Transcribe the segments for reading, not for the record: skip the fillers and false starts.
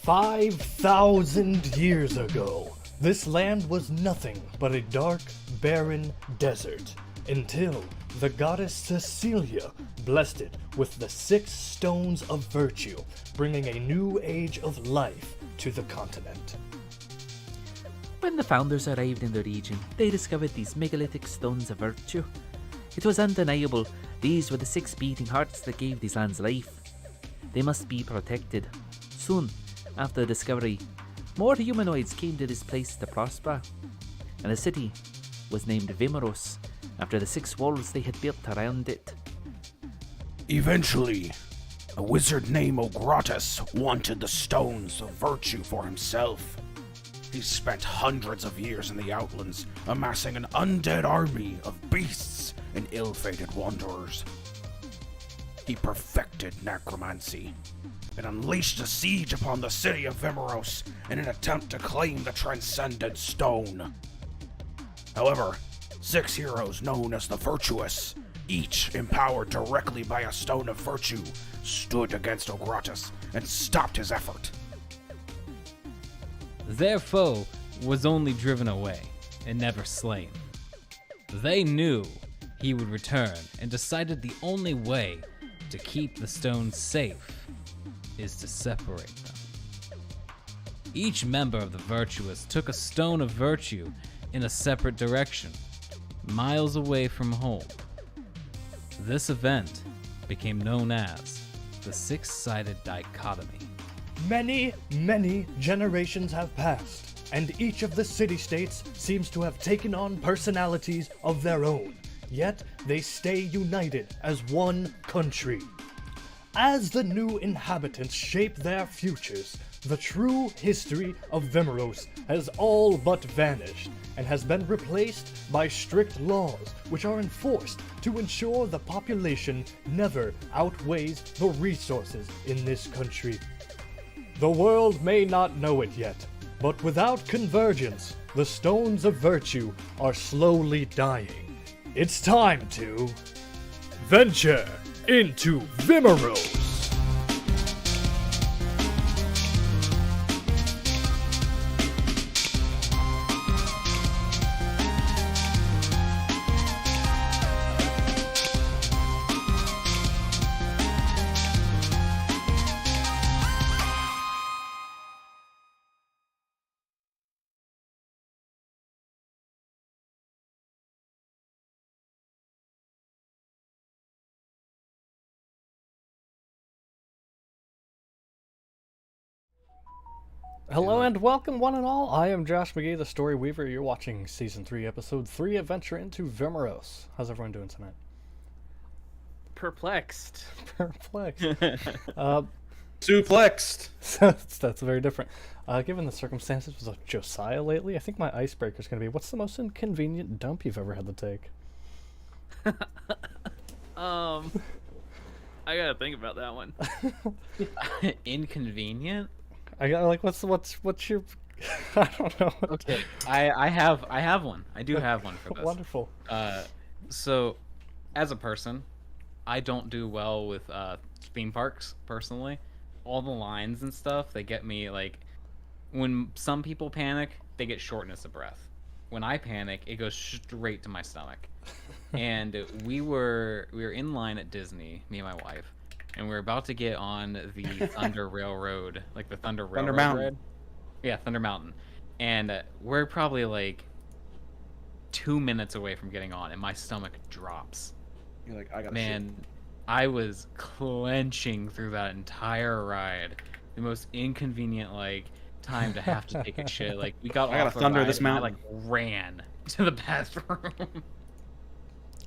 5,000 years ago, this land was nothing but a dark, barren desert, until the goddess Cecilia blessed it with the 6 stones of virtue, bringing a new age of life to the continent. When the founders arrived in the region, they discovered these megalithic stones of virtue. It was undeniable these were the 6 beating hearts that gave these lands life. They must be protected. Soon after the discovery, more humanoids came to this place to prosper, and the city was named Vimuros after the 6 walls they had built around it. Eventually, a wizard named Ogratus wanted the stones of virtue for himself. He spent hundreds of years in the Outlands, amassing an undead army of beasts and ill-fated wanderers. He perfected necromancy and unleashed a siege upon the city of Vimuros in an attempt to claim the transcendent stone. However, 6 heroes known as the Virtuous, each empowered directly by a stone of virtue, stood against Ogratus and stopped his effort. Their foe was only driven away and never slain. They knew he would return and decided the only way to keep the stones safe is to separate them. Each member of the Virtuous took a stone of virtue in a separate direction, miles away from home. This event became known as the 6-sided dichotomy. Many, many generations have passed, and each of the city-states seems to have taken on personalities of their own, yet they stay united as one country. As the new inhabitants shape their futures, the true history of Vimuros has all but vanished and has been replaced by strict laws which are enforced to ensure the population never outweighs the resources in this country. The world may not know it yet, but without convergence, the stones of virtue are slowly dying. It's time to venture into Vimuros! Hello and welcome, one and all. I am Josh McGee, the Story Weaver. You're watching Season 3, Episode 3, Adventure into Vimuros. How's everyone doing tonight? Perplexed. Perplexed. Suplexed. That's very different. Given the circumstances with Josiah lately, I think my icebreaker is going to be, what's the most inconvenient dump you've ever had to take? I gotta think about that one. Inconvenient? I got like, what's your? I don't know. Okay, I have one. I do have one for this. Wonderful. So, as a person, I don't do well with theme parks personally. All the lines and stuff, they get me like. When some people panic, they get shortness of breath. When I panic, it goes straight to my stomach. And we were in line at Disney, me and my wife. And we're about to get on the Thunder Railroad, like the Thunder Railroad. Thunder Mountain. Ride. Yeah, Thunder Mountain. And we're probably like 2 minutes away from getting on, and my stomach drops. You're like, I got Man, I was clenching through that entire ride. The most inconvenient like time to have to take a shit. Like we got I gotta off the thunder ride this and I mountain. like ran to the bathroom.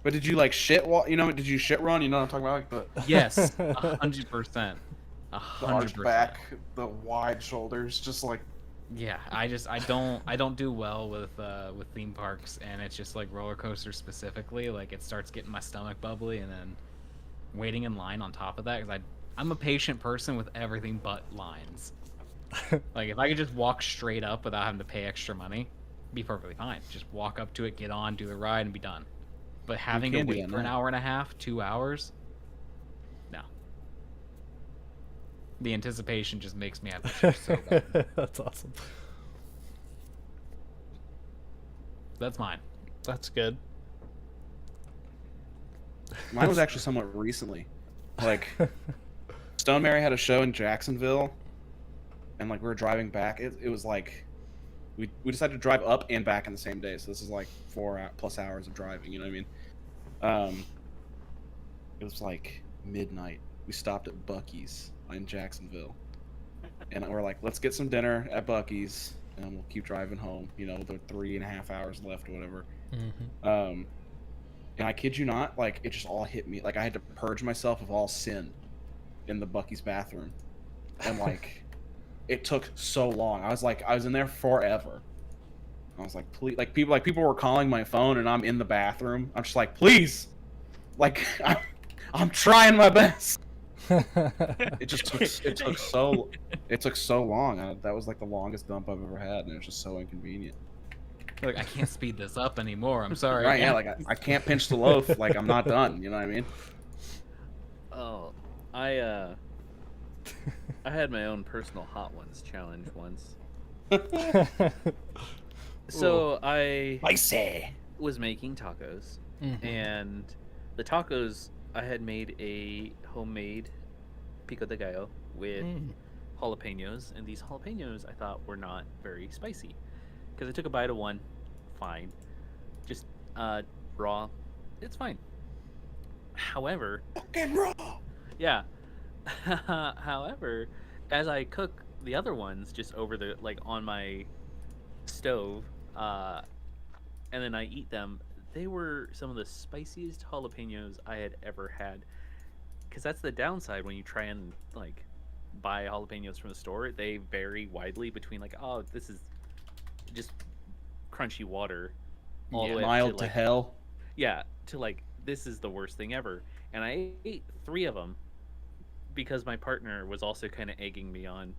But did you like shit? Did you shit run? You know what I'm talking about? Like Yes, 100%. the arched back, the wide shoulders, just like. Yeah, I don't do well with theme parks, and it's just like roller coasters specifically. Like it starts getting my stomach bubbly, and then waiting in line on top of that, because I'm a patient person with everything but lines. Like if I could just walk straight up without having to pay extra money, it'd be perfectly fine. Just walk up to it, get on, do the ride, and be done. But having to wait for an hour and a half, 2 hours, no. The anticipation just makes me have to shit so bad. That's awesome. That's mine. That's good. Mine was actually somewhat recently. Like, Stone Mary had a show in Jacksonville, and like we were driving back. It was like we decided to drive up and back in the same day. So this is like 4+ hours of driving. You know what I mean? It was like midnight. We stopped at Buc-ee's in Jacksonville, and we're like, let's get some dinner at Buc-ee's, and we'll keep driving home. You know, the 3.5 hours left or whatever. Mm-hmm. And I kid you not, like, it just all hit me. Like, I had to purge myself of all sin in the Buc-ee's bathroom. And, like, it took so long. I was in there forever. I was like, please. Like, people were calling my phone, and I'm in the bathroom. I'm just like, please. Like, I'm trying my best. It took so long. That was, like, the longest dump I've ever had, and it was just so inconvenient. Like, I can't speed this up anymore. I'm sorry. Right, yeah, like I can't pinch the loaf. Like, I'm not done. You know what I mean? Oh, I had my own personal Hot Ones challenge once. So I was making tacos, and the tacos, I had made a homemade pico de gallo with jalapenos, and these jalapenos I thought were not very spicy. Because I took a bite of one, fine. Just raw, it's fine. However, Fucking raw. yeah. However, as I cook the other ones just over the on my stove, and then I eat them, they were some of the spiciest jalapenos I had ever had. Because that's the downside when you try and buy jalapenos from the store. They vary widely between oh, this is just crunchy water, all the way mild up to hell. Yeah, to this is the worst thing ever. And I ate 3 of them because my partner was also kind of egging me on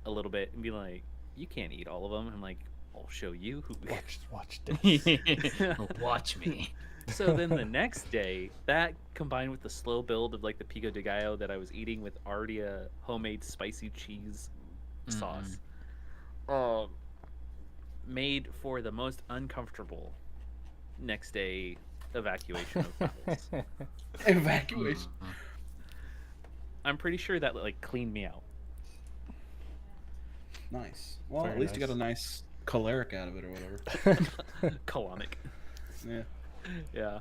a little bit and be like, "You can't eat all of them." I'm like, "I'll show you." Watch this. Watch me. So then the next day, that combined with the slow build of the pico de gallo that I was eating with already a homemade spicy cheese sauce, made for the most uncomfortable next day evacuation of bowels. Evacuation. I'm pretty sure that cleaned me out. Nice. Well, Very at least you nice. got a nice caloric out of it or whatever. Colonic. Yeah. Yeah.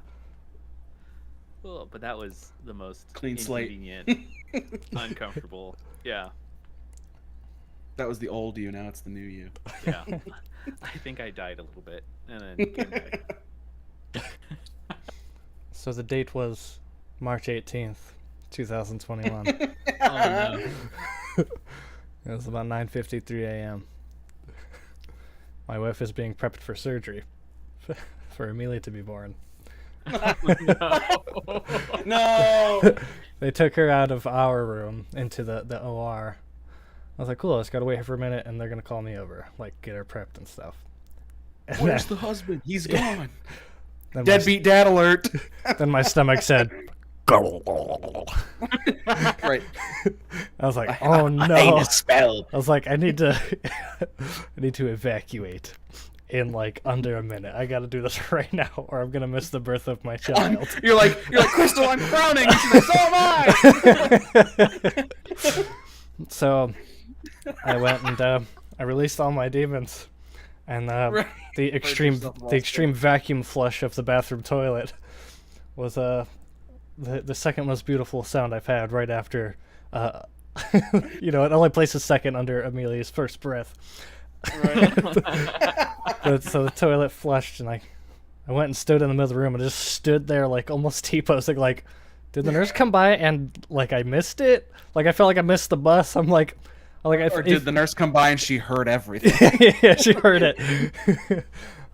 Well, but that was the most Clean slate. inconvenient, uncomfortable. Yeah. That was the old you. Now it's the new you. Yeah. I think I died a little bit and then came back. So the date was March 18th, 2021. Oh no. It was about 9:53 a.m. My wife is being prepped for surgery for Amelia to be born. No. They took her out of our room into the OR. I was like, cool, I just gotta wait here for a minute and they're gonna call me over, get her prepped and stuff. And Where's the husband? He's gone. then my- Deadbeat dad alert. Then my stomach said, Right. I was like, oh no. Spell. I was like, I need to evacuate in under a minute. I gotta do this right now or I'm gonna miss the birth of my child. You're like, Crystal, I'm crowning. And she's like, so am I. So I went and I released all my demons, and Right. the extreme vacuum flush of the bathroom toilet was the second most beautiful sound I've had right after it only places second under Amelia's first breath. Right. So the toilet flushed, and I went and stood in the middle of the room and just stood there almost T-posing, did the nurse come by and I missed it? I felt like I missed the bus. I'm like, Or did the nurse come by and she heard everything? yeah, she heard it.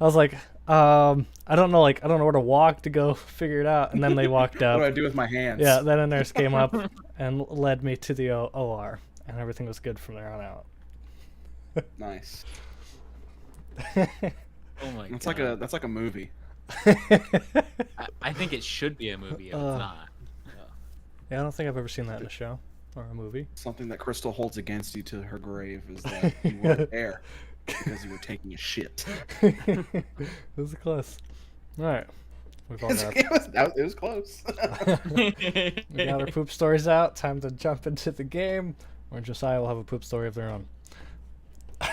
I was like, I don't know where to walk to go figure it out. And then they walked What up. do I do with my hands? Yeah, then a nurse came up and led me to the OR, and everything was good from there on out. Nice. Oh my That's god. like a movie. I think it should be a movie if it's not. Yeah, I don't think I've ever seen that in a show. or a movie. Something that Crystal holds against you to her grave is that you weren't there because you were taking a shit. It was close. All right. We've all got, It was close. we got our poop stories out. Time to jump into the game, or Josiah will have a poop story of their own.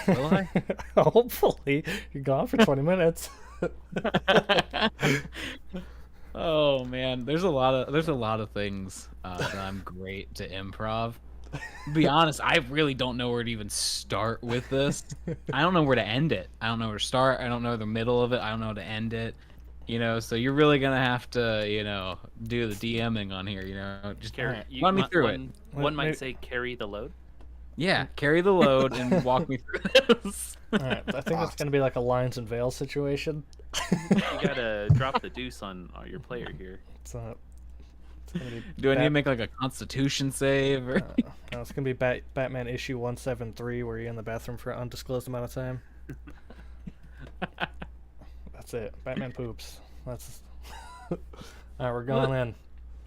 Will I? Hopefully. You're gone for 20 minutes. Oh man, there's a lot of things that I'm great to improv. To be honest, I really don't know where to even start with this. I don't know where to end it. I don't know where to start. I don't know the middle of it. I don't know how to end it. So you're really gonna have to, do the DMing on here. Just run me through it. One might say carry the load. Yeah, carry the load and walk me through this. All right. I think it's going to be like a lines and veils situation. You gotta drop the deuce on your player here. It's gonna be Do I need to make like a Constitution save? Or... no, it's going to be Batman issue 173 where you're in the bathroom for an undisclosed amount of time. That's it. Batman poops. That's... All right, we're going in.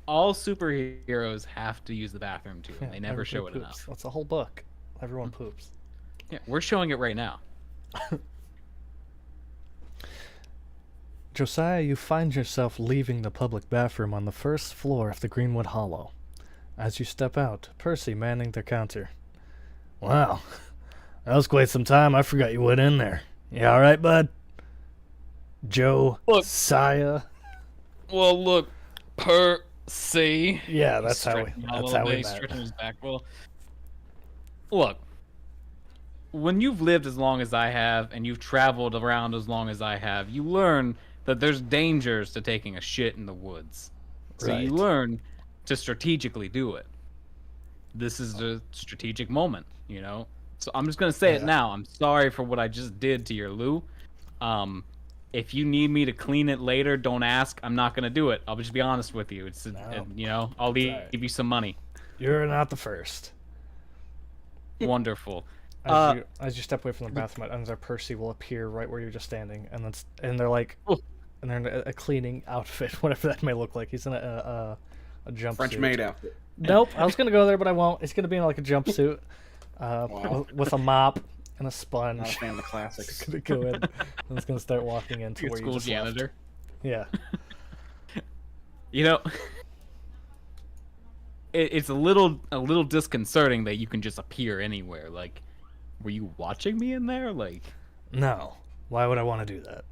All superheroes have to use the bathroom too. Yeah, They never show it poops. enough. That's a whole book. Everyone poops. Yeah, we're showing it right now. Josiah, you find yourself leaving the public bathroom on the first floor of the Greenwood Hollow. As you step out, Percy manning the counter. Wow, that was quite some time. I forgot you went in there. You all right, bud? Josiah. Well, look, Percy. Yeah, that's how we met. Stretching his back. Well, look. When you've lived as long as I have, and you've traveled around as long as I have, you learn that there's dangers to taking a shit in the woods. So Right. you learn to strategically do it. This is the strategic moment, So I'm just gonna say it now. I'm sorry for what I just did to your loo. If you need me to clean it later, don't ask. I'm not gonna do it. I'll just be honest with you. I'll leave you some money. You're not the first. Wonderful. As you step away from the bathroom, another Percy will appear right where you're just standing, and they're like, and they're in a cleaning outfit, whatever that may look like. He's in a jumpsuit. French maid outfit. Nope, I was gonna go there, but I won't. It's gonna be in like a jumpsuit, with a mop and a sponge. Not a fan of the classics. Gonna go in, and it's gonna start walking into Your where you school just janitor. left. Yeah. It's a little disconcerting that you can just appear anywhere. Like, were you watching me in there? Like, No, why would I want to do that?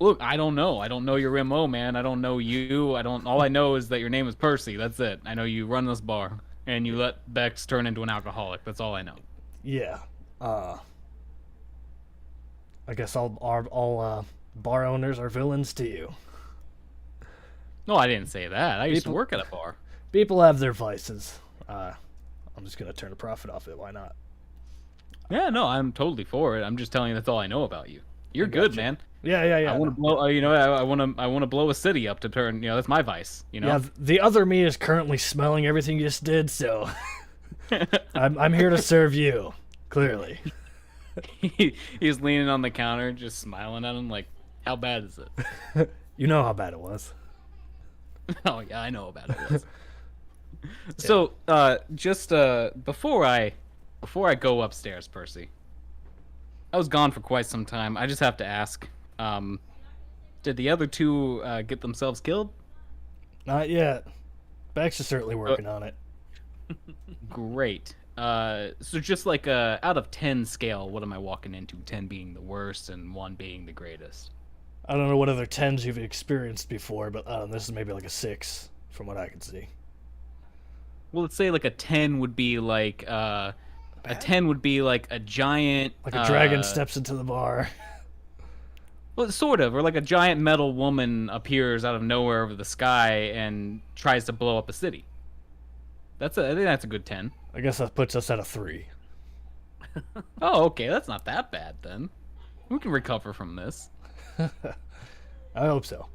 look, I don't know. I don't know your MO, man. I don't know you. All I know is that your name is Percy. That's it. I know you run this bar and you let Bex turn into an alcoholic. That's all I know. Yeah. I guess all bar owners are villains to you. No, I didn't say that. I used to work at a bar. People have their vices. I'm just gonna turn a profit off it. Why not? Yeah, no, I'm totally for it. I'm just telling you that's all I know about you. You're good, man. Yeah. I want to blow. I want to blow a city up to turn. That's my vice. Yeah, the other me is currently smelling everything you just did, so I'm here to serve you. Clearly. He's leaning on the counter, just smiling at him, like, how bad is it? You know how bad it was. Oh yeah, I know how bad it was. So, just before I go upstairs, Percy, I was gone for quite some time. I just have to ask, did the other two get themselves killed? Not yet. Bex is certainly working on it. Great. So just like out of 10 scale, what am I walking into? 10 being the worst and 1 being the greatest. I don't know what other 10s you've experienced before, but this is maybe like a 6 from what I can see. Well, let's say like a 10 would be like a 10 would be like a giant, like a dragon steps into the bar. Well, sort of, or like a giant metal woman appears out of nowhere over the sky and tries to blow up a city. I think that's a good 10. I guess that puts us at a 3. Oh, okay, that's not that bad then. We can recover from this. I hope so.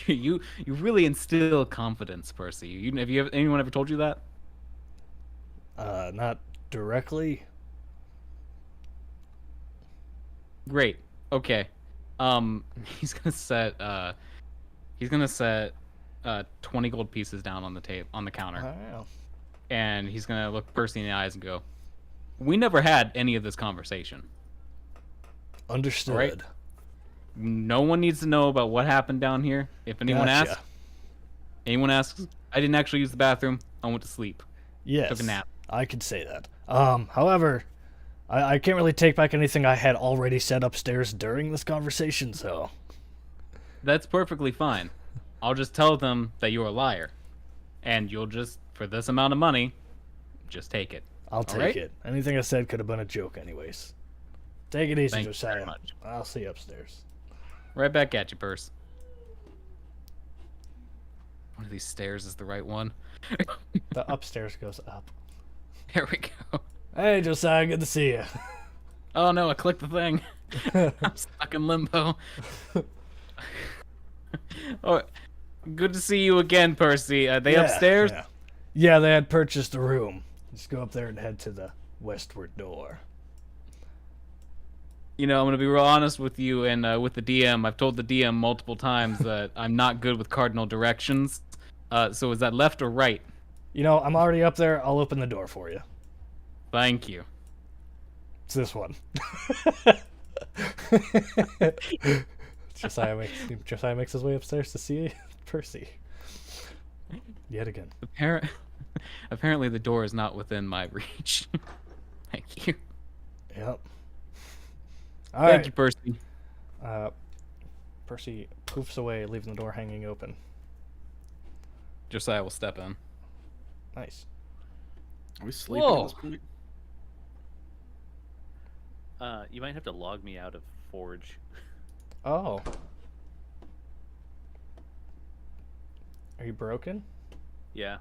You really instill confidence, Percy. Anyone ever told you that? Not directly. Great. Okay. He's gonna set 20 gold pieces down on the on the counter, Oh. and he's gonna look Percy in the eyes and go, "We never had any of this conversation. Understood. Right. No one needs to know about what happened down here. If anyone asks, I didn't actually use the bathroom. I went to sleep. Yes, Took a nap. I could say that. However, I can't really take back anything I had already said upstairs during this conversation, so... That's perfectly fine. I'll just tell them that you're a liar. And you'll just, for this amount of money, just take it. I'll take it. Anything I said could have been a joke anyways. Take it easy, Thank you Josiah. very much. I'll see you upstairs. Right back at you, Purse. One of these stairs is the right one. The upstairs goes up. There we go. Hey, Josiah, good to see you. Oh no, I clicked the thing. I'm stuck in limbo. Oh, good to see you again, Percy. Are they upstairs? Yeah, they had purchased a room. Just go up there and head to the westward door. You know, I'm going to be real honest with you and with the DM. I've told the DM multiple times that I'm not good with cardinal directions. So is that left or right? You know, I'm already up there. I'll open the door for you. Thank you. It's this one. Josiah makes his way upstairs to see Percy. Yet again. Apparently the door is not within my reach. Thank you. Yep. Thank you, Percy. Percy poofs away, leaving the door hanging open. Josiah will step in. Nice. Are we sleeping at this point? You might have to log me out of Forge. Oh. Are you broken? Yeah.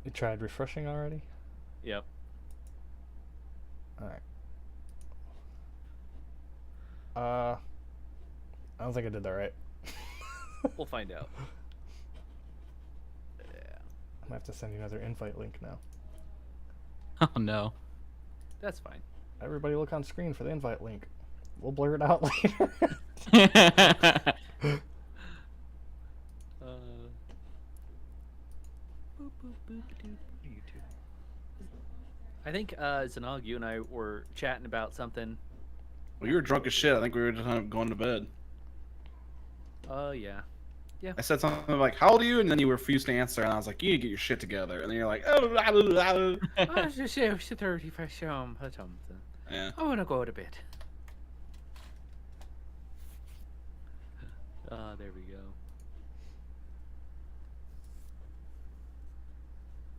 You tried refreshing already? Yep. Alright. I don't think I did that right. We'll find out. Yeah. I'm gonna have to send you another invite link now. Oh no. That's fine. Everybody look on screen for the invite link. We'll blur it out later. I think Zanog, you and I were chatting about something. Well, you were drunk as shit. I think we were just going to bed. Oh, yeah. Yeah. I said something like, "How old are you?" And then you refused to answer, and I was like, "You need to get your shit together." And then you're like, "Oh, blah, blah, blah, blah." It's just 35 or something. Yeah. I want to go to bed. There we go.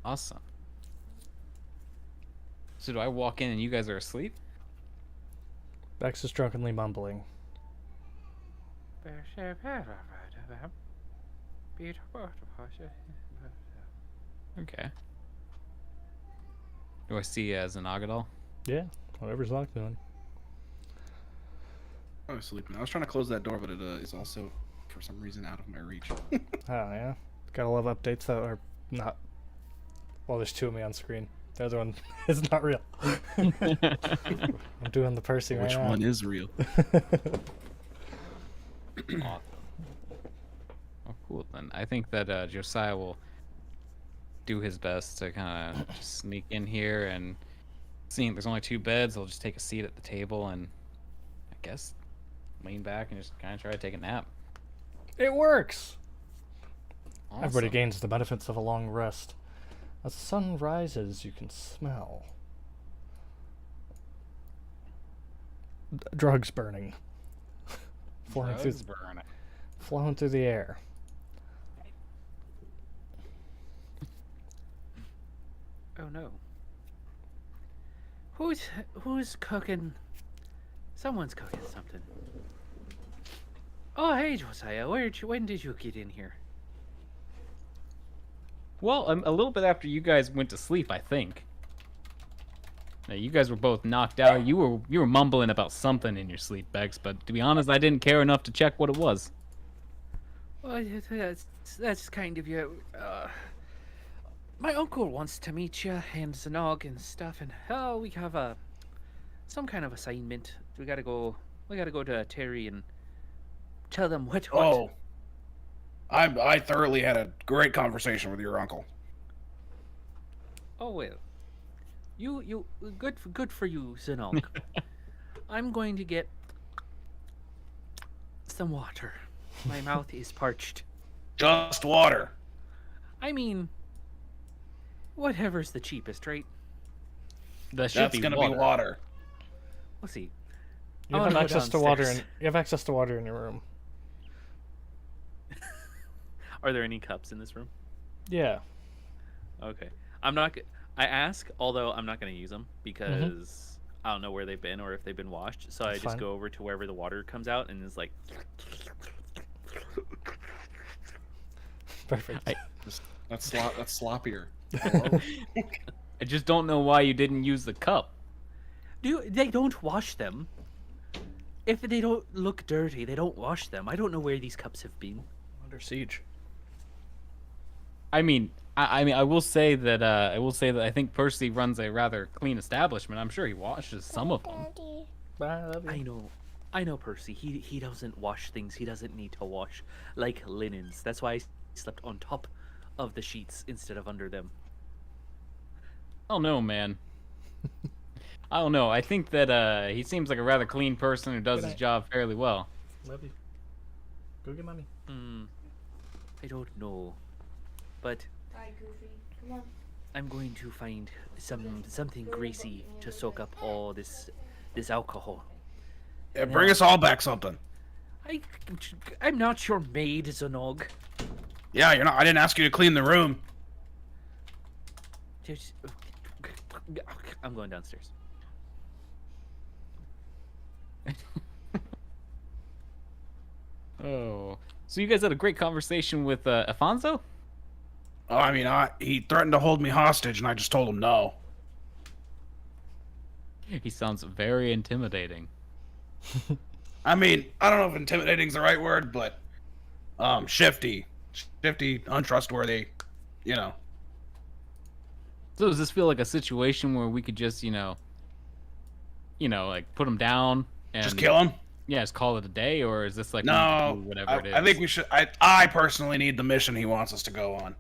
Awesome. So do I walk in and you guys are asleep? Bex is drunkenly mumbling. Okay. Do I see Zanagadal? Yeah, whatever's Zoc doing. I was sleeping. I was trying to close that door, but it is also, for some reason, out of my reach. Oh, yeah. Gotta love updates that are not... Well, there's two of me on screen. The other one is not real. I'm doing the Percy right Which now. one is real? Awesome. Oh, cool. Then I think that Josiah will do his best to kind of just sneak in here and seeing there's only two beds, I'll just take a seat at the table and I guess lean back and just kind of try to take a nap. It works! Awesome. Everybody gains the benefits of a long rest. As the sun rises, you can smell drugs burning. Flowing through the air. Oh no. Who's cooking? Someone's cooking something. Oh hey Josiah, when did you get in here? Well, a little bit after you guys went to sleep, I think. Now, you guys were both knocked out. You were mumbling about something in your sleep, Bex, but to be honest, I didn't care enough to check what it was. Well, that's kind of you. My uncle wants to meet you and Zanog and stuff, and we have some kind of assignment. We gotta go to Terry and tell them what. Oh, I thoroughly had a great conversation with your uncle. Oh well. You good for you, Zinok. I'm going to get some water. My mouth is parched. Just water. I mean, whatever's the cheapest, right? That should That's be gonna water. be water. We'll see. You I have wanna go access to water downstairs. you have access to water in your room. Are there any cups in this room? Yeah. Okay. I'm not. I ask, although I'm not going to use them because I don't know where they've been or if they've been washed. So I That's just fine. go over to wherever the water comes out and is like, Perfect. That's sloppier. I just don't know why you didn't use the cup. they don't wash them. If they don't look dirty, they don't wash them. I don't know where these cups have been. Under siege. I mean, I will say that I think Percy runs a rather clean establishment. I'm sure he washes some of them. Bye, I love you. I know Percy. He doesn't wash things. He doesn't need to wash like linens. That's why I slept on top of the sheets instead of under them. I don't know, man. I don't know. I think that he seems like a rather clean person who does Good his night. job fairly well. Love you. Go get mommy. I don't know, but Alright, Goofy, come on. I'm going to find something greasy to soak up all this alcohol. Yeah, bring us all back something. I'm not your maid, Zanog. Yeah, you're not. I didn't ask you to clean the room. I'm going downstairs. Oh, so you guys had a great conversation with Afonso? Oh, I mean, he threatened to hold me hostage, and I just told him no. He sounds very intimidating. I mean, I don't know if intimidating's the right word, but shifty, untrustworthy. You know. So does this feel like a situation where we could just, like put him down and Just kill him? Yeah, just call it a day, or is this like we need to No, do whatever it is? I think we should. I personally need the mission he wants us to go on.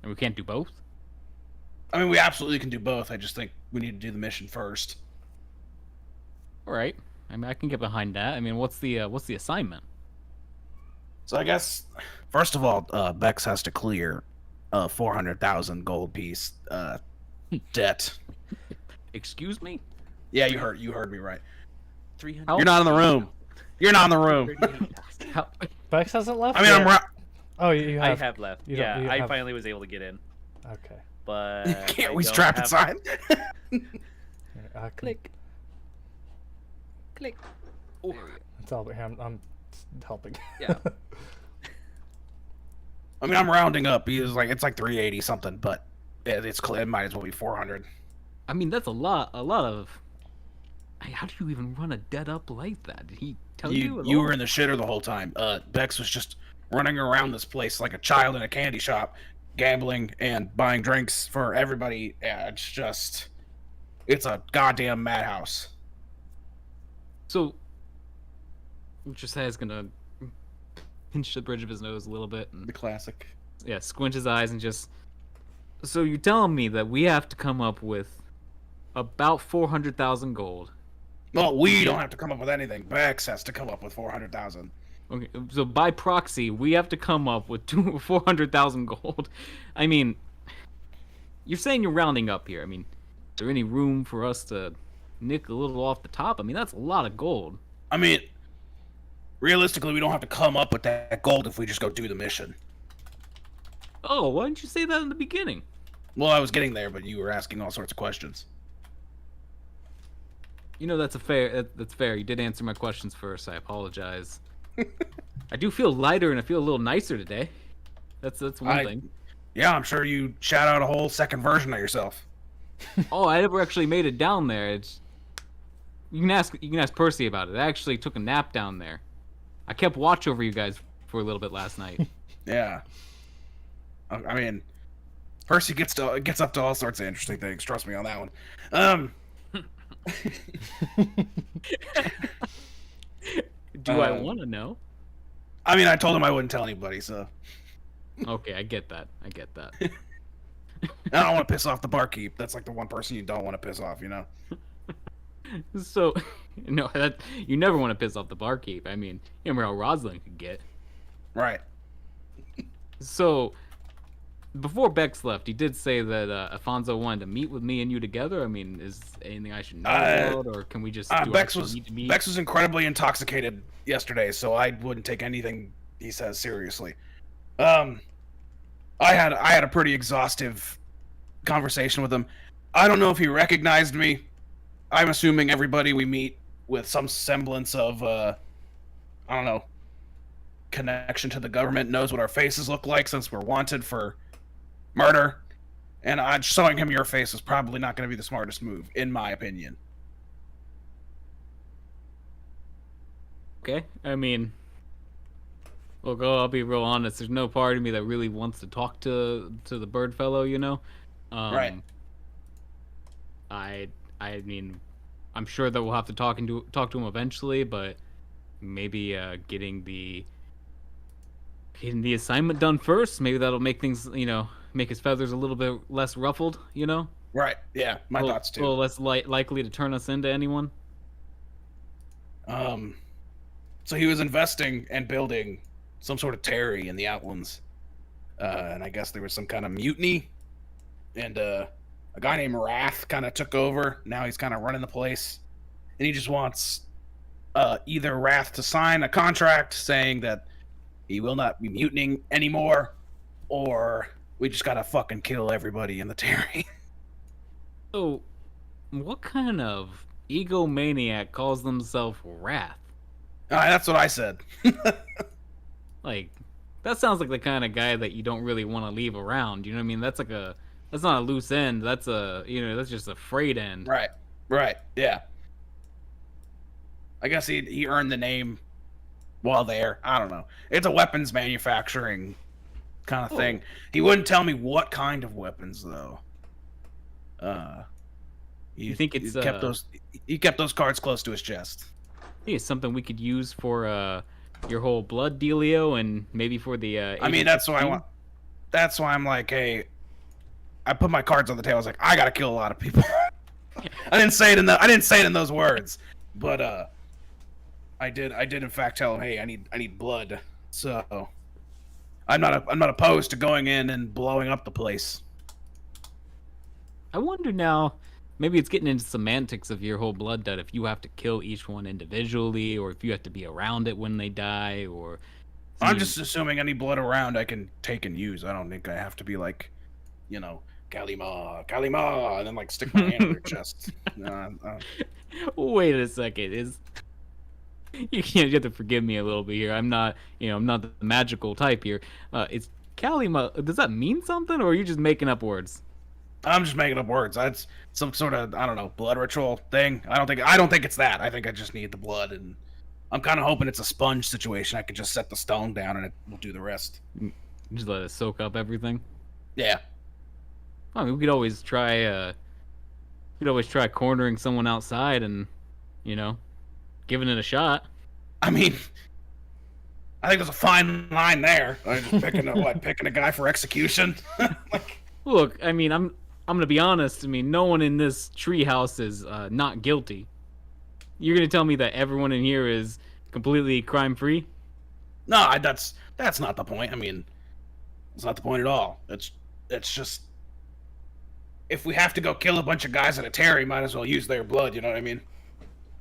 And we can't do both. I mean, we absolutely can do both. I just think we need to do the mission first. All right. I mean, I can get behind that. I mean, what's the assignment? So I guess first of all, Bex has to clear a 400,000 gold piece debt. Excuse me? Yeah, you heard me right. 300. You're not in the room. You're not in the room. How, Bex hasn't left? I mean, yet? Oh, you I have. have left. You don't- Yeah, you I have- finally was able to get in, Okay. but Can't I we don't strap have- inside? Here, I can- Click. Click. Oh, It's all here. I'm helping. yeah. I mean, I'm rounding up. It's like 380 something, but it's clear. It might as well be 400. I mean, that's a lot of. How do you even run a debt up like that? Did he tell you? You were in the shitter the whole time. Bex was just running around this place like a child in a candy shop, gambling and buying drinks for everybody. Yeah, it's a goddamn madhouse. So, Josiah's gonna pinch the bridge of his nose a little bit and The classic. yeah, squint his eyes and just. So you're telling me that we have to come up with about 400,000 gold. Well, we don't have to come up with anything. Bex has to come up with 400,000. Okay, so by proxy, we have to come up with 400,000 gold. I mean, you're saying you're rounding up here. I mean, is there any room for us to nick a little off the top? I mean, that's a lot of gold. I mean, realistically, we don't have to come up with that gold if we just go do the mission. Oh, why didn't you say that in the beginning? Well, I was getting there, but you were asking all sorts of questions. You know, that's fair. You did answer my questions first. I apologize. I do feel lighter and I feel a little nicer today. That's one thing. Yeah, I'm sure you shout out a whole second version of yourself. Oh, I never actually made it down there. You can ask Percy about it. I actually took a nap down there. I kept watch over you guys for a little bit last night. Yeah. I mean, Percy gets up to all sorts of interesting things. Trust me on that one. Do I want to know? I mean, I told him I wouldn't tell anybody, so Okay, I get that. I get that. I don't want to piss off the barkeep. That's like the one person you don't want to piss off, you know? So, no, that you never want to piss off the barkeep. I mean, you remember how Rosalind could get. Right. So, before Bex left, he did say that Afonso wanted to meet with me and you together. I mean, is anything I should know about, or can we just do Bex our was meet to meet? Bex was incredibly intoxicated yesterday, so I wouldn't take anything he says seriously. I had a pretty exhaustive conversation with him. I don't know if he recognized me. I'm assuming everybody we meet with some semblance of I don't know, connection to the government knows what our faces look like since we're wanted for murder. And showing him your face is probably not going to be the smartest move, in my opinion. Okay, I mean, look, I'll be real honest. There's no part of me that really wants to talk to the bird fellow, you know. Right. I mean, I'm sure that we'll have to talk to him eventually, but maybe getting the assignment done first. Maybe that'll make things, make his feathers a little bit less ruffled, you know. Right. Yeah, my thoughts too. A little less likely to turn us into anyone. So he was investing and building some sort of Terry in the Outlands. And I guess there was some kind of mutiny. And a guy named Wrath kind of took over. Now he's kind of running the place. And he just wants either Wrath to sign a contract saying that he will not be mutinying anymore, or we just gotta fucking kill everybody in the Terry. So, what kind of egomaniac calls themselves Wrath? That's what I said. Like, that sounds like the kind of guy that you don't really want to leave around. You know what I mean? That's not a loose end. That's that's just a frayed end. Right. Yeah. I guess he earned the name while there. I don't know. It's a weapons manufacturing kind of thing. He wouldn't tell me what kind of weapons though. You think it's he kept those cards close to his chest. I think it's something we could use for your whole blood dealio, and maybe for the. I mean, that's why I want. That's why I'm like, hey, I put my cards on the table. I was like, I gotta kill a lot of people. I didn't say it in those words, but I did in fact tell him, hey, I need blood. So I'm not opposed to going in and blowing up the place. I wonder now. Maybe it's getting into semantics of your whole blood debt. If you have to kill each one individually, or if you have to be around it when they die, or. I'm just assuming any blood around I can take and use. I don't think I have to be like, Kalima, and then like stick my hand in your chest. Wait a second. You have to forgive me a little bit here. I'm not the magical type here. Is Kalima? Does that mean something, or are you just making up words? I'm just making up words. That's some sort of, I don't know, blood ritual thing. I don't think it's that. I think I just need the blood, and I'm kind of hoping it's a sponge situation. I could just set the stone down and it will do the rest. Just let it soak up everything. Yeah. I mean, we could always try. Cornering someone outside and, giving it a shot. I mean, I think there's a fine line there. Just picking a guy for execution. Look, I mean, I'm gonna be honest. I mean, no one in this treehouse is not guilty. You're gonna tell me that everyone in here is completely crime-free? No, that's not the point. I mean, it's not the point at all. It's just, if we have to go kill a bunch of guys at a Terry, might as well use their blood. You know what I mean?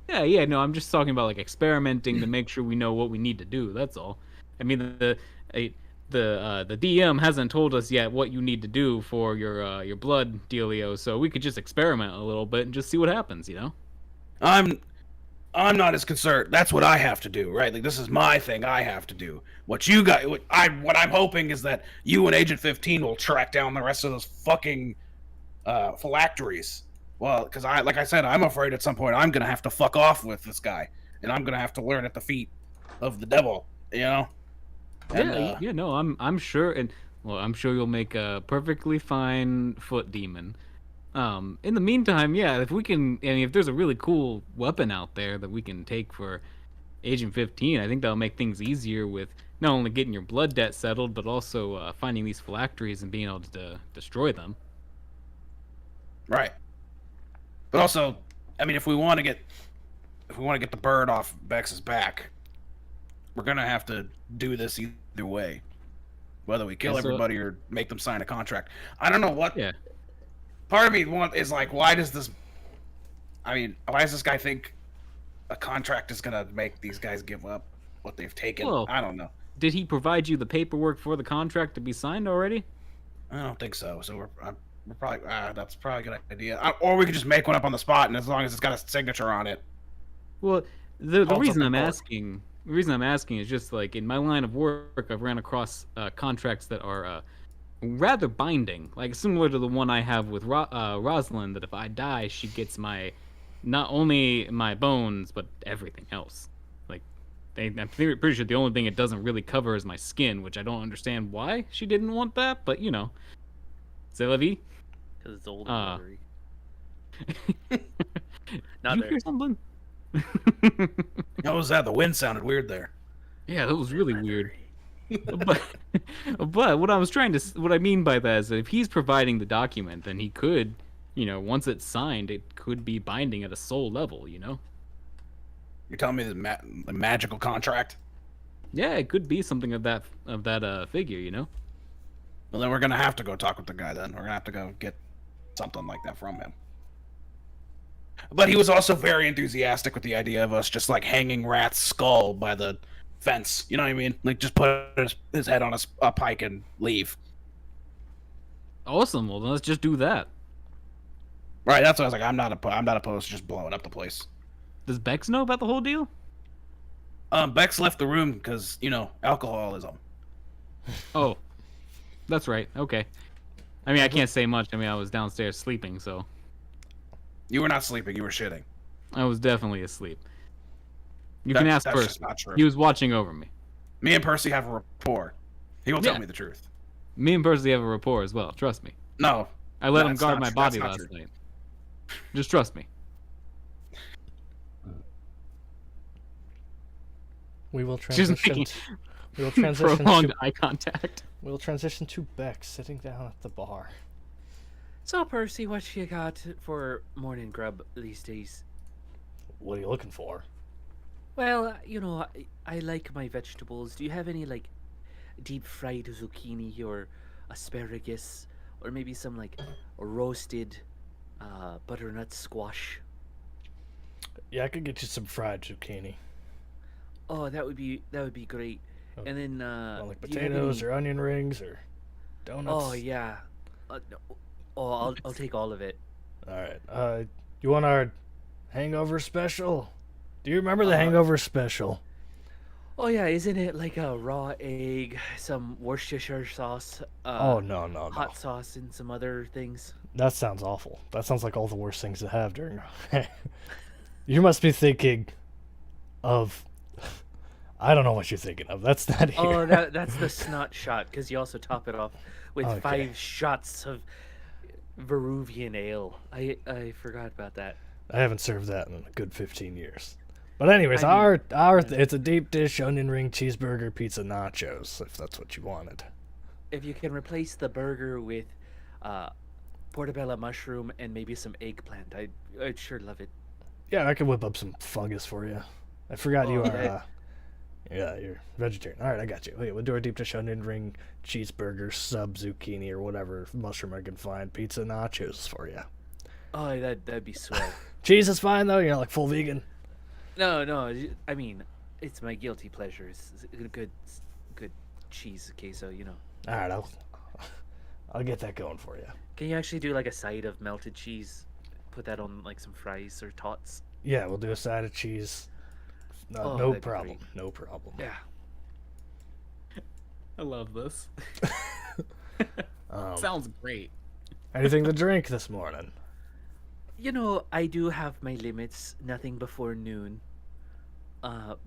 Yeah. No, I'm just talking about like experimenting to make sure we know what we need to do. That's all. I mean, the DM hasn't told us yet what you need to do for your blood dealio, so we could just experiment a little bit and just see what happens. I'm not as concerned. That's what I have to do, right? Like, this is my thing I have to do. What I'm hoping is that you and Agent 15 will track down the rest of those fucking phylacteries. Well, because like I said, I'm afraid at some point I'm gonna have to fuck off with this guy, and I'm gonna have to learn at the feet of the devil. And, no, I'm sure, and well, I'm sure you'll make a perfectly fine foot demon. In the meantime, yeah, if we can, if there's a really cool weapon out there that we can take for Agent 15, I think that'll make things easier with not only getting your blood debt settled, but also finding these phylacteries and being able to destroy them. Right. But also, I mean, if we want to get the bird off Bex's back, we're gonna have to do this either way, whether we kill Yeah, so- everybody or make them sign a contract. I don't know what. Yeah. Part of me is like, why does this? I mean, why does this guy think a contract is gonna make these guys give up what they've taken? Well- I don't know. Did he provide you the paperwork for the contract to be signed already? I don't think so. So we're probably that's probably a good idea. Or we could just make one up on the spot, and as long as it's got a signature on it. Well, the Also reason I'm report. asking, the reason I'm asking is just like in my line of work, I've ran across contracts that are rather binding, like similar to the one I have with Rosalind. That if I die, she gets not only my bones but everything else. Like, I'm pretty sure the only thing it doesn't really cover is my skin, which I don't understand why she didn't want that. But you know, c'est la vie. Because it's old Uh, and Did Not you there. hear something? What was that? The wind sounded weird there. Yeah, that was really weird. but what I mean by that is that if he's providing the document, then he could, once it's signed, it could be binding at a soul level, You're telling me the magical contract? Yeah, it could be something of that figure, Well, then we're gonna have to go talk with the guy. Then we're gonna have to go get something like that from him. But he was also very enthusiastic with the idea of us just like hanging Rat's skull by the fence. You know what I mean? Like just put his head on a pike and leave. Awesome. Well, then let's just do that. Right. That's what I was like. I'm not opposed to just blowing up the place. Does Bex know about the whole deal? Bex left the room because alcoholism. Oh, that's right. Okay. I mean, I can't say much. I mean, I was downstairs sleeping, so You were not sleeping. You were shitting. I was definitely asleep. You That- can ask that's Percy. just not true. He was watching over me. Me and Percy have a rapport. He will Yeah. tell me the truth. Me and Percy have a rapport as well. Trust me. No. I let him That's guard not my true. body That's not last true. night. Just trust me. We will She's transition. making We will transition prolonged to. eye contact. We'll transition to Bex sitting down at the bar. So, Percy, what you got for morning grub these days? What are you looking for? Well, I like my vegetables. Do you have any, like, deep fried zucchini or asparagus? Or maybe some, like, roasted butternut squash? Yeah, I could get you some fried zucchini. Oh, that would be great. Oh, And then, Well, like do you have potatoes any- or onion rings or donuts. Oh, yeah. No. Oh, I'll take all of it. All right. You want our hangover special? Do you remember the hangover special? Oh, yeah, isn't it like a raw egg, some Worcestershire sauce, Oh no. hot sauce, and some other things? That sounds awful. That sounds like all the worst things to have during. You must be thinking of. I don't know what you're thinking of. That's not here. Oh, that's the snot shot, because you also top it off with Okay. 5 shots of Veruvian ale. I forgot about that. I haven't served that in a good 15 years. But anyways, I mean, our it's a deep dish onion ring cheeseburger pizza nachos if that's what you wanted. If you can replace the burger with portobello mushroom and maybe some eggplant, I'd sure love it. Yeah, I could whip up some fungus for you. I forgot you Oh, are. that- Yeah, you're vegetarian. All right, I got you. Wait, we'll do our deep dish onion ring cheeseburger sub zucchini or whatever mushroom I can find pizza nachos for you. Oh, that'd be swell. Cheese is fine though. You're not like full vegan. No, I mean, it's my guilty pleasure. It's a good cheese queso, All right, I'll get that going for you. Can you actually do like a side of melted cheese? Put that on like some fries or tots? Yeah, we'll do a side of cheese. No, Oh, no that'd be problem. great. No problem. Yeah. I love this. Um, Sounds great. anything to drink this morning? I do have my limits. Nothing before noon.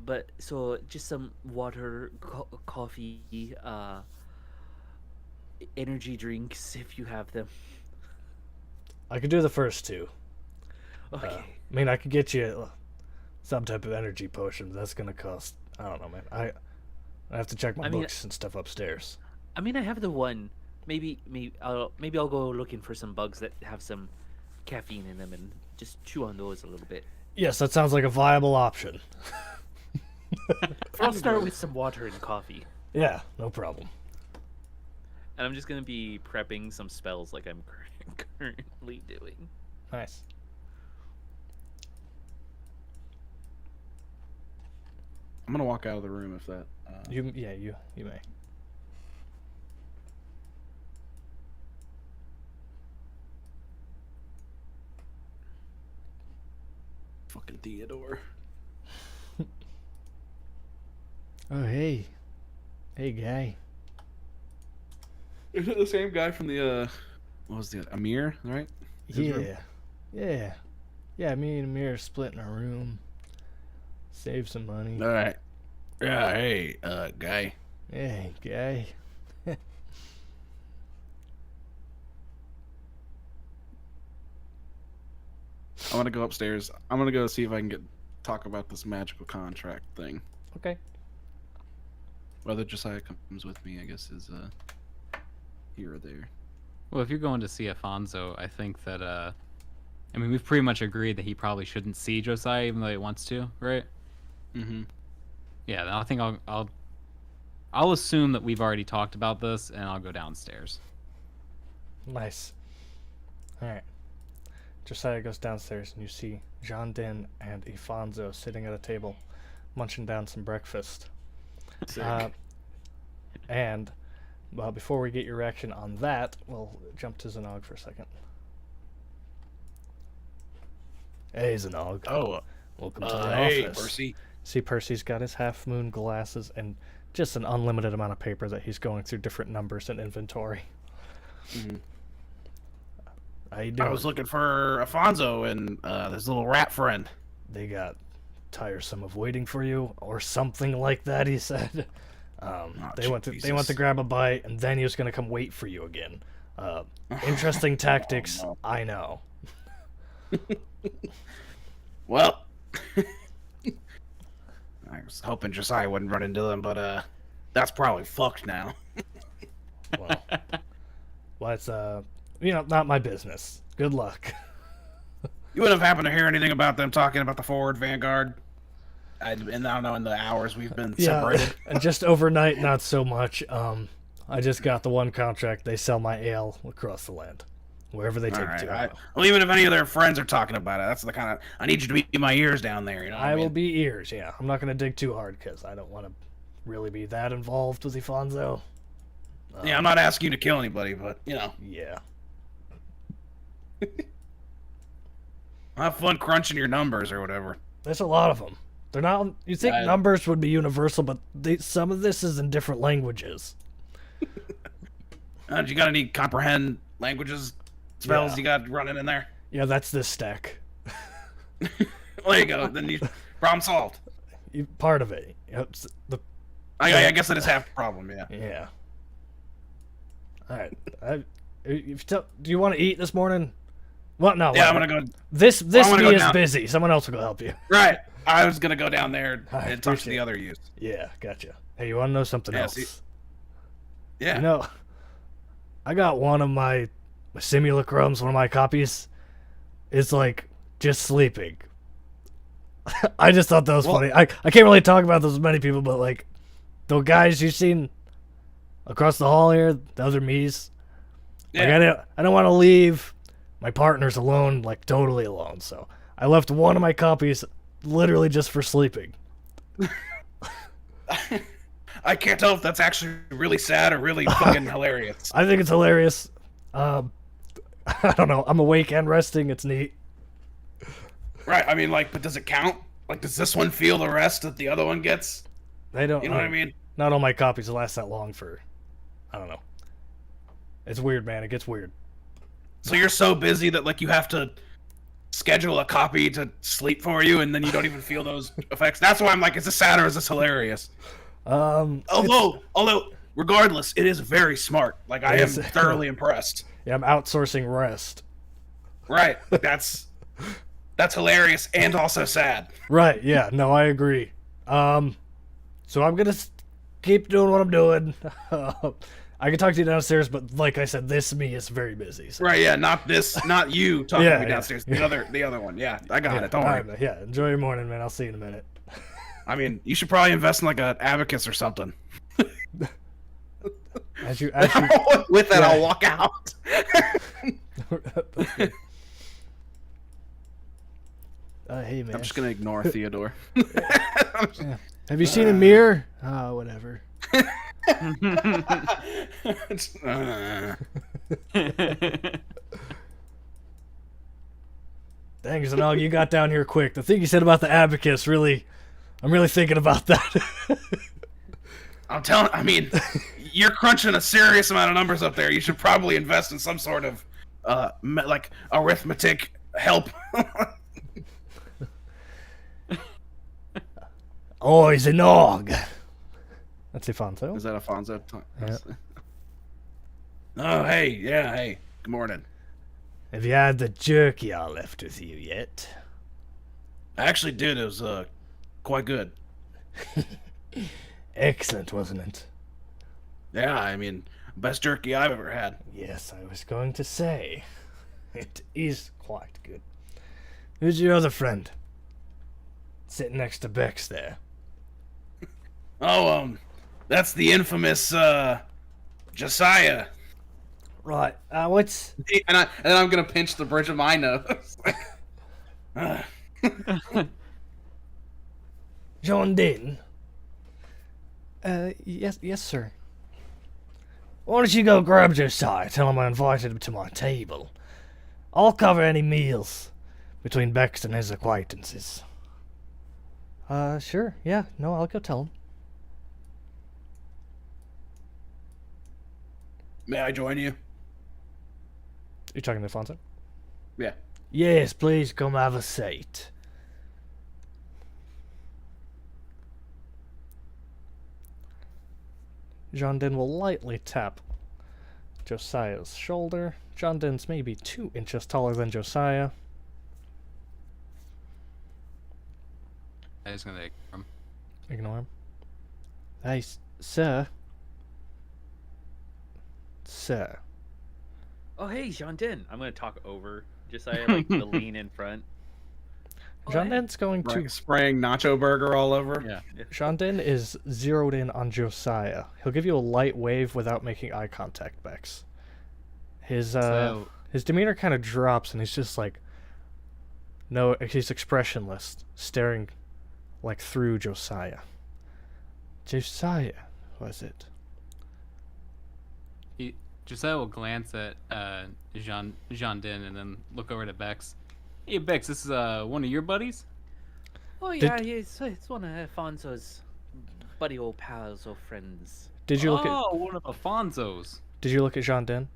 But so just some water, coffee, energy drinks if you have them. I could do the first two. Okay. I mean, I could get you some type of energy potion, but that's gonna cost. I don't know, man. I have to check my I mean- books and stuff upstairs. I mean, I have the one. Maybe I'll go looking for some bugs that have some caffeine in them and just chew on those a little bit. Yes, that sounds like a viable option. I'll start with some water and coffee. Yeah, no problem. And I'm just gonna be prepping some spells like I'm currently doing. Nice. I'm gonna walk out of the room if that. You may. Fucking Theodore. Oh, hey. Hey, guy. Is it the same guy from the what was the Amir, right? His room? Yeah. Yeah, me and Amir split in a room. Save some money. All right. Yeah, hey, guy. Hey, guy. I want to go upstairs. I'm gonna go see if I can talk about this magical contract thing. Okay. Whether Josiah comes with me, I guess, is here or there. Well, if you're going to see Afonso, I think that I mean, we've pretty much agreed that he probably shouldn't see Josiah, even though he wants to, right? Mm-hmm. Yeah, then I think I'll assume that we've already talked about this, and I'll go downstairs. Nice. Alright. Josiah goes downstairs, and you see Jean Den and Ifanzo sitting at a table, munching down some breakfast. And, well, before we get your reaction on that, we'll jump to Zanog for a second. Hey, Zanog. Oh, Welcome to the hey, office. Percy. See, Percy's got his half-moon glasses and just an unlimited amount of paper that he's going through different numbers in inventory. Mm-hmm. How you doing? I was looking for Afonso and this little rat friend. They got tiresome of waiting for you, or something like that, he said. They went to grab a bite, and then he was going to come wait for you again. Interesting tactics, no. I know. Well, I was hoping Josiah wouldn't run into them, but that's probably fucked now. Well, it's not my business. Good luck. You wouldn't have happened to hear anything about them talking about the forward vanguard? And I don't know, in the hours we've been separated. And just overnight, not so much. I just got the one contract. They sell my ale across the land, wherever they take it to. Well, even if any of their friends are talking about it, that's the kind of... I need you to be my ears down there, you know what I mean? will be ears, yeah. I'm not going to dig too hard, because I don't want to really be that involved with Ifanzo. Yeah, I'm not asking you to kill anybody, but, you know. Yeah. Have fun crunching your numbers or whatever. There's a lot of them. They're not... You think numbers would be universal, but some of this is in different languages. You got any comprehend languages spells Yeah. you got running in there? Yeah, that's this stack. There you go. Then you problem solved. Part of it. Yep, I guess that is half the problem. Yeah. Yeah. All right. Do you want to eat this morning? Well, no. Yeah, wait, I'm gonna go. This I'm gonna bee go is down. busy. Someone else will go help you. Right. I was gonna go down there I and talk to appreciate the it. other youth. Yeah, gotcha. Hey, you want to know something Yeah, else? see- Yeah. You know, I got one of my simulacrums, one of my copies. It's like just sleeping. I just thought that was funny. I can't really talk about this with many people, but like the guys you've seen across the hall here, the other me's. Yeah. Like I don't want to leave my partners alone, like totally alone. So I left one of my copies literally just for sleeping. I can't tell if that's actually really sad or really fucking hilarious. I think it's hilarious. I don't know. I'm awake and resting. It's neat. Right. I mean, like, but does it count? Like, does this one feel the rest that the other one gets? They don't. You know what I mean? Not all my copies last that long for. I don't know. It's weird, man. It gets weird. So you're so busy that like you have to schedule a copy to sleep for you, and then you don't even feel those effects. That's why I'm like, is this sad or is this hilarious? Although, regardless, it is very smart. Like I am thoroughly impressed. Yeah, I'm outsourcing rest. Right. That's hilarious and also sad. Right. Yeah. No, I agree. So I'm gonna keep doing what I'm doing. I can talk to you downstairs, but like I said, this me is very busy. So. Right, yeah, not you talking Yeah, to me yeah. downstairs. The other one. Yeah, I got it. Don't worry. Alright, yeah, enjoy your morning, man. I'll see you in a minute. I mean, you should probably invest in like an abacus or something. As you With that, Yeah. I'll walk out. Okay. Hey, man. I'm just gonna ignore Theodore. Yeah. Have you seen a mirror? Oh, whatever. Dang, Zanog, you got down here quick. The thing you said about the abacus, really, I'm really thinking about that. I mean, you're crunching a serious amount of numbers up there. You should probably invest in some sort of, like, arithmetic help. Oh, he's a nog. That's Afonso. Is that Alfonso? Yeah. Oh, hey, yeah, hey. Good morning. Have you had the jerky I left with you yet? I actually did. It was, quite good. Excellent, wasn't it? Yeah, I mean, best jerky I've ever had. Yes, I was going to say. It is quite good. Who's your other friend? Sitting next to Bex there. Oh, that's the infamous, Josiah. Right, what's... And I'm gonna pinch the bridge of my nose. John Din? Yes, sir. Why don't you go grab Josiah, tell him I invited him to my table. I'll cover any meals between Bex and his acquaintances. Sure. Yeah, no, I'll go tell him. May I join you? You talking to Afonso? Yeah. Yes, please come have a seat. John Din will lightly tap Josiah's shoulder. John Din's maybe 2 inches taller than Josiah. I was gonna ignore him. Ignore him. Hey, sir. Sir. Oh, hey, Jean Din. I'm gonna talk over Josiah, like to lean in front. John Din's going to... Spraying nacho burger all over. Yeah. John Din is zeroed in on Josiah. He'll give you a light wave without making eye contact, Bex. His demeanor kind of drops, and he's just like... No, he's expressionless, staring like through Josiah. Josiah, was it? Josiah will glance at Jean Din and then look over to Bex. Hey Bex, this is one of your buddies? Oh yeah, it's one of Afonso's buddy old pals or friends. Did you look at... Oh, one of Afonso's. Did you look at Jean Din?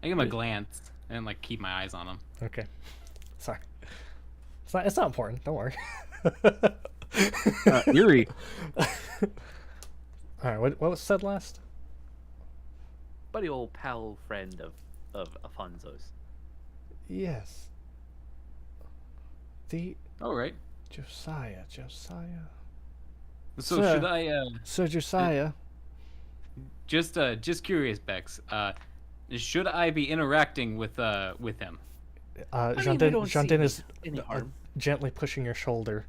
I give him a glance and like keep my eyes on him. Okay. Sorry. It's not important. Don't worry. Eerie. All right. What was said last? Buddy old pal friend of Afonso's. Yes. The All right. Josiah. So Sir. should I Sir Josiah. just curious, Bex. Should I be interacting with him? Jean we don't Din see is any harm. gently pushing your shoulder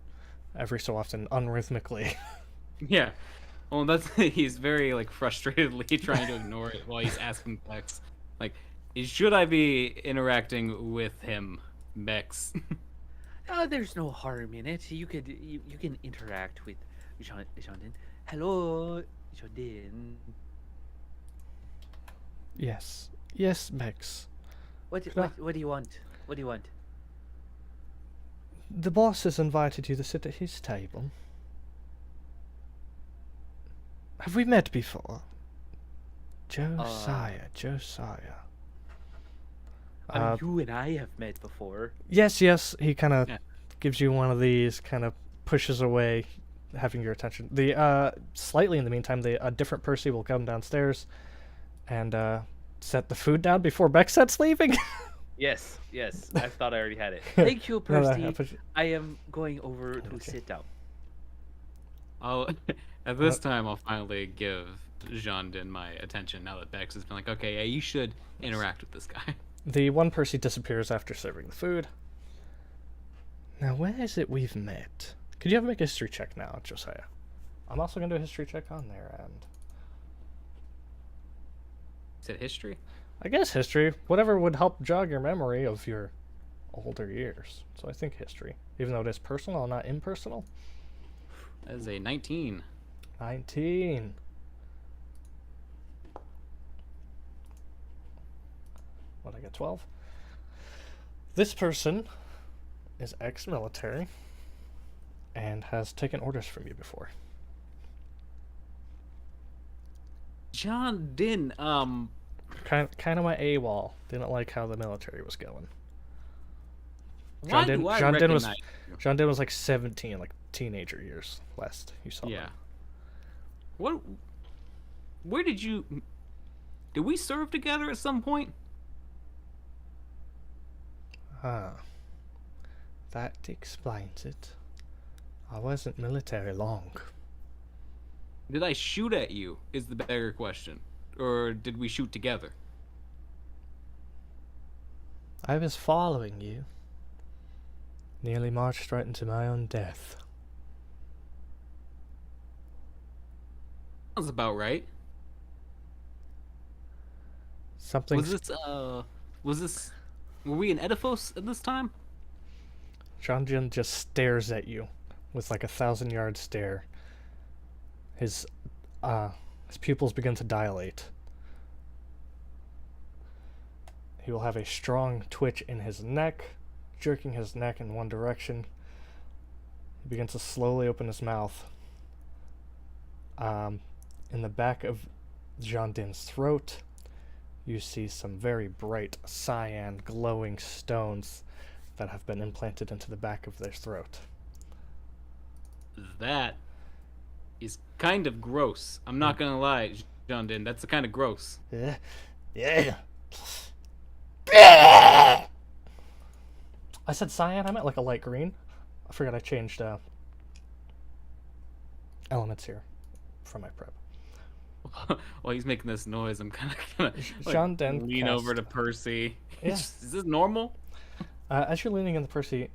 every so often, unrhythmically. Yeah. Well, he's very like frustratedly trying to ignore it while he's asking Bex. Like, should I be interacting with him, Bex? There's no harm in it. You can interact with Jean Din. Hello, Jean Din. Yes, Bex. What do you want? What do you want? The boss has invited you to sit at his table. Have we met before? Josiah. You and I have met before. Yes. He kind of gives you one of these, kind of pushes away, having your attention. Slightly in the meantime, a different Percy will come downstairs and set the food down before Bex starts leaving. Yes. I thought I already had it. Thank you, Percy. No, I am going over to sit down. Oh, At this time, I'll finally give Jean-Din my attention now that Bex has been like, okay, yeah, you should interact with this guy. The one Percy disappears after serving the food. Now, where is it we've met? Could you have make a history check now, Josiah? I'm also going to do a history check on their end. Is it history? I guess history. Whatever would help jog your memory of your older years. So I think history. Even though it is personal, not impersonal. That is a 19. 19. What, I get 12? This person is ex-military and has taken orders from you before. Jean-Din, Kind of went AWOL. Didn't like how the military was going. why do I Jean-Din recognize you? Jean-Din was like 17, like teenager years last you saw Yeah. him. What? Where did you? Did we serve together at some point? Ah. That explains it. I wasn't military long. Did I shoot at you? Is the bigger question, or did we shoot together? I was following you. Nearly marched right into my own death. Sounds about right. Something. Was this? Were we in Edifos at this time? Jean-Din just stares at you with like a 1,000-yard stare. His pupils begin to dilate. He will have a strong twitch in his neck, jerking his neck in one direction. He begins to slowly open his mouth. In the back of Jean-Din's throat, you see some very bright cyan glowing stones that have been implanted into the back of their throat. That is kind of gross. I'm not gonna lie, Jean-Din. That's kind of gross. Yeah. Yeah. I said cyan, I meant like a light green. I forgot I changed elements here from my prep. While he's making this noise, I'm kind of gonna Jean-Din lean cast- over to Percy. Yeah. Is this normal? As you're leaning into Percy,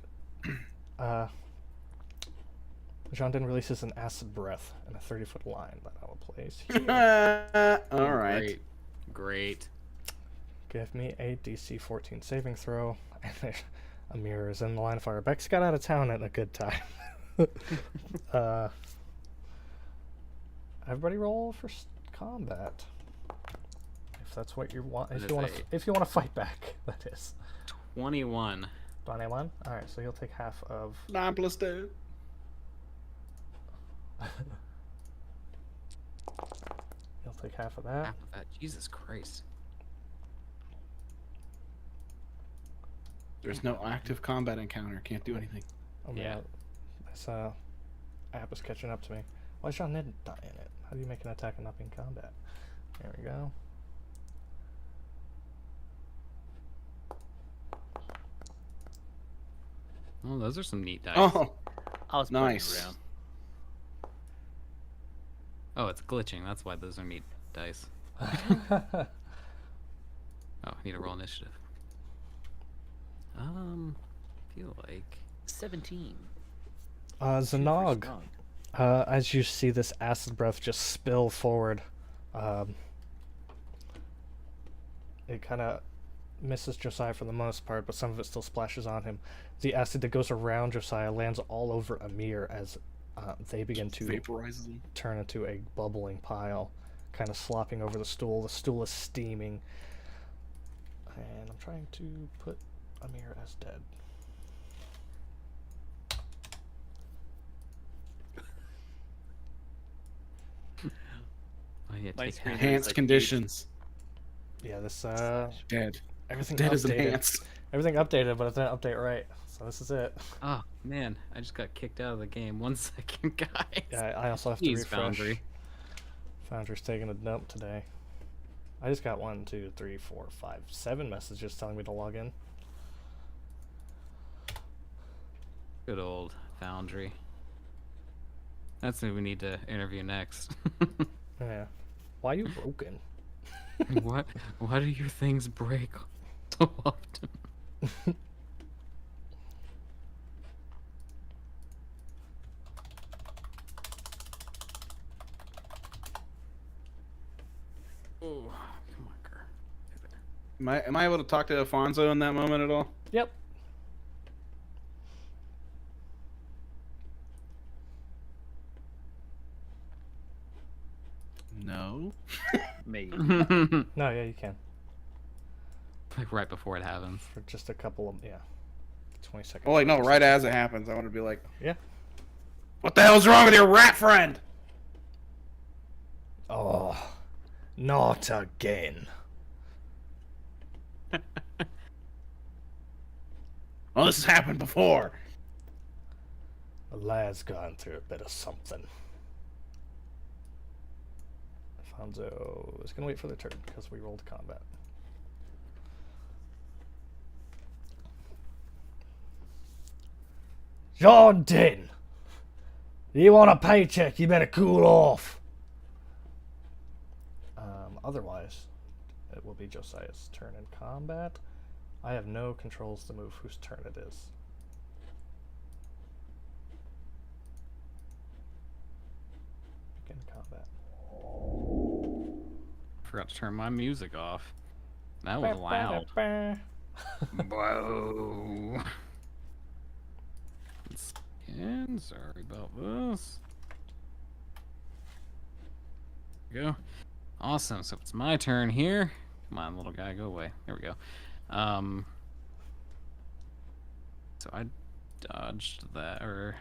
Jean-Din releases an acid breath in a 30-foot line that I will place here. All right. Great. Give me a DC 14 saving throw. And there's a mirror is in the line of fire. Bex got out of town at a good time. Everybody roll for combat. If that's what you want. If you want to fight back, that is. 21. 21? Alright, so you'll take half of... 9 plus 2. You'll take half of that. Half of that. Jesus Christ. There's no active combat encounter. Can't do anything. Oh, Yeah. yeah. This app is catching up to me. Why is Jean Nid not in it? How do you make an attack and not be in combat? There we go. Oh, those are some neat dice. Oh, I was playing nice. around. Oh, it's glitching. That's why those are neat dice. Oh, I need to roll initiative. Feel like 17. Zanog, Strong. as you see this acid breath just spill forward, it kind of misses Josiah for the most part, but some of it still splashes on him. The acid that goes around Josiah lands all over Amir as they begin to Vaporizes him. turn into a bubbling pile, kind of slopping over the stool. The stool is steaming. And I'm trying to put Amir as dead. I need to My take screen half. Enhanced like conditions. Yeah, this Dead. everything Dead as updated. enhanced. Everything updated, but it didn't update right. So this is it. Oh man, I just got kicked out of the game. 1 second, guys. Yeah, I also have to Jeez, refresh. Foundry. Foundry's taking a dump today. I just got 1, 2, 3, 4, 5, 7 messages telling me to log in. Good old Foundry. That's who we need to interview next. Yeah. Why are you broken? What? Why do your things break so often? Oh, come on, girl. Am I able to talk to Alfonso in that moment at all? Yep. No. Maybe. No, yeah, you can. Like right before it happens. For just a couple of, 20 seconds. Oh, like no, right as it happens, I want to be like, Yeah. "What the hell's wrong with your rat friend?" Oh, not again. Well, this has happened before. The lad's gone through a bit of something. Alfonso is going to wait for the turn because we rolled combat. Jordan! You want a paycheck, you better cool off. Otherwise, it will be Josiah's turn in combat. I have no controls to move whose turn it is. Begin combat. Forgot to turn my music off. That was loud. Whoa. Again, sorry about this. There we go. Awesome. So it's my turn here. Come on, little guy, go away. There we go. So I dodged that, or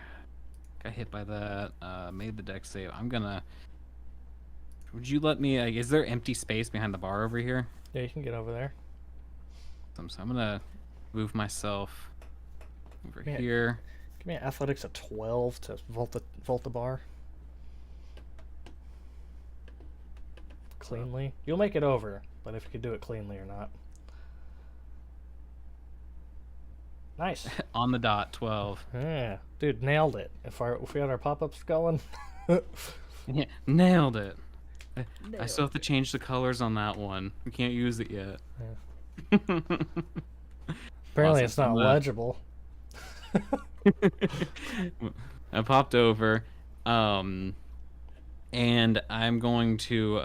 got hit by that. Made the dex save. I'm gonna. Would you let me? Is there empty space behind the bar over here? Yeah, you can get over there. So I'm gonna move myself over Yeah. here. Give me an athletics of 12 to vault the bar. Cleanly. You'll make it over, but if you could do it cleanly or not. Nice. On the dot, 12. Yeah, dude, nailed it. If we had our pop-ups going. Yeah, nailed it. I still have to change the colors on that one. We can't use it yet. Apparently, Awesome. it's not legible. I popped over, and I'm going to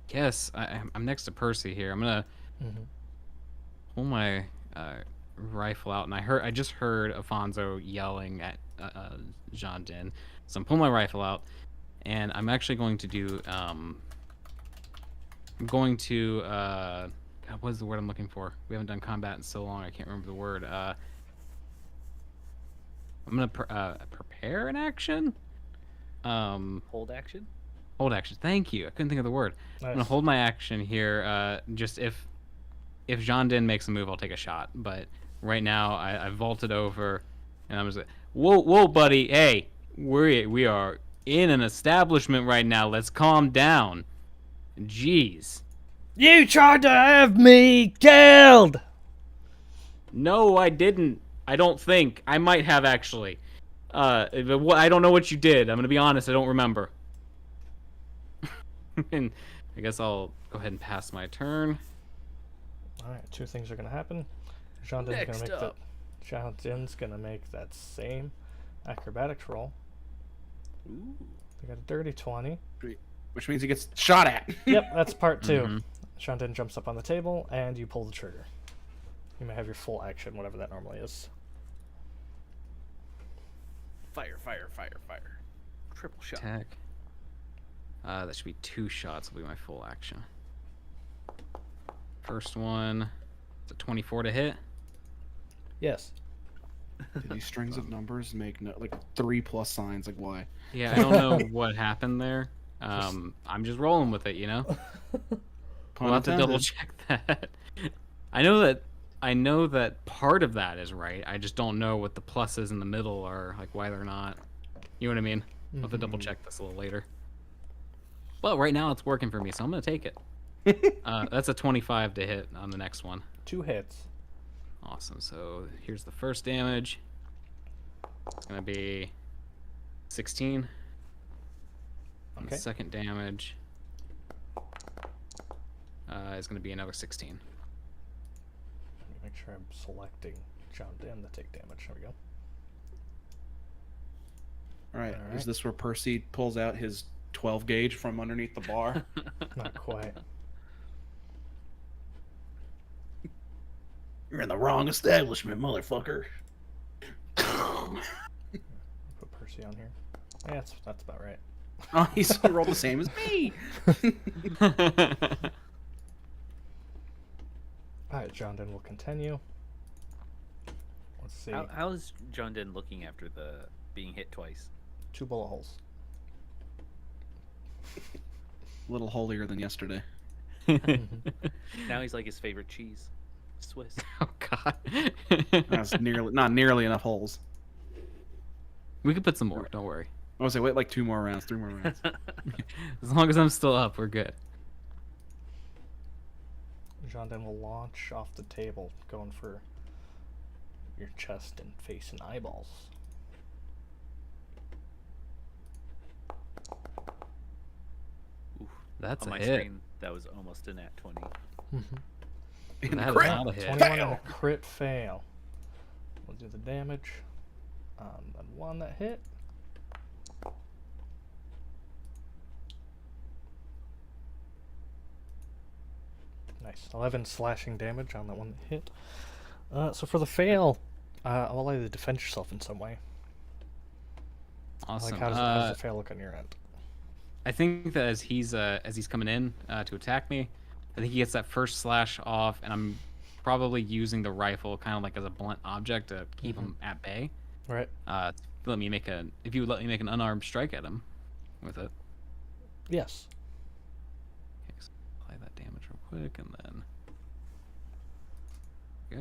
guess I'm next to Percy here. I'm gonna pull my rifle out, and I just heard Afonso yelling at Jean Din, so I'm pulling my rifle out, and I'm actually going to do I'm going to God, what is the word I'm looking for? We haven't done combat in so long, I can't remember the word. I'm gonna prepare an action. Hold action. Hold action. Thank you. I couldn't think of the word. I'm gonna hold my action here. Just if Jean Din makes a move, I'll take a shot. But right now, I vaulted over, and I'm just like, whoa, buddy. Hey, we are in an establishment right now. Let's calm down. Jeez. You tried to have me killed! No, I didn't. I don't think. I might have actually. I don't know what you did. I'm gonna be honest. I don't remember. And I guess I'll go ahead and pass my turn. Alright, two things are going to happen. Jean Din's going to make that same acrobatics roll. Ooh. They got a dirty 20. Which means he gets shot at. Yep, that's part 2. Jean Din jumps up on the table, and you pull the trigger. You may have your full action, whatever that normally is. Fire. Triple shot. Attack. That should be 2 shots. Will be my full action. First one. It's a 24 to hit. Yes. Did these strings of numbers make like 3+ signs? Like why? Yeah, I don't know what happened there. I'm just rolling with it, you know. We'll have to double check that. I know that part of that is right. I just don't know what the pluses in the middle are, like why they're not. You know what I mean? I'll have to double check this a little later. But right now it's working for me, so I'm gonna take it. That's a 25 to hit on the next one. 2 hits. Awesome. So here's the first damage. It's gonna be 16. And Okay. the second damage is gonna be another 16. Let me make sure I'm selecting John Den to take damage. There we go. All right. All Is right. this where Percy pulls out his 12 gauge from underneath the bar? Not quite. You're in the wrong establishment, motherfucker. Put Percy on here. Yeah, that's about right. Oh, he's rolled the same as me. Alright, John Den will continue. Let's see. How's John Den looking after the being hit twice? 2 bullet holes. A little holier than yesterday. Now he's like his favorite cheese, Swiss. Oh God. That's not nearly enough holes. We could put some more. Don't worry. I was say wait like 2 more rounds, 3 more rounds. As long as I'm still up, we're good. John Den will launch off the table, going for your chest and face and eyeballs. That's On a my hit. screen, that was almost a nat 20. In That is crit. not a hit. 21 and a crit fail. We'll do the damage on the one that hit. Nice. 11 slashing damage on that one that hit. So for the fail, I'll allow you to defend yourself in some way. Awesome. Like, how does the fail look on your end? I think that as he's coming in to attack me, I think he gets that first slash off, and I'm probably using the rifle kind of like as a blunt object to keep him at bay. Right. If you would let me make an unarmed strike at him with it. Yes. Okay, so apply that damage real quick, and then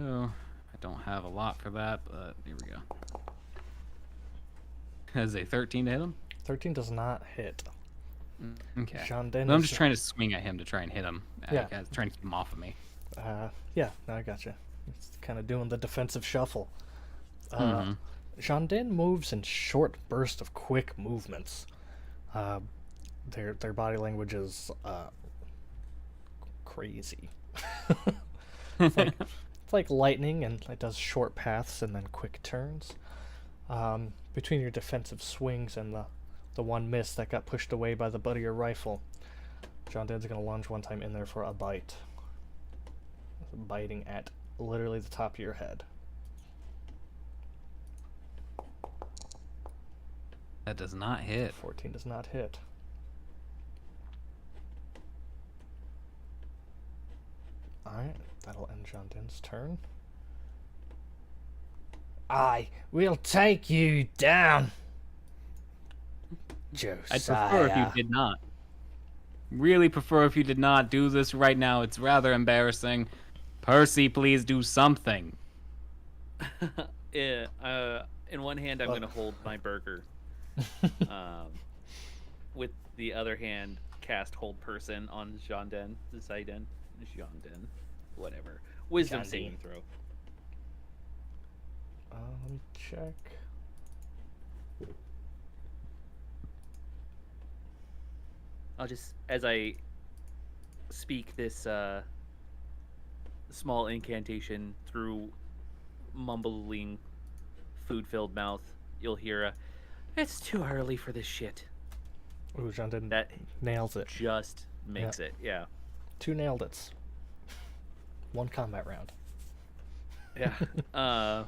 go. I don't have a lot for that, but here we go. Has a 13 to hit him? 13 does not hit. Okay. John Den But I'm is, just trying to swing at him to try and hit him. Yeah. Trying to keep him off of me. Yeah, no, I gotcha. It's kind of doing the defensive shuffle. Mhm. Jean Den moves in short bursts of quick movements. Their body language is crazy. It's like lightning, and it does short paths and then quick turns. Between your defensive swings and the one miss that got pushed away by the butt of your rifle, John Den's gonna lunge one time in there for a bite. Biting at literally the top of your head. That does not hit. 14 does not hit. Alright, that'll end John Den's turn. I will take you down, Josiah. I'd prefer if you did not. Really prefer if you did not do this right now. It's rather embarrassing. Percy, please do something. Yeah. In one hand, I'm gonna hold my burger. With the other hand, cast Hold Person on Jean Den, whatever. Wisdom Jean saving Den. throw. Let me check. I'll just, as I speak this small incantation through mumbling, food-filled mouth, you'll hear a, "It's too early for this shit." Ooh, John Den That nails it. just makes it, yeah. 2 nailed it's. 1 combat round. Yeah. I'm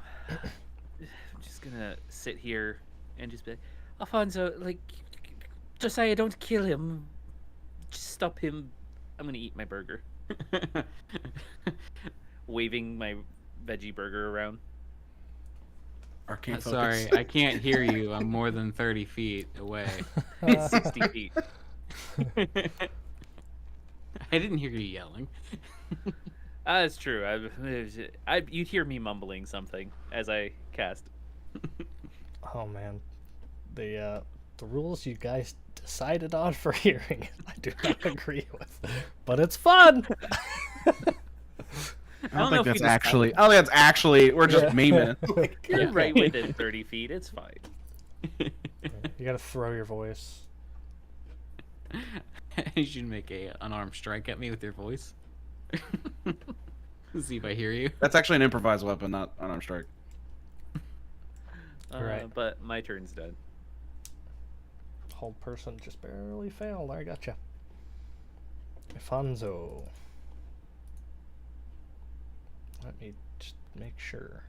just gonna sit here and just be like, "Alfonso, like, Josiah, don't kill him. Just stop him. I'm gonna eat my burger." Waving my veggie burger around. Arcane focus. Sorry, I can't hear you. I'm more than 30 feet away. It's 60 feet. I didn't hear you yelling. That's true. You'd hear me mumbling something as I cast. Oh man, the rules you guys decided on for hearing, I do not agree with, but it's fun. I don't know think if you that's just- actually. I don't think that's actually. We're just memeing it. You're right within 30 feet. It's fine. You gotta throw your voice. You should make a unarmed strike at me with your voice. See if I hear you. That's actually an improvised weapon, not unarmed strike. Right. But my turn's done. Hold person just barely failed. I gotcha. Alfonso. Let me just make sure.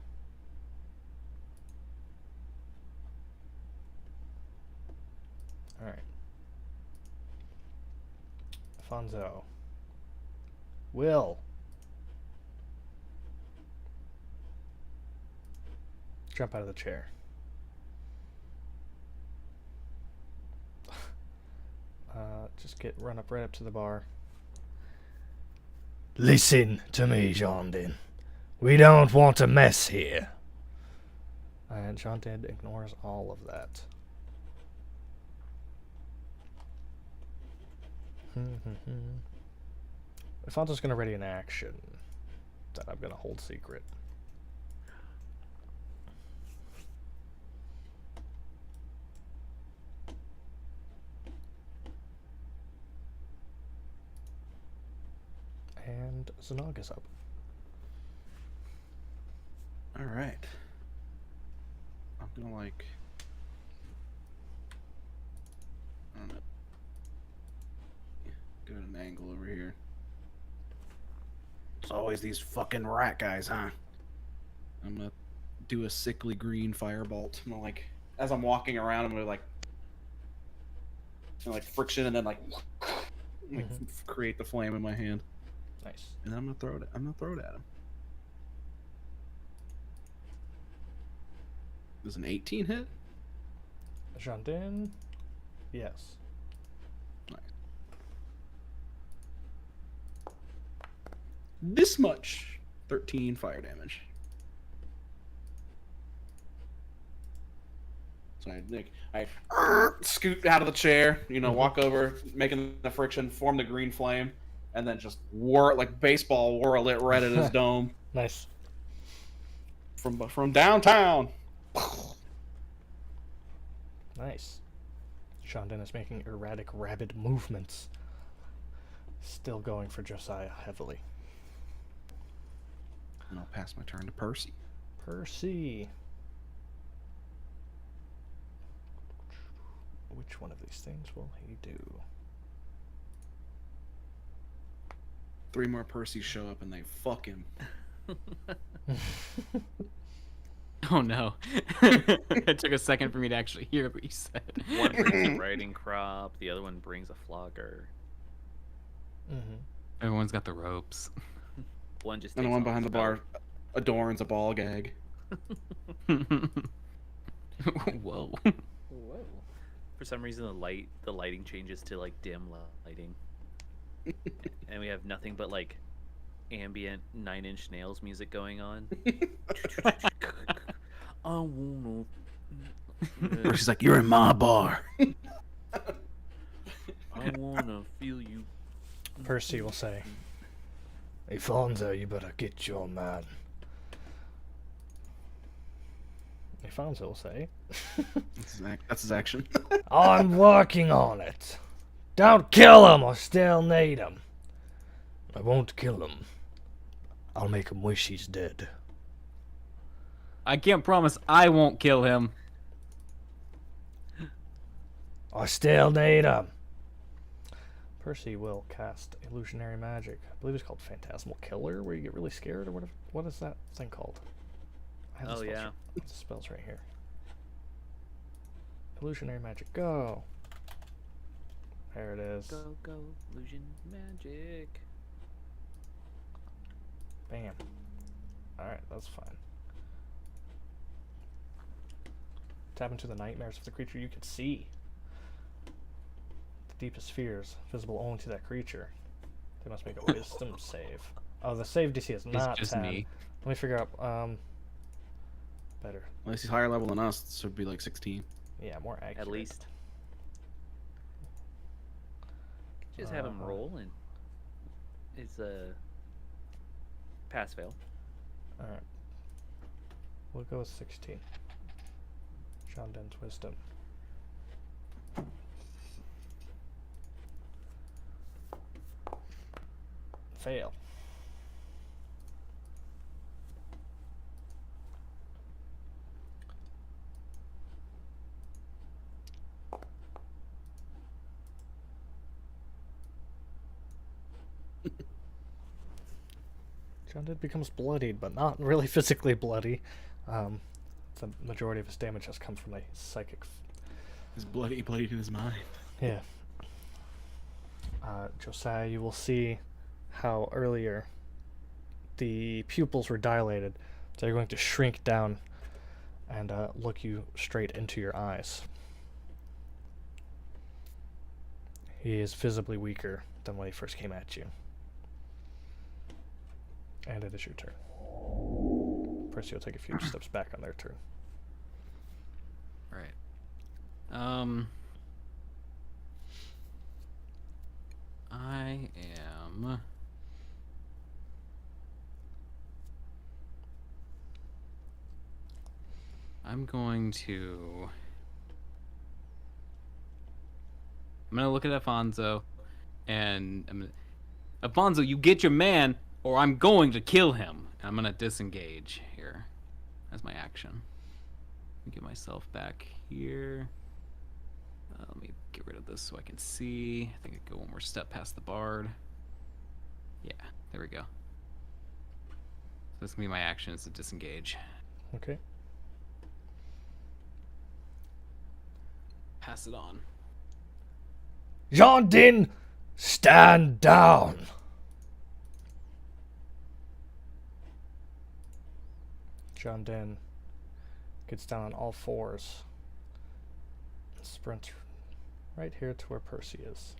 Alright. Alfonso. Will. Jump out of the chair. Just run up right up to the bar. Listen to me, Jondin. We don't want a mess here. And John Did ignores all of that. Alfonso's gonna ready an action that I'm gonna hold secret. And Zanog is up. All right. I'm gonna like. I don't know. Give it an angle over here. It's always these fucking rat guys, huh? I'm gonna do a sickly green firebolt. I'm gonna like, as I'm walking around, I'm gonna like friction and then like create the flame in my hand. Nice. And then I'm gonna throw it. I'm gonna throw it at him. Does an 18 hit? Jondin? Yes. Nice. This much. 13 fire damage. So I scoot out of the chair, walk over, making the friction, form the green flame, and then just like baseball whirl it right at his dome. Nice. From downtown. Nice. Jondin is making erratic, rapid movements. Still going for Josiah heavily. And I'll pass my turn to Percy. Percy. Which one of these things will he do? 3 more Percys show up and they fuck him. Oh no. It took a second for me to actually hear what you said. One brings a riding crop, the other one brings a flogger. Everyone's got the ropes. One just And the takes one off behind his the bar adorns a ball gag. Whoa. Whoa. For some reason, the lighting changes to like dim lighting, and we have nothing but like ambient 9-inch nails music going on. I wanna. Percy's like, "You're in my bar." I wanna feel you. Percy will say. Alfonso, you better get your man. Alfonso will say. That's his action. I'm working on it. Don't kill him, I still need him. I won't kill him. I'll make him wish he's dead. I can't promise I won't kill him. I still need him. Percy will cast illusionary magic. I believe it's called Phantasmal Killer, where you get really scared, or what is that thing called? I have the Oh, spells yeah. The spell's right here. Illusionary magic, go! There it is. Go, go, illusion magic. Bam. Alright, that's fine. Tap into the nightmares of the creature you can see. The deepest fears, visible only to that creature. They must make a wisdom save. Oh, the save DC is not just 10. me. Let me figure out, better. Unless he's higher level than us, this would be like 16. Yeah, more accurate. At least. Just have him roll, and it's a Pass fail. Alright. We'll go with 16. John Den's wisdom. Fail. John Dent becomes bloodied, but not really physically bloody. The majority of his damage has come from a psychic. His bloodied in his mind. Yeah. Josiah, you will see how earlier the pupils were dilated. They're going to shrink down and look you straight into your eyes. He is visibly weaker than when he first came at you. And it is your turn. Percy will take a few steps back on their turn. Right. I'm going to look at Alfonso, and Alfonso, you get your man, or I'm going to kill him. And I'm gonna disengage here as my action. Get myself back here. Let me get rid of this so I can see. I think I go one more step past the bard. Yeah, there we go. So this is gonna be my action, is to disengage. Okay. Pass it on. Jean Din, stand down! John Den gets down on all fours and sprints right here to where Percy is.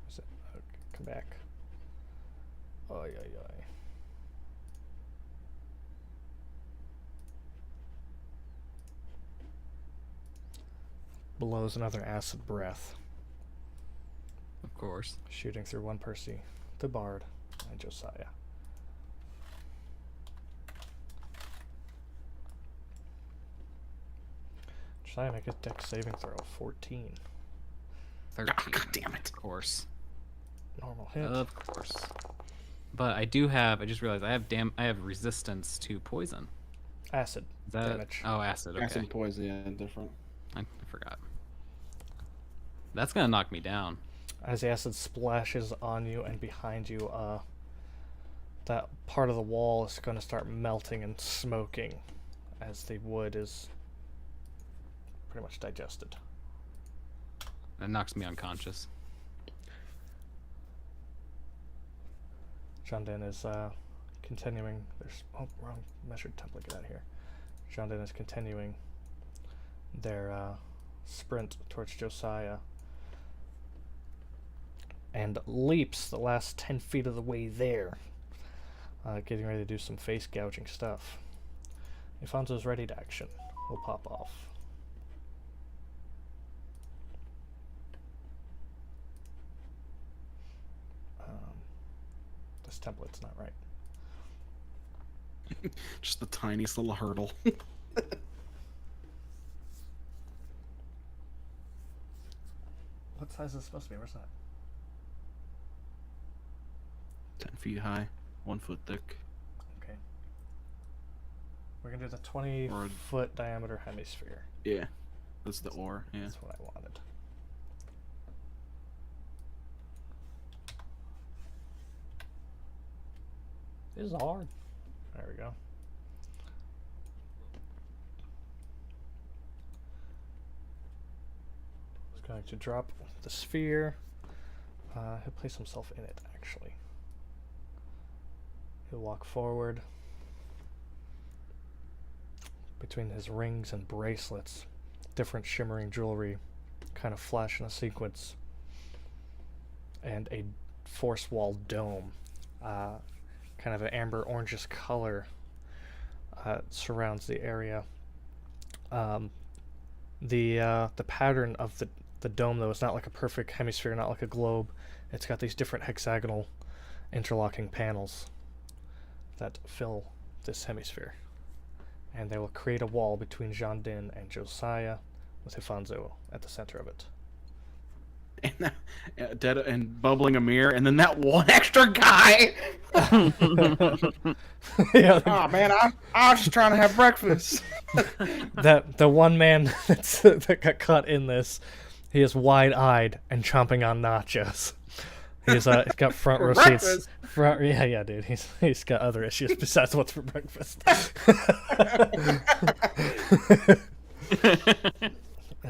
Is it? Okay, come back. Oy, oy, oy. Blows another acid breath, Of course. shooting through one Percy, the Bard, and Josiah. Josiah, make a dex saving throw. 14. 13. God damn it. Of course. Normal hit. Of course. But I just realized I have resistance to poison. Acid Is that damage. Oh, acid, okay. Acid and poison, yeah, different. I forgot. That's gonna knock me down. As the acid splashes on you and behind you, that part of the wall is going to start melting and smoking as the wood is pretty much digested. That knocks me unconscious. John Den is continuing. There's wrong measured template. Get out of here. John Den is continuing their sprint towards Josiah and leaps the last 10 feet of the way there, getting ready to do some face gouging stuff. Alfonso's ready to action. We'll pop off. This template's not right. Just the tiniest little hurdle. What size is it supposed to be? Where's that? 10 feet high, 1 foot thick. Okay. We're gonna do the 20-foot diameter hemisphere. Yeah, that's the ore. Yeah. That's what I wanted. This is hard. There we go. He's going to drop the sphere. He'll place himself in it, actually. He'll walk forward. Between his rings and bracelets, different shimmering jewelry kind of flash in a sequence. And a force wall dome, kind of an amber orangish color, surrounds the area. The pattern of the The dome, though, is not like a perfect hemisphere, not like a globe. It's got these different hexagonal interlocking panels that fill this hemisphere. And they will create a wall between Jandin and Josiah, with Hifanzo at the center of it. And dead and bubbling a mirror, and then that one extra guy. Yeah, Oh man, I was just trying to have breakfast. the one man that got caught in this, he is wide-eyed and chomping on nachos. He's got front row seats. Yeah, dude. He's got other issues besides what's for breakfast.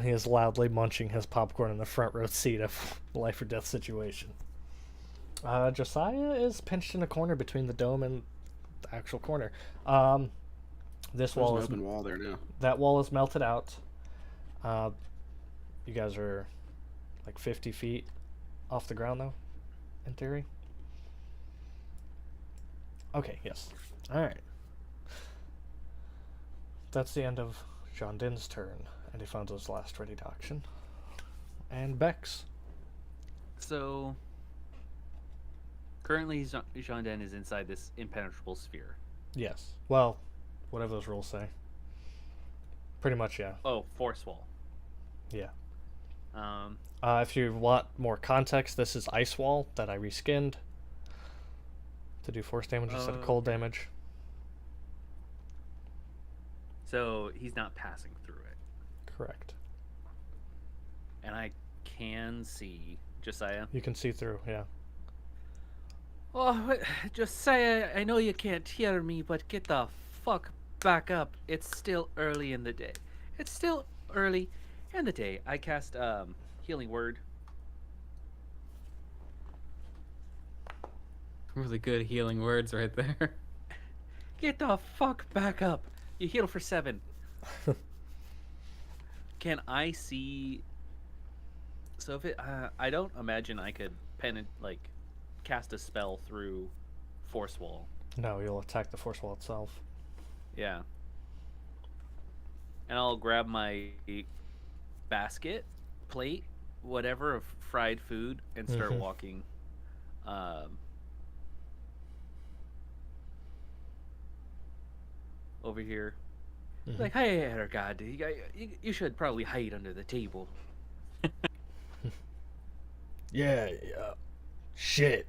He is loudly munching his popcorn in the front row seat of life or death situation. Josiah is pinched in a corner between the dome and the actual corner. This There's wall an is open wall there now. that wall is melted out. You guys are like 50 feet off the ground, though, in theory. Okay, yes. Alright. That's the end of Jandin's turn, and Ifanzo's last ready to action. And Bex. So, currently Jandin is inside this impenetrable sphere. Yes. Well, whatever those rules say. Pretty much, yeah. Oh, force wall. Yeah. Um, If you want more context, this is Ice Wall that I reskinned to do force damage instead of cold damage. so he's not passing through it. Correct. And I can see Josiah. You can see through, yeah. Oh, Josiah, I know you can't hear me, but get the fuck back up. It's still early in the day. It's still early in the day. I cast Healing Word. Really good healing words right there. Get the fuck back up. You heal for 7. Can I see? So if it, I don't imagine I could cast a spell through force wall. No, you'll attack the force wall itself. Yeah. And I'll grab my basket, plate, whatever of fried food, and start walking. Over here. Like, hey, God, you should probably hide under the table. Yeah, shit.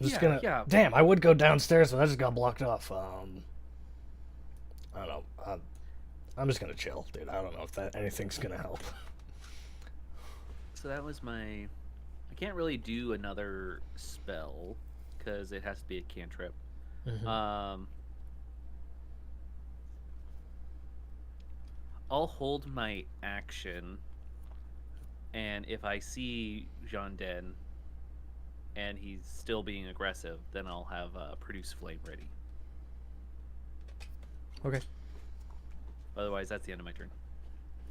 I'm just gonna. yeah. Damn, I would go downstairs, but I just got blocked off. I don't know. I'm just gonna chill, dude. I don't know if anything's gonna help. So that was my. I can't really do another spell because it has to be a cantrip. I'll hold my action, and if I see Jandin and he's still being aggressive, then I'll have Produce Flame ready. Okay. Otherwise, that's the end of my turn.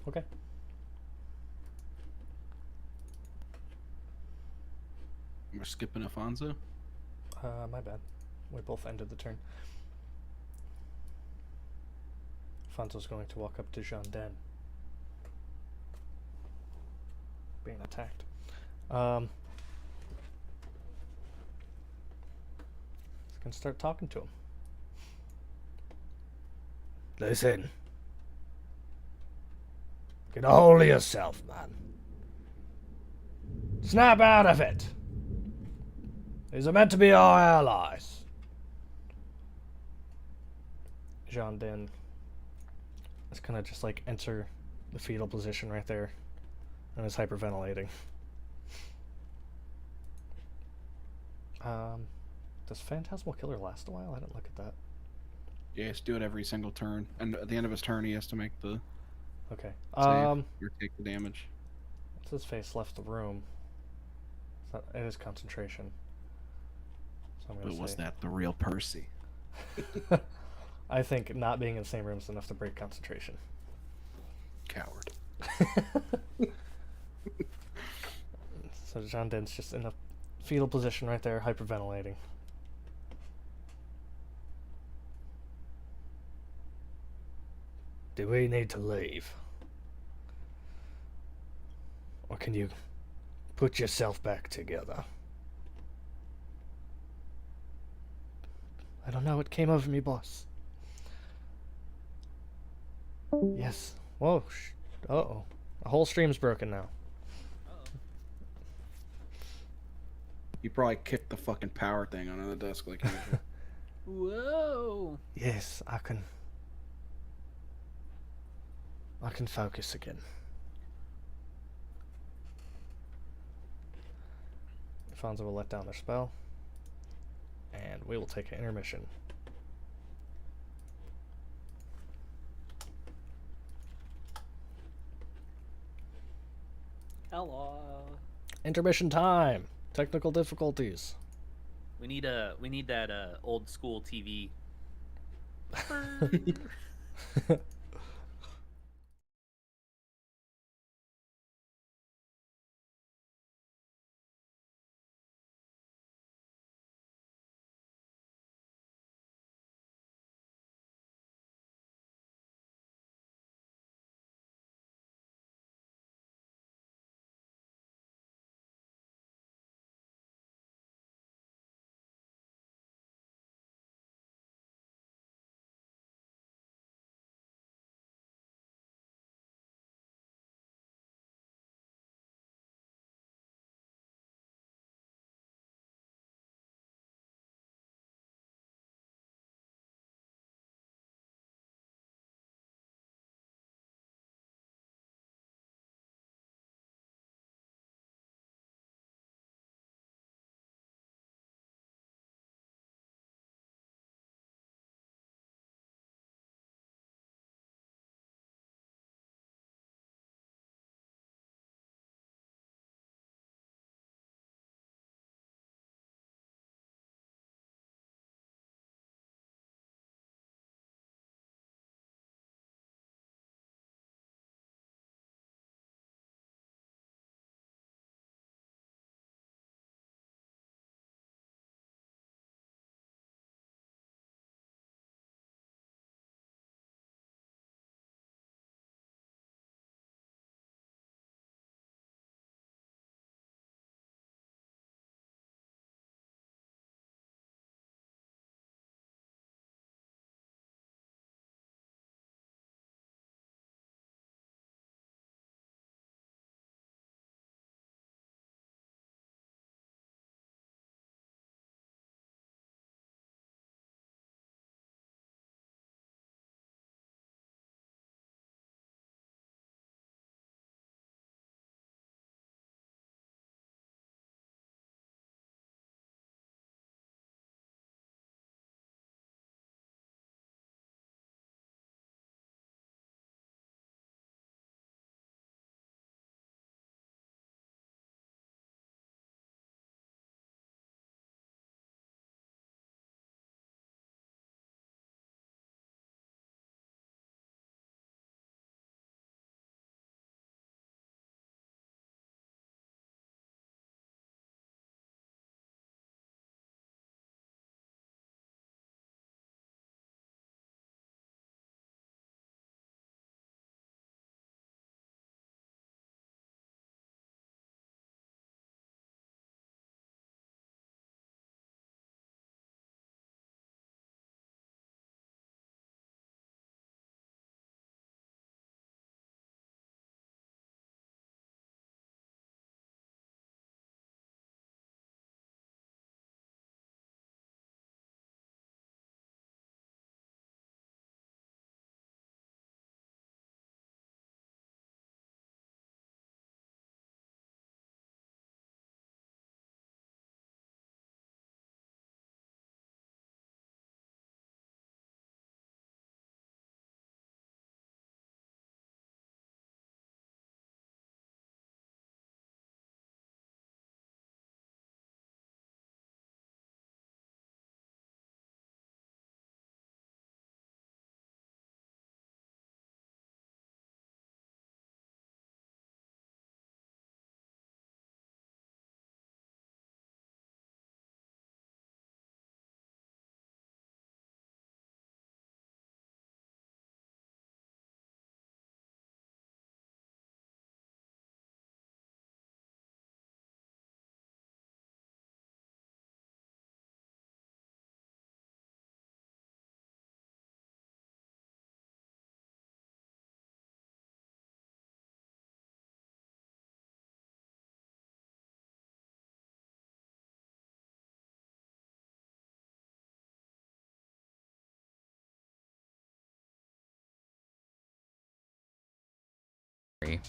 Okay. We're skipping Afonso. My bad. We both ended the turn. Fonzo's going to walk up to Jandin. Being attacked. He's gonna start talking to him. Listen. Get a hold of yourself, man. Snap out of it. These are meant to be our allies. Jandin is gonna just like enter the fetal position right there and is hyperventilating. Does Phantasmal Killer last a while? I didn't look at that. Yeah, he has to do it every single turn, and at the end of his turn, he has to make the Okay. save or take the damage. Once his face left the room, it is concentration. So I'm gonna But was say, that the real Percy? I think not being in the same room is enough to break concentration. Coward. So Jandin's just in a fetal position right there, hyperventilating. Do we need to leave? Or can you put yourself back together? I don't know what came over me, boss. Yes. Whoa. Uh-oh. The whole stream's broken now. You probably kicked the fucking power thing under the desk like usual. Whoa! Yes, I can focus again. Fonzo will let down their spell. And we will take an intermission. Hello. Intermission time. Technical difficulties. We need that old school TV.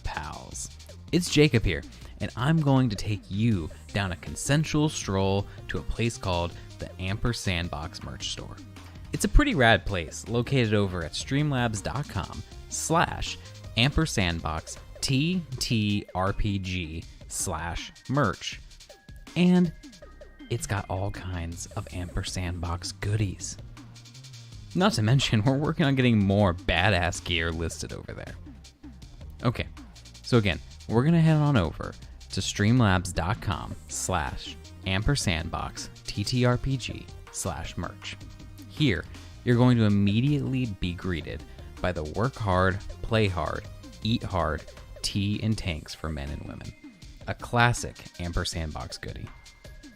pals. It's Jacob here, and I'm going to take you down a consensual stroll to a place called the Ampersandbox merch store. It's a pretty rad place located over at streamlabs.com/AmpersandboxTTRPG/merch. And it's got all kinds of Ampersandbox goodies. Not to mention, we're working on getting more badass gear listed over there. Okay, so again, we're gonna head on over to streamlabs.com/AmpersandboxTTRPG/merch. Here, you're going to immediately be greeted by the work hard, play hard, eat hard, tea and tanks for men and women. A classic Ampersandbox goodie.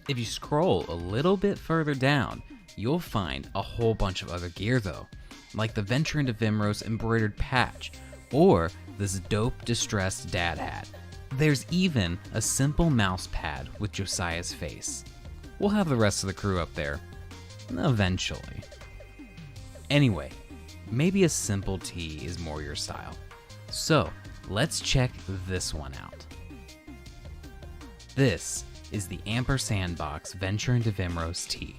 If you scroll a little bit further down, you'll find a whole bunch of other gear though, like the Venture into Vimuros embroidered patch, or this dope distressed dad hat. There's even a simple mouse pad with Josiah's face. We'll have the rest of the crew up there, eventually. Anyway, maybe a simple tee is more your style. So, let's check this one out. This is the Ampersandbox Venture into Vimuros tee.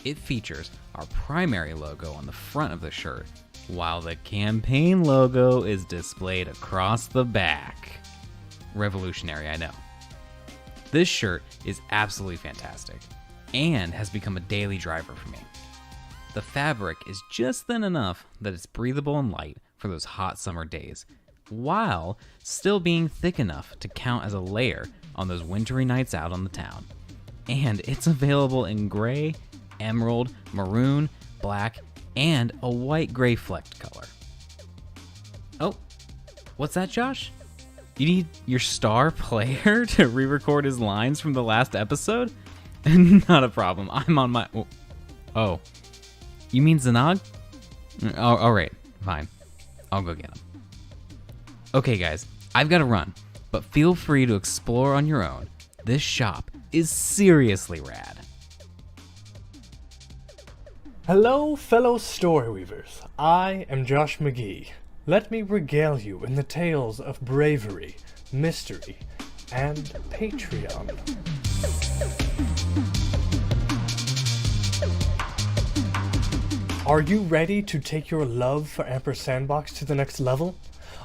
It features our primary logo on the front of the shirt, while the campaign logo is displayed across the back. Revolutionary, I know. This shirt is absolutely fantastic, and has become a daily driver for me. The fabric is just thin enough that it's breathable and light for those hot summer days, while still being thick enough to count as a layer on those wintry nights out on the town. And it's available in gray, emerald, maroon, black, and a white-gray flecked color. Oh, what's that, Josh? You need your star player to re-record his lines from the last episode? Not a problem. I'm on my... Oh. You mean Zanog? Oh, alright. Fine. I'll go get him. Okay, guys. I've got to run. But feel free to explore on your own. This shop is seriously rad. Hello, fellow story weavers. I am Josh McGee. Let me regale you in the tales of bravery, mystery, and Patreon. Are you ready to take your love for Ampersandbox to the next level?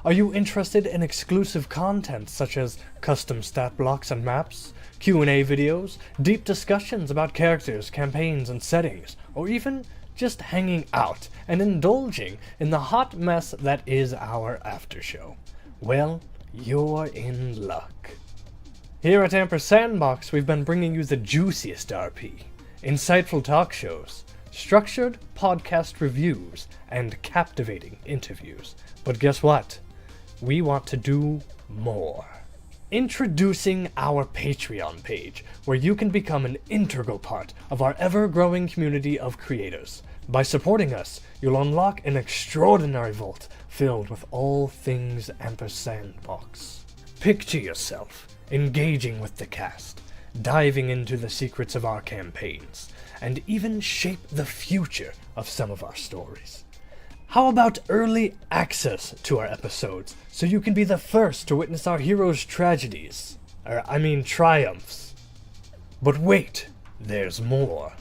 Are you interested in exclusive content such as custom stat blocks and maps, Q&A videos, deep discussions about characters, campaigns, and settings, or even just hanging out and indulging in the hot mess that is our aftershow? Well, you're in luck. Here at Ampersandbox, we've been bringing you the juiciest RP, insightful talk shows, structured podcast reviews, and captivating interviews. But guess what? We want to do more. Introducing our Patreon page, where you can become an integral part of our ever-growing community of creators. By supporting us, you'll unlock an extraordinary vault filled with all things Ampersandbox. Picture yourself engaging with the cast, diving into the secrets of our campaigns, and even shape the future of some of our stories. How about early access to our episodes, so you can be the first to witness our heroes' tragedies? Triumphs. But wait, there's more.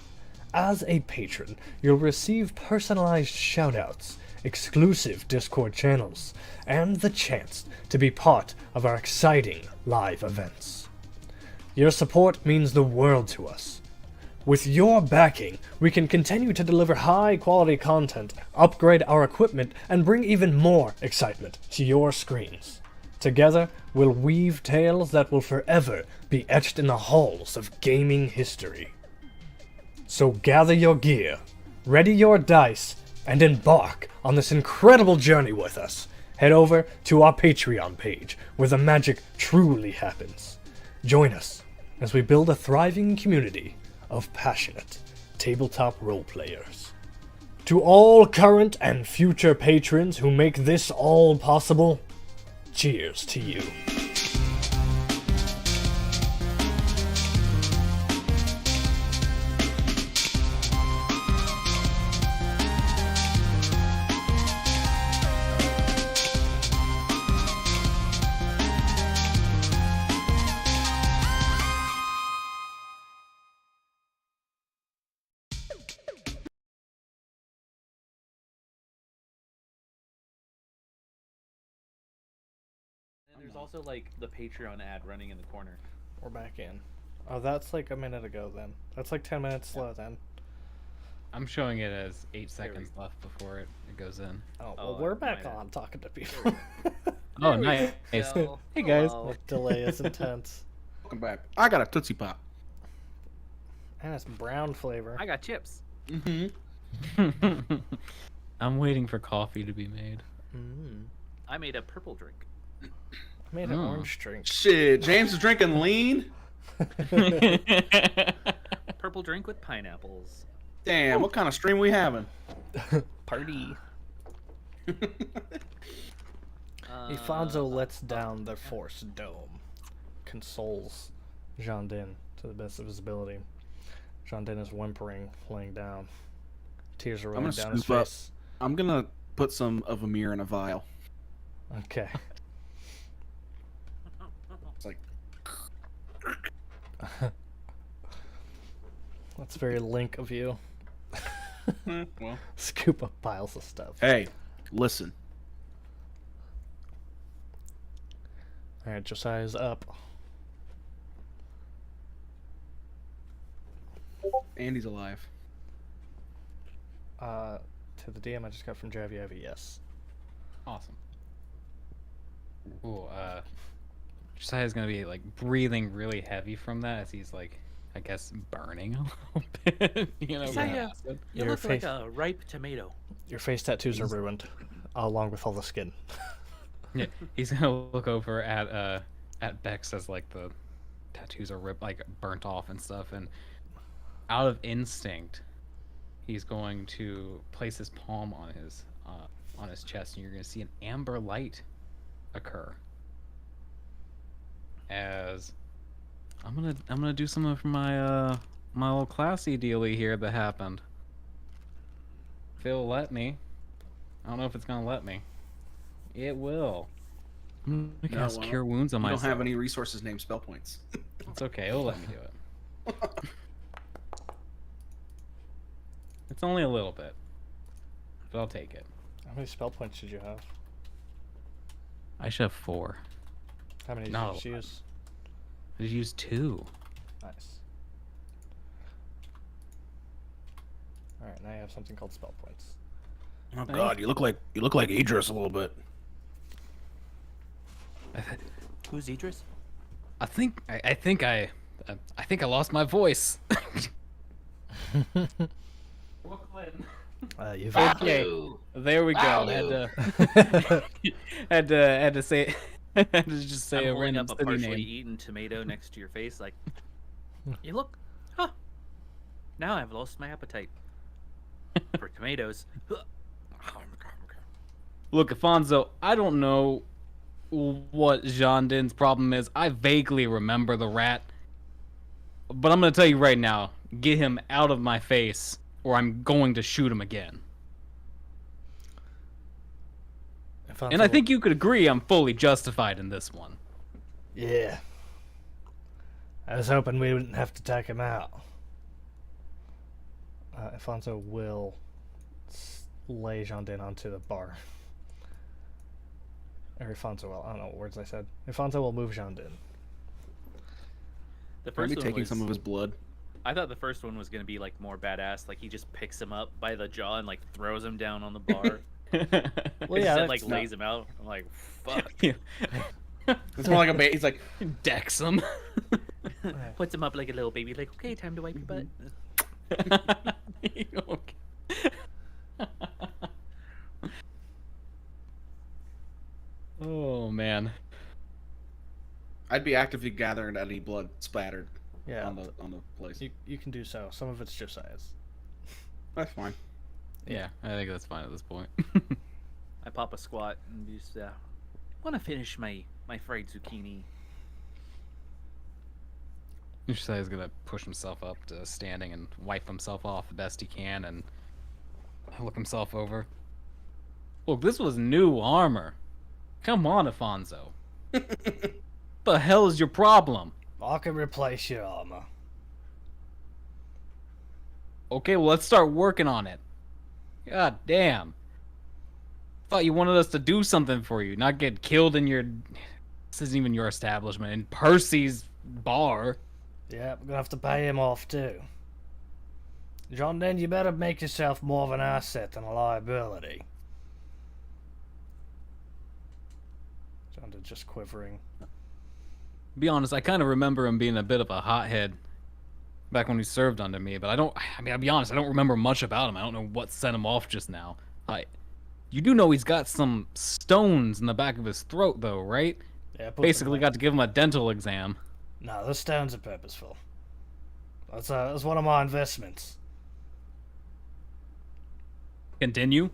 As a patron, you'll receive personalized shoutouts, exclusive Discord channels, and the chance to be part of our exciting live events. Your support means the world to us. With your backing, we can continue to deliver high-quality content, upgrade our equipment, and bring even more excitement to your screens. Together, we'll weave tales that will forever be etched in the halls of gaming history. So gather your gear, ready your dice, and embark on this incredible journey with us. Head over to our Patreon page, where the magic truly happens. Join us as we build a thriving community of passionate tabletop role players. To all current and future patrons who make this all possible, cheers to you. There's also like the Patreon ad running in the corner. We're back in. Oh, that's like a minute ago then. That's like 10 minutes slow then. I'm showing it as 8 seconds left before it goes in. Oh, well, we're back on talking to people. Oh, nice. Hey guys. The delay is intense. Welcome back. I got a Tootsie Pop. And it's brown flavor. I got chips. Mm-hmm. I'm waiting for coffee to be made. I made a purple drink. I made an orange drink. Shit, James is drinking lean? Purple drink with pineapples. Damn, what kind of stream we having? Party. Ifanzo lets down the force dome. Consoles Jandin to the best of his ability. Jandin is whimpering, laying down. Tears are rolling down his face. I'm gonna put some of Amir in a vial. Okay. It's like, That's very Link of you. well. Scoop up piles of stuff. Hey, listen. Alright, Josiah's up. Andy's alive. To the DM I just got from Javi, yes. Awesome. Ooh, Josiah's gonna be like breathing really heavy from that as he's like, I guess, burning a little bit. You know, Josiah, you Your look like face- a ripe tomato. Your face tattoos are ruined, along with all the skin. yeah, he's gonna look over at Bex as like the tattoos are ripped, like burnt off and stuff, and out of instinct, he's going to place his palm on his chest, and you're gonna see an amber light occur. As I'm gonna do some of my my little classy dealy here that happened. If it'll let me. I don't know if it's gonna let me. It will. I'm gonna cast Cure Wounds on I myself. don't have any resources named spell points. It's okay. It'll let me do it. It's only a little bit, but I'll take it. How many spell points did you have? I should have 4. How many did No. you just use? I just used 2. Nice. Alright, now you have something called spell points. Oh God, you look like Idris a little bit. Who's Idris? I think I lost my voice. Brooklyn. You've Okay, there we go. Had to say had to just say I'm a holding random up a city partially name. eaten tomato next to your face, like, you look, huh? Now I've lost my appetite for tomatoes. Look, Afonso, I don't know what Jandin's problem is. I vaguely remember the rat, but I'm gonna tell you right now: get him out of my face, or I'm going to shoot him again. And I think you could agree I'm fully justified in this one. Yeah. I was hoping we wouldn't have to take him out. Alfonso will lay Jandin onto the bar. Or Alfonso will. I don't know what words I said. Alfonso will move Jandin. The Maybe first one taking was, some of his blood. I thought the first one was gonna be like more badass, like he just picks him up by the jaw and like throws him down on the bar. Well, yeah, Instead, like lays him out. I'm like, fuck. Yeah. It's more like a he's like, Dex him. Puts him up like a little baby, like, okay, time to wipe your butt. Okay. Oh man. I'd be actively gathering any blood splattered Yeah. on the place. You can do so. Some of it's Josiah's. That's fine. Yeah, I think that's fine at this point. I pop a squat and just want to finish my fried zucchini. Josiah's gonna push himself up to standing and wipe himself off the best he can and look himself over. Look, this was new armor. Come on, Afonso. The hell is your problem? I can replace your armor. Okay, well, let's start working on it. God damn. Thought you wanted us to do something for you, not get killed in your This isn't even your establishment. In Percy's bar. Yeah, we're gonna have to pay him off too. John, then you better make yourself more of an asset than a liability. John did just quivering. To be honest, I kind of remember him being a bit of a hothead back when he served under me, but I'll be honest, I don't remember much about him. I don't know what set him off just now. You do know he's got some stones in the back of his throat, though, right? Yeah, basically got to give him a dental exam. No, those stones are purposeful. That's one of my investments. Continue.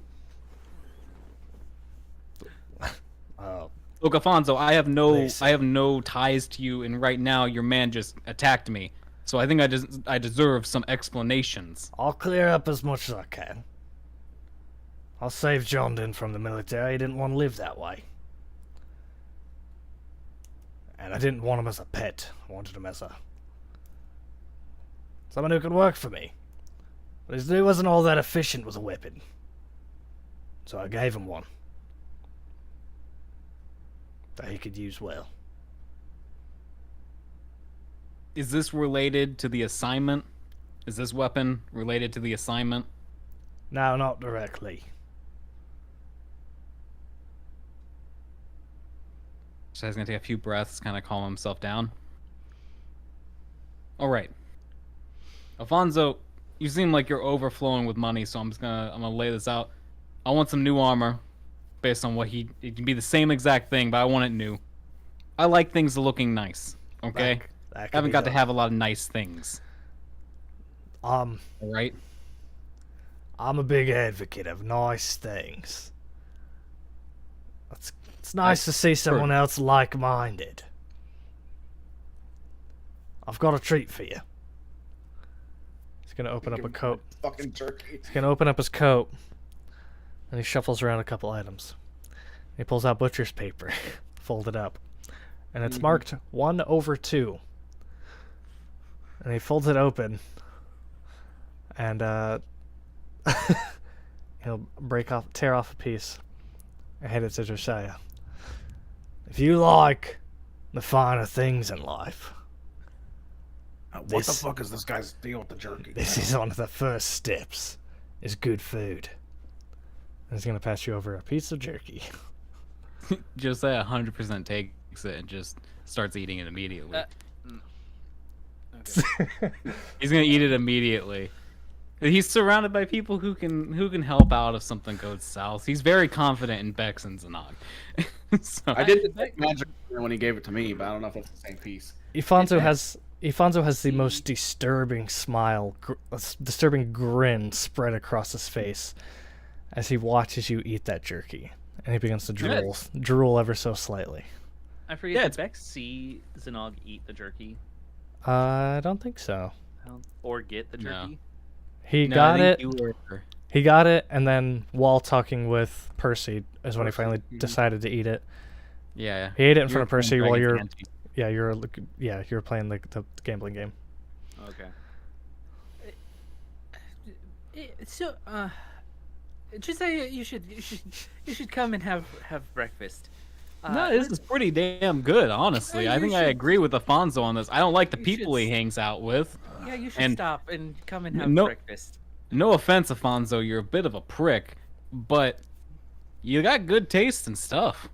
Oh. Look, Alfonso, I have no ties to you, and right now your man just attacked me. So I think I deserve some explanations. I'll clear up as much as I can. I'll save John Dinn from the military. He didn't want to live that way. And I didn't want him as a pet. I wanted him as someone who could work for me. But he wasn't all that efficient with a weapon. So I gave him one. That he could use well. Is this related to the assignment? Is this weapon related to the assignment? No, not directly. So he's gonna take a few breaths, kind of calm himself down. All right, Alfonso, you seem like you're overflowing with money, so I'm gonna lay this out. I want some new armor, based on what it can be the same exact thing, but I want it new. I like things looking nice. Okay, I haven't got to have a lot of nice things. All right. I'm a big advocate of nice things. It's nice to see someone else like-minded. I've got a treat for you. He's gonna open up a coat. Fucking turkey. He's gonna open up his coat, and he shuffles around a couple items. He pulls out butcher's paper, folded up, and it's marked 1/2. And he folds it open, and he'll tear off a piece, and hand it to Josiah. If you like the finer things in life, What the fuck is this guy's deal with the jerky? this is one of the first steps. Is good food. And he's gonna pass you over a piece of jerky. Josiah 100% takes it and just starts eating it immediately. Okay. He's gonna eat it immediately. He's surrounded by people who can help out if something goes south. He's very confident in Bex and Zanog. So, I did detect magic when he gave it to me, but I don't know if it's the same piece. Ifonso has the most disturbing smile, disturbing grin spread across his face as he watches you eat that jerky, and he begins to drool ever so slightly. I forget. Did Bex see Zanog eat the jerky? I don't think so. Or get the jerky? No. He got it. He got it, and then while talking with Percy is when he finally decided to eat it. Yeah. He ate it in front of Percy while you were playing the gambling game. Okay. So, just say you should come and have breakfast. No, this is pretty damn good, honestly. I think I agree with Alfonso on this. I don't like the people he hangs out with. Yeah, you should stop and come and have breakfast. No offense, Alfonso, you're a bit of a prick, but you got good taste and stuff.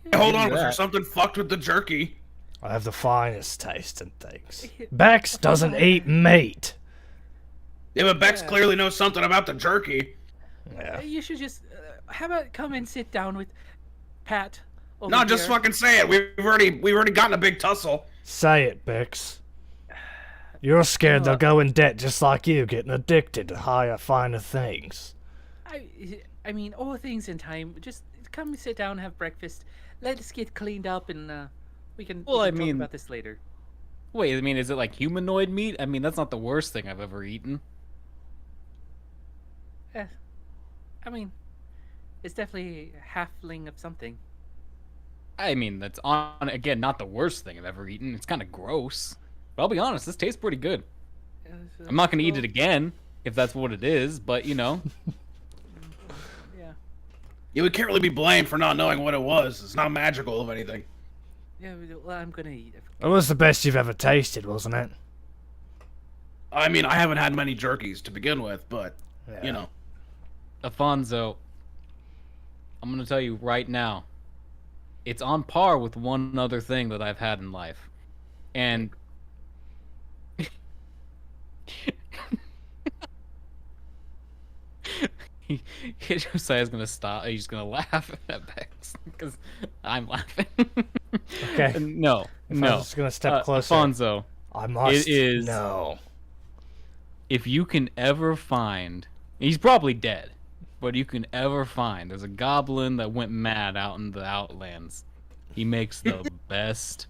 Hey, hold on, was there something fucked with the jerky? I have the finest taste in things. Bex doesn't eat meat. Yeah, but Bex clearly knows something about the jerky. Yeah. You should just, how about come and sit down with Pat over No, just here? fucking say it. We've already gotten a big tussle. Say it, Bex. You're scared they'll go in debt just like you, getting addicted to higher, finer things. I mean, all things in time. Just come and sit down and have breakfast. Let us get cleaned up, and we can talk about this later. Wait, I mean, is it like humanoid meat? I mean, that's not the worst thing I've ever eaten. I mean, it's definitely a halfling of something. I mean, that's again not the worst thing I've ever eaten. It's kind of gross. But I'll be honest, this tastes pretty good. I'm not gonna eat it again if that's what it is, but you know. Yeah, we can't really be blamed for not knowing what it was. It's not magical of anything. Yeah, well, I'm gonna eat. It was the best you've ever tasted, wasn't it? I mean, I haven't had many jerkies to begin with, but Yeah. you know. Afonso, I'm gonna tell you right now, it's on par with one other thing that I've had in life, and Josiah's gonna stop. He's gonna laugh at Bex because I'm laughing. Okay. No. If I was just gonna step closer. Afonso, I must it is. know. If you can ever find, he's probably dead, but you can ever find, there's a goblin that went mad out in the Outlands. He makes the best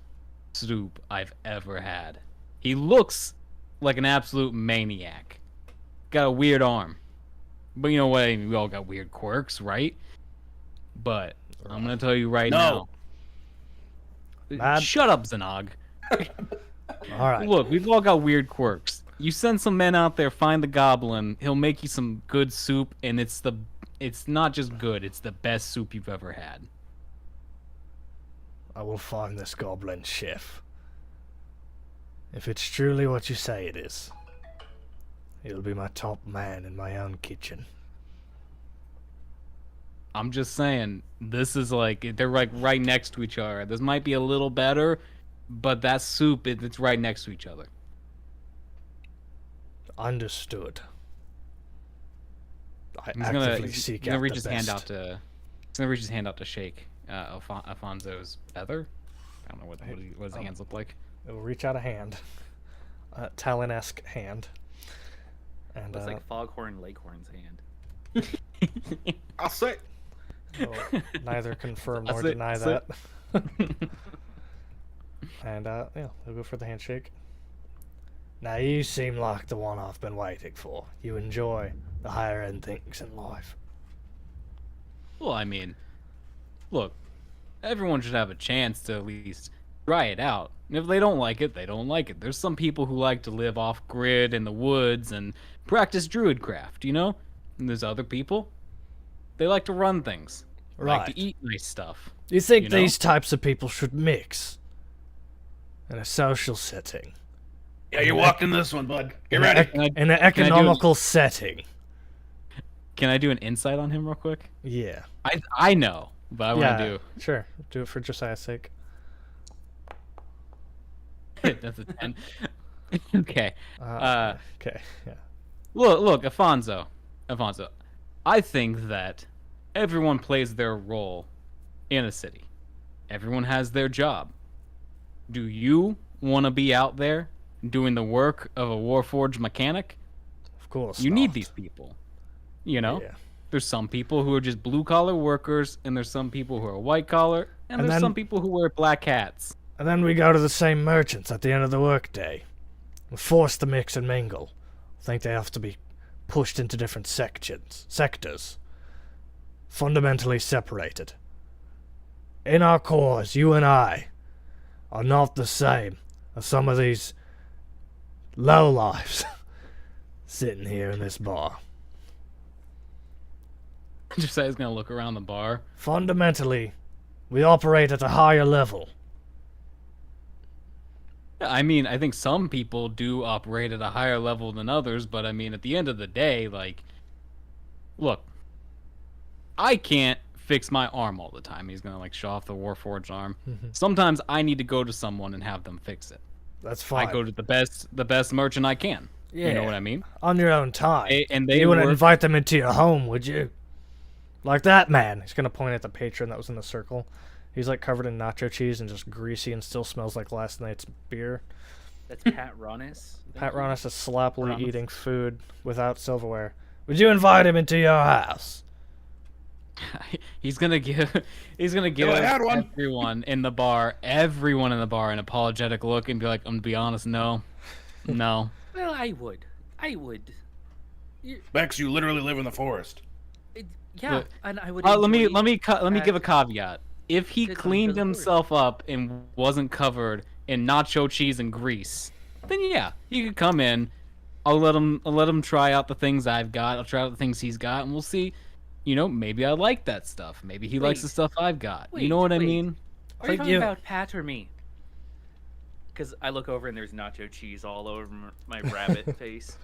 soup I've ever had. He looks like an absolute maniac. Got a weird arm. But you know what? I mean, we all got weird quirks, right? But I'm going to tell you right now. Mad- Shut up, Zanog. All right. Look, we've all got weird quirks. You send some men out there, find the goblin, he'll make you some good soup, and it's not just good, it's the best soup you've ever had. I will find this goblin chef. If it's truly what you say it is, he'll be my top man in my own kitchen. I'm just saying, this is like, they're like right next to each other. This might be a little better, but that soup, it's right next to each other. Understood. I He's actively seek gonna out reach the his best. hand out to. He's gonna reach his hand out to shake Alfonso's feather. I don't know what his hands look like. It'll reach out a hand. Talon-esque hand. And It's like Foghorn Leghorn's hand. I'll say. will neither confirm nor That's it, deny that's that. And yeah, we'll go for the handshake. Now you seem like the one I've been waiting for. You enjoy the higher end things in life. Well, I mean, look, everyone should have a chance to at least try it out. And if they don't like it, they don't like it. There's some people who like to live off grid in the woods and practice druidcraft, you know? And there's other people, they like to run things. Right. Like to eat nice stuff. You think You know? these types of people should mix in a social setting? Yeah, you walked in this one, bud. Get In ready. in an economical setting. Can I do an insight on him real quick? Yeah. I know, but I want to do. Sure. Do it for Josiah's sake. That's a 10. Okay. Okay. Yeah. Look, Afonso. I think that everyone plays their role in a city. Everyone has their job. Do you want to be out there doing the work of a Warforged mechanic? Of course. You not. need these people. You know? Yeah. There's some people who are just blue collar workers, and there's some people who are white collar, and And there's then- some people who wear black hats. And then we go to the same merchants at the end of the workday. We're forced to mix and mingle. I think they have to be pushed into different sectors. Fundamentally separated. In our cores, you and I are not the same as some of these lowlifes sitting here in this bar. Josiah's gonna look around the bar. Fundamentally, we operate at a higher level. Yeah, I mean, I think some people do operate at a higher level than others, but I mean, at the end of the day, like, look, I can't fix my arm all the time. He's gonna like show off the Warforged arm. Sometimes I need to go to someone and have them fix it. That's fine. I go to the best merchant I can. You know what I mean? On your own time. And they You wouldn't work- invite them into your home, would you? Like that man. He's gonna point at the patron that was in the circle. He's like covered in nacho cheese and just greasy and still smells like last night's beer. That's Pat Ronis. Pat Ronis is sloppily Ronis. eating food without silverware. Would you invite him into your house? He's gonna give I had one. everyone in the bar an apologetic look and be like, I'm gonna be honest, no. Well, I would. Bex, you literally live in the forest. Yeah, Look, and I would. let me enjoy give a caveat. If he Sits on cleaned the forest. himself up and wasn't covered in nacho cheese and grease, then yeah, he could come in. I'll let him try out the things I've got. I'll try out the things he's got, and we'll see. You know, maybe I like that stuff. Maybe he likes Wait. the stuff I've got. You Wait, know what I wait. mean? Are you talking about Pat or me? Because I look over and there's nacho cheese all over my rabbit face.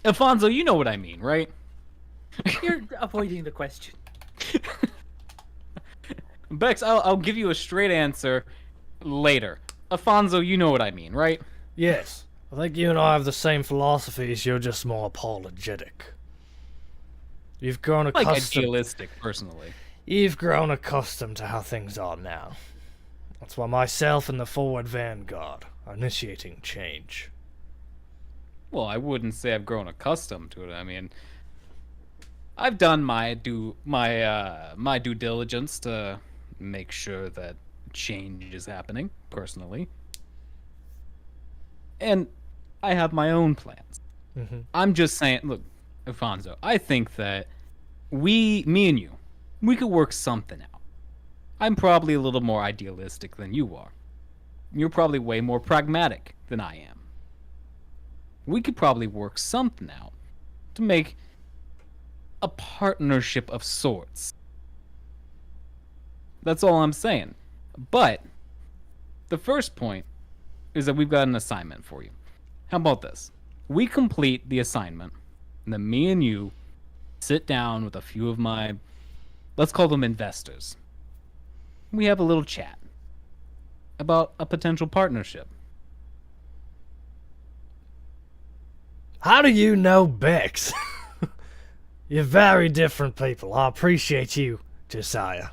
Alfonso, you know what I mean, right? You're avoiding the question. Bex, I'll give you a straight answer later. Alfonso, you know what I mean, right? Yes. I think you and I have the same philosophies, you're just more apologetic. You've grown Like accustomed... idealistic, personally. You've grown accustomed to how things are now. That's why myself and the Forward Vanguard are initiating change. Well, I wouldn't say I've grown accustomed to it. I mean, I've done my due diligence to make sure that change is happening, personally. And I have my own plans. Mm-hmm. I'm just saying, look, Alfonso, I think that me and you, we could work something out. I'm probably a little more idealistic than you are. You're probably way more pragmatic than I am. We could probably work something out to make a partnership of sorts. That's all I'm saying. But the first point is that we've got an assignment for you. How about this? We complete the assignment, and then me and you sit down with a few of my, let's call them investors. We have a little chat about a potential partnership. How do you know Bex? You're very different people. I appreciate you, Josiah.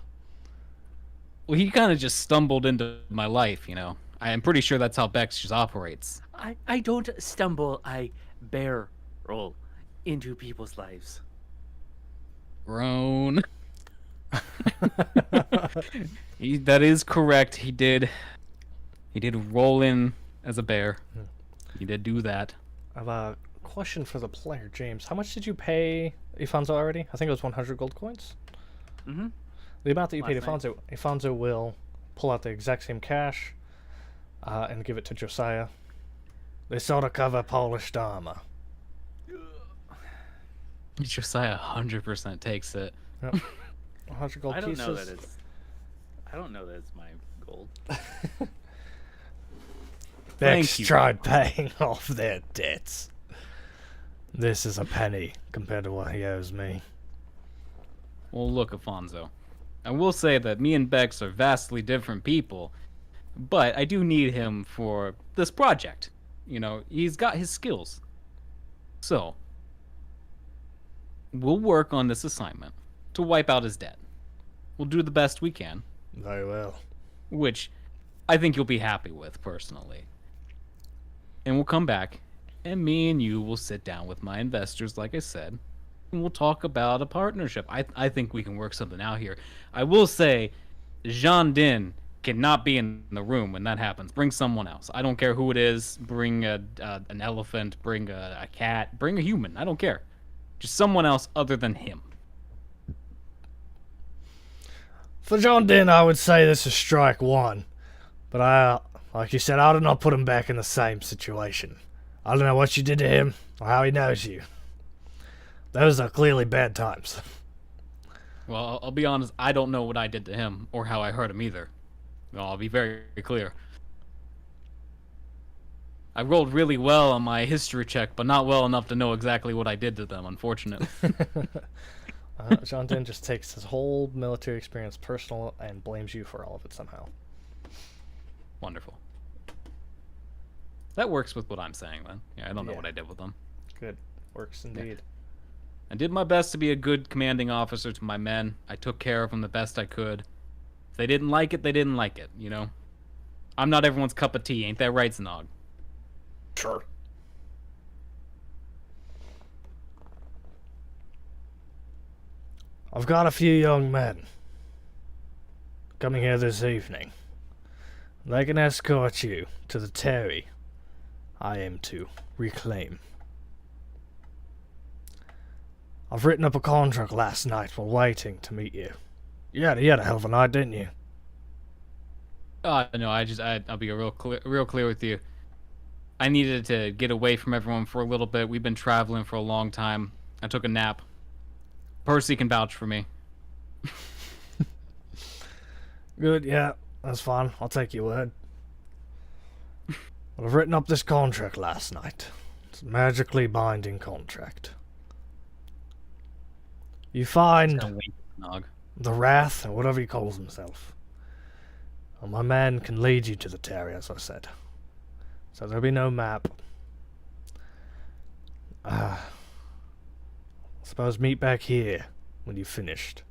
Well, he kind of just stumbled into my life, you know. I am pretty sure that's how Bex just operates. I don't stumble, I barrel into people's lives. Grown. That is correct. He did roll in as a bear. He did do that. I have a question for the player, James. How much did you pay Alfonso already? I think it was 100 gold coins. Mm-hmm. The amount that you paid Last night. Alfonso will pull out the exact same cash and give it to Josiah. They sort of cover polished armor. Josiah 100% takes it. Yep. 100 gold I don't pieces. know that it's. I don't know that it's my gold. Bex Thank you. tried paying off their debts. This is a penny compared to what he owes me. Well, look, Alfonso. I will say that me and Bex are vastly different people, but I do need him for this project. You know, he's got his skills. So, we'll work on this assignment to wipe out his debt. We'll do the best we can, Very well. which I think you'll be happy with, personally. And we'll come back, and me and you will sit down with my investors, like I said, and we'll talk about a partnership. I think we can work something out here. I will say, Jean Din cannot be in the room when that happens. Bring someone else. I don't care who it is. Bring an elephant, bring a cat, bring a human. I don't care. Just someone else other than him. For John Din, I would say this is strike one. But like you said, I did not put him back in the same situation. I don't know what you did to him or how he knows you. Those are clearly bad times. Well, I'll be honest, I don't know what I did to him or how I hurt him either. I'll be very clear. I rolled really well on my history check, but not well enough to know exactly what I did to them, unfortunately. John Din just takes his whole military experience personal and blames you for all of it somehow. Wonderful. That works with what I'm saying, then. Yeah, I don't know Yeah. what I did with them. Good. Works indeed. I did my best to be a good commanding officer to my men. I took care of them the best I could. If they didn't like it, they didn't like it, you know? I'm not everyone's cup of tea, ain't that right, Znog? Sure. I've got a few young men coming here this evening. They can escort you to the Terry I aim to reclaim. I've written up a contract last night while waiting to meet you. You had a hell of a night, didn't you? No, I'll be real clear with you. I needed to get away from everyone for a little bit. We've been traveling for a long time. I took a nap. Percy can vouch for me. Good, yeah, that's fine. I'll take your word. I've written up this contract last night. It's a magically binding contract. You find the Wrath, or whatever he calls himself. Well, my man can lead you to the Terry, as I said. So there'll be no map. Suppose meet back here when you've finished.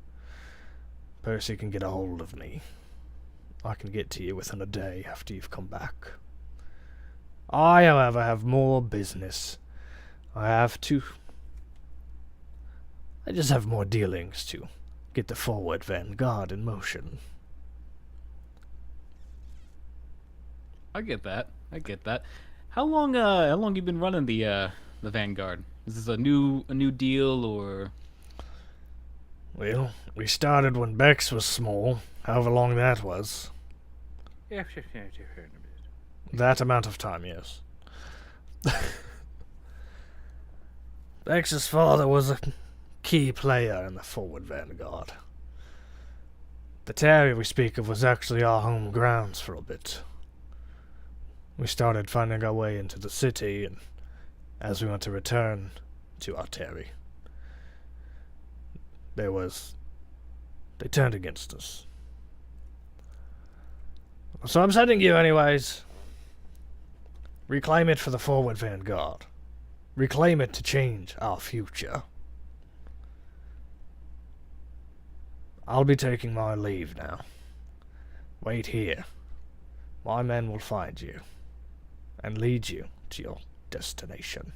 Percy can get a hold of me. I can get to you within a day after you've come back. I, however, have more business. I just have more dealings to get the forward vanguard in motion. I get that. How long you been running the Vanguard? Is this a new deal or? Well, we started when Bex was small, however long that was. That amount of time, yes. Bex's father was a key player in the forward vanguard. The Terry we speak of was actually our home grounds for a bit. We started finding our way into the city, and as we went to return to our Terry, they turned against us. So I'm sending you anyways. Reclaim it for the forward vanguard. Reclaim it to change our future. I'll be taking my leave now. Wait here. My men will find you and lead you to your destination.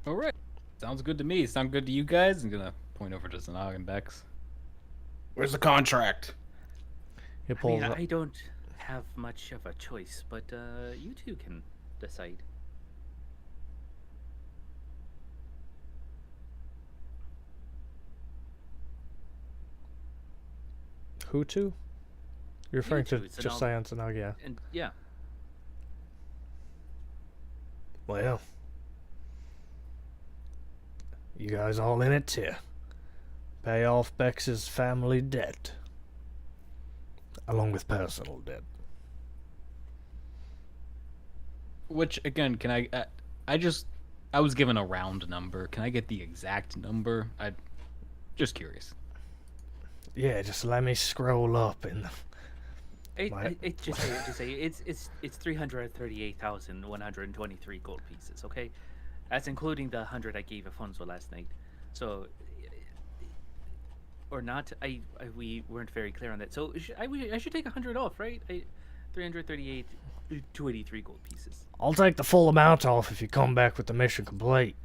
All right. Sounds good to me. Sound good to you guys? I'm gonna point over to Zanag and Bex. Where's the contract? I don't have much of a choice, but you two can decide. Who to? You're referring to two, Josiah and Zanag, yeah. And yeah. Well, you guys all in it too. Pay off Bex's family debt, along with personal debt. Which again, can I was given a round number. Can I get the exact number? I just curious. Yeah, just let me scroll up in the. Just say it's 338,123 gold pieces. Okay, that's including the 100 I gave Afonso last night. So, or not? We weren't very clear on that. So I should take 100 off, right? 338, 283 gold pieces. I'll take the full amount off if you come back with the mission complete.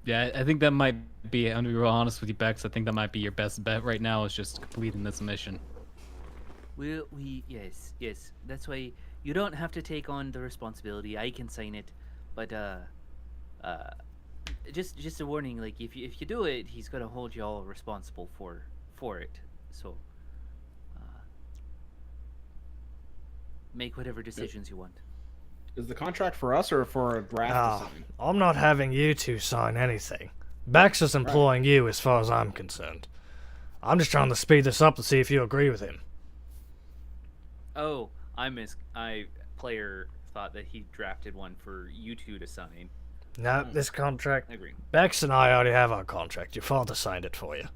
Yeah, I think that might be, I'm gonna be real honest with you, Bex, I think that might be your best bet right now is just completing this mission. Well, yes, that's why you don't have to take on the responsibility. I can sign it, but just a warning, like if you do it, he's gonna hold you all responsible for it. So make whatever decisions you want. Is the contract for us or for Wrath to sign? I'm not having you two sign anything. Bex is employing you as far as I'm concerned. I'm just trying to speed this up to see if you agree with him. Oh, player thought that he drafted one for you two to sign. No, this contract. Agree. Bex and I already have our contract. Your father signed it for you.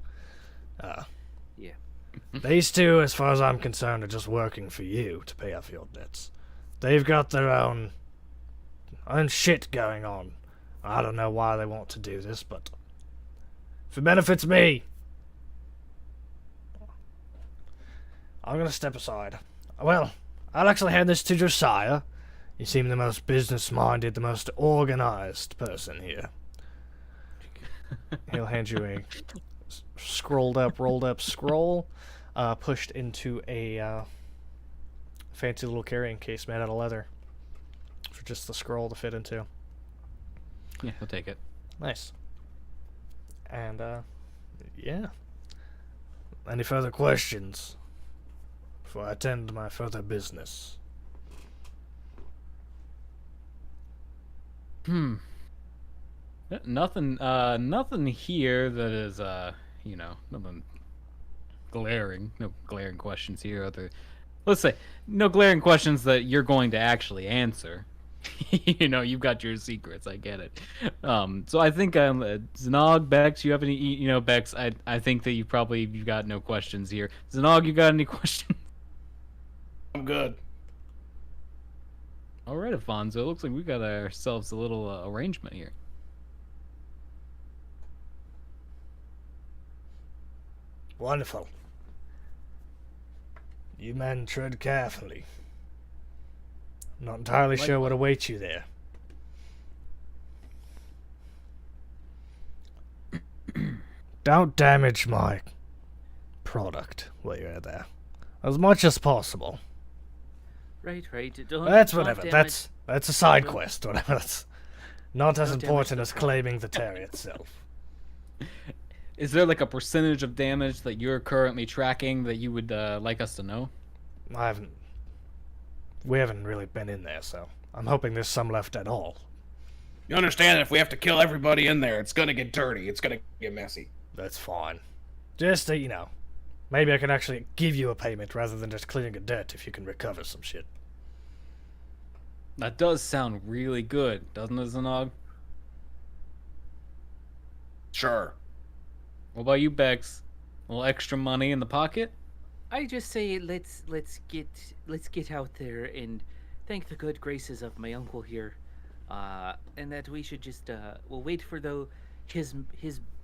Yeah. These two, as far as I'm concerned, are just working for you to pay off your debts. They've got their own shit going on. I don't know why they want to do this, but if it benefits me, I'm gonna step aside. Well, I'll actually hand this to Josiah. You seem the most business-minded, the most organized person here. He'll hand you a rolled up scroll, pushed into a fancy little carrying case made out of leather for just the scroll to fit into. Yeah, I'll take it. Nice. And yeah. Any further questions before I attend to my further business? Nothing here that is, nothing glaring. No glaring questions here. Let's say, no glaring questions that you're going to actually answer. You've got your secrets. I get it. So I think Znog, Bex, you have any? Bex, I think that you've got no questions here. Znog, you got any questions? I'm good. All right, Afonso. It looks like we got ourselves a little arrangement here. Wonderful. You men tread carefully. I'm not entirely sure what awaits you there. Don't damage my product while you're there. As much as possible. Right. That's don't whatever. damage- That's a side quest. Whatever. That's not as Don't damage important the as claiming the terrier itself. Is there like a percentage of damage that you're currently tracking that you would like us to know? We haven't really been in there, so I'm hoping there's some left at all. You understand that if we have to kill everybody in there, it's gonna get dirty. It's gonna get messy. That's fine. Just, maybe I can actually give you a payment rather than just clearing a debt if you can recover some shit. That does sound really good, doesn't it, Zanog? Sure. What about you, Bex? A little extra money in the pocket? I just say let's get out there and thank the good graces of my uncle here, and that we should just we'll wait for his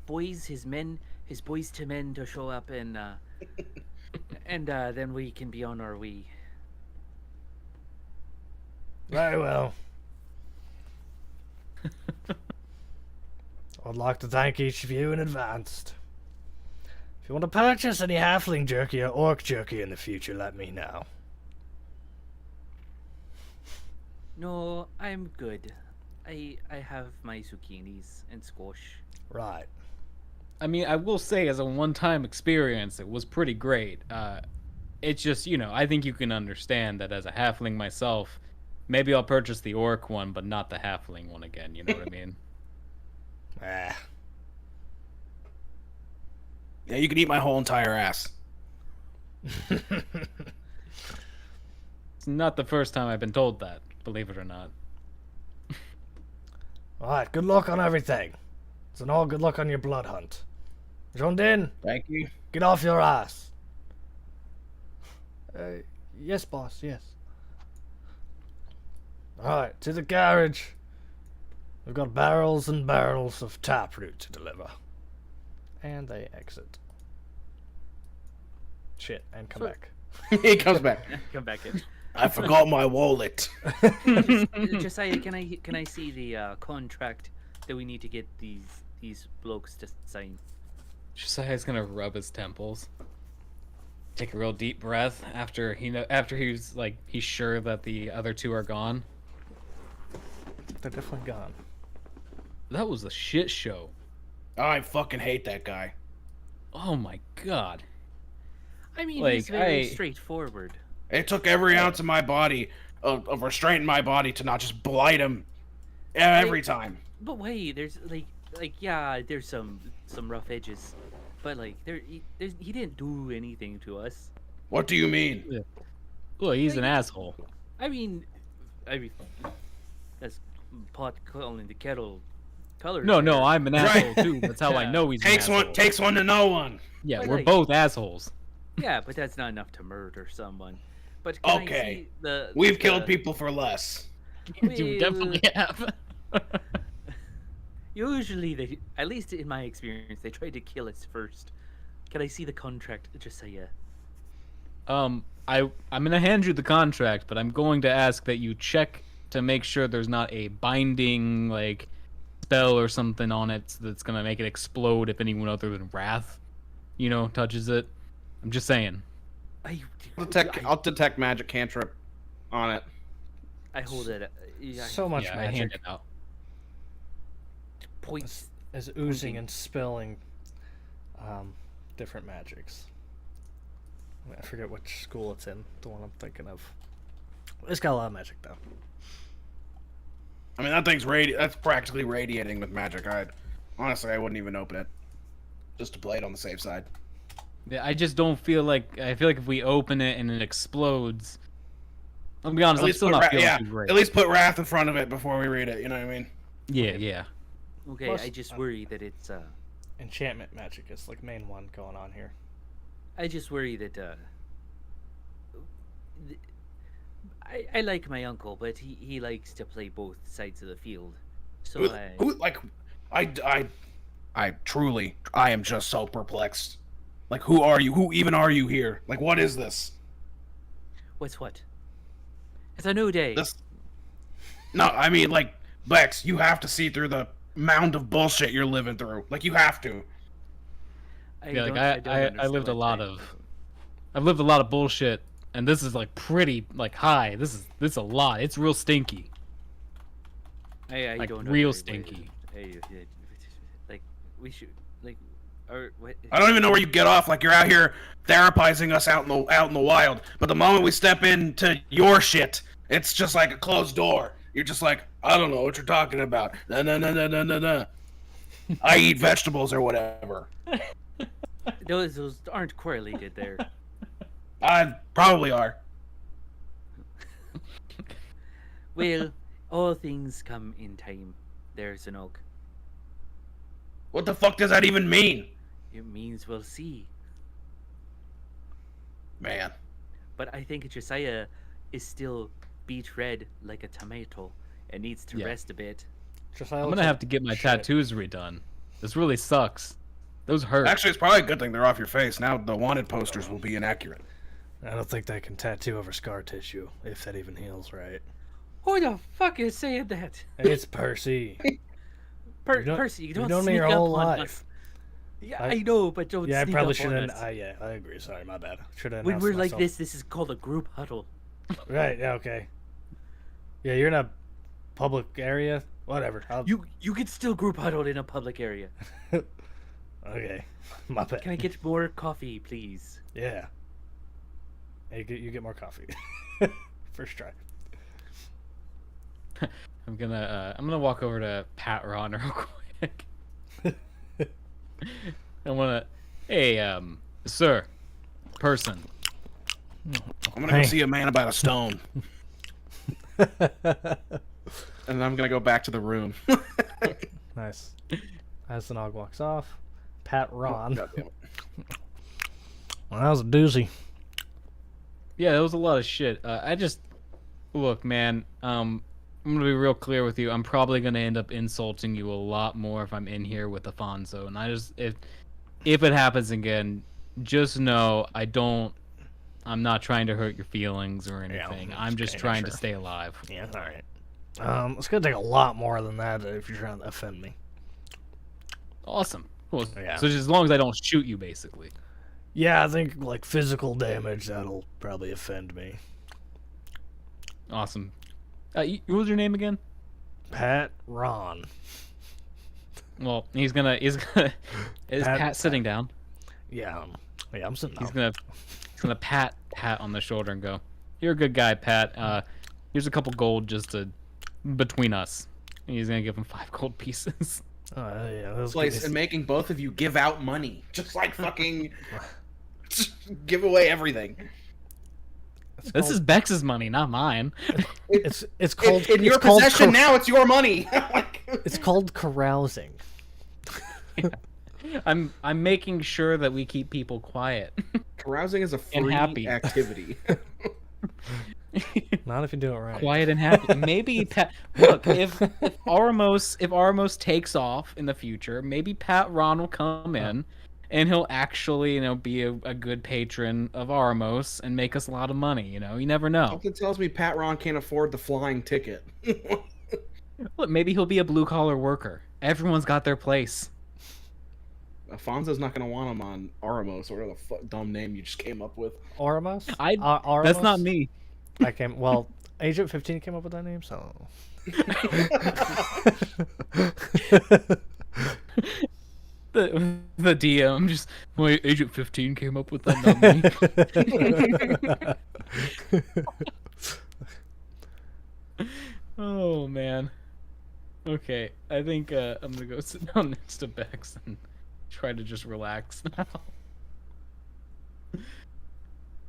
boys to men to show up and then we can be on our way. Very well. I'd like to thank each of you in advance. If you want to purchase any halfling jerky or orc jerky in the future, let me know. No, I'm good. I have my zucchinis and squash. Right. I mean, I will say, as a one-time experience, it was pretty great. It's just, I think you can understand that as a halfling myself, maybe I'll purchase the orc one, but not the halfling one again, you know what I mean? Ah. Yeah, you can eat my whole entire ass. It's not the first time I've been told that, believe it or not. Alright, good luck on everything. It's an all good luck on your blood hunt. Jondin, Thank you. get off your ass. Yes, boss, yes. Alright, to the garage. We've got barrels and barrels of taproot to deliver. And they exit. Shit, and come back. He comes back. Come back in. I forgot my wallet. Josiah, can I see the contract that we need to get these blokes to sign? Josiah's gonna rub his temples. Take a real deep breath after he's sure that the other two are gone. They're definitely gone. That was a shit show. I fucking hate that guy. Oh my god. I mean, he's very straightforward. It took every ounce of my body, of restraint in my body, to not just blight him every time. But wait, there's there's some rough edges, but he didn't do anything to us. What do you mean? Well, he's an asshole. I mean, that's pot calling the kettle color. No, I'm an asshole too. That's how I know he's an asshole. Takes one to know one. Yeah, But, we're both assholes. Yeah, but that's not enough to murder someone. But can I Okay, see we've killed people for less. You definitely have. Usually, at least in my experience, they try to kill us first. Can I see the contract, Josiah? I'm gonna hand you the contract, but I'm going to ask that you check to make sure there's not a binding spell or something on it that's gonna make it explode if anyone other than Wrath, touches it. I'm just saying. I'll detect magic cantrip on it. I hold it. So much I hand magic it out. Points. is oozing and spilling different magics. I forget which school it's in, the one I'm thinking of. It's got a lot of magic, though. I mean, that's practically radiating with magic. Honestly, I wouldn't even open it. Just to play it on the safe side. Yeah, I just don't feel like... I feel like if we open it and it explodes... I'll be honest, I'm still not feeling too great. At least put Wrath in front of it before we read it, you know what I mean? Yeah. Okay, Plus, I just worry that it's enchantment magic is like main one going on here. I just worry that I like my uncle, but he likes to play both sides of the field. So I truly, I am just so perplexed. Like, who are you? Who even are you here? Like, what is this? What's what? It's a new day. No, I mean, like, Lex, you have to see through the mound of bullshit you're living through. Like, you have to. I lived a lot of... I've lived a lot of bullshit, and this is, like, pretty, like, high. This is a lot. It's real stinky. I like, don't know. real stinky. Like, we should... Like, or... What, I don't even know where you get off. Like, you're out here therapizing us out in the wild. But the moment we step into your shit, it's just like a closed door. You're just like, I don't know what you're talking about. No. I eat vegetables or whatever. those aren't correlated there. I probably are. Well, all things come in time. There's an oak. What the fuck does that even mean? It means we'll see. Man. But I think Josiah is still beet red like a tomato and needs to rest a bit. I'm gonna have to get my tattoos redone. This really sucks. Those hurt. Actually, it's probably a good thing they're off your face. Now the wanted posters will be inaccurate. I don't think they can tattoo over scar tissue, if that even heals right. Who the fuck is saying that? It's Percy. Percy, you don't known me sneak your up whole on life. us. Yeah, I know, but don't Yeah, I sneak probably up should on have. us. Yeah, I agree. Sorry, my bad. Should have. When we're like this is called a group huddle. Right. Yeah. Okay. Yeah, you're in a public area. Whatever. You can still group huddle in a public area. Okay. My bad. Can I get more coffee, please? Yeah. Hey, you get more coffee. First try. I'm gonna walk over to Pat Ron real quick. I wanna, hey, sir, person. I'm gonna go see a man about a stone. And I'm gonna go back to the room. Nice. As the nog walks off, Pat Ron. God damn it. Well, that was a doozy. Yeah, that was a lot of shit. Look, man. I'm gonna be real clear with you. I'm probably gonna end up insulting you a lot more if I'm in here with Afonso. And if it happens again, just know I'm not trying to hurt your feelings or anything. Yeah, I'm just trying to stay alive. Yeah, all right. It's gonna take a lot more than that if you're trying to offend me. Awesome. Cool. Yeah. So just as long as I don't shoot you, basically. Yeah, I think like physical damage that'll probably offend me. Awesome. What was your name again? Pat Ron. Well, he's gonna. Is Pat sitting down? Yeah, I'm sitting down. He's gonna pat on the shoulder and go, "You're a good guy, Pat. Here's a couple gold just between us." And he's gonna give him 5 gold pieces. Oh yeah, those Place and making both of you give out money, just like fucking just give away everything. This is Bex's money, not mine. It's called in your possession now. It's your money. It's called carousing. Yeah. I'm making sure that we keep people quiet. Carousing is a And free happy. activity. Not if you do it right. Quiet and happy. Maybe Pat. Look, if Armos takes off in the future, maybe Pat Ron will come in, and he'll actually, be a good patron of Armos and make us a lot of money. You never know. Something tells me Pat Ron can't afford the flying ticket. Look, maybe he'll be a blue collar worker. Everyone's got their place. Afonso's not gonna want him on Aramos or whatever the dumb name you just came up with. Oramos? Aramos? That's not me. Agent 15 came up with that name, so. The DM just, wait, Agent 15 came up with that, not me. Oh man. Okay, I think I'm gonna go sit down next to Bex and try to just relax now.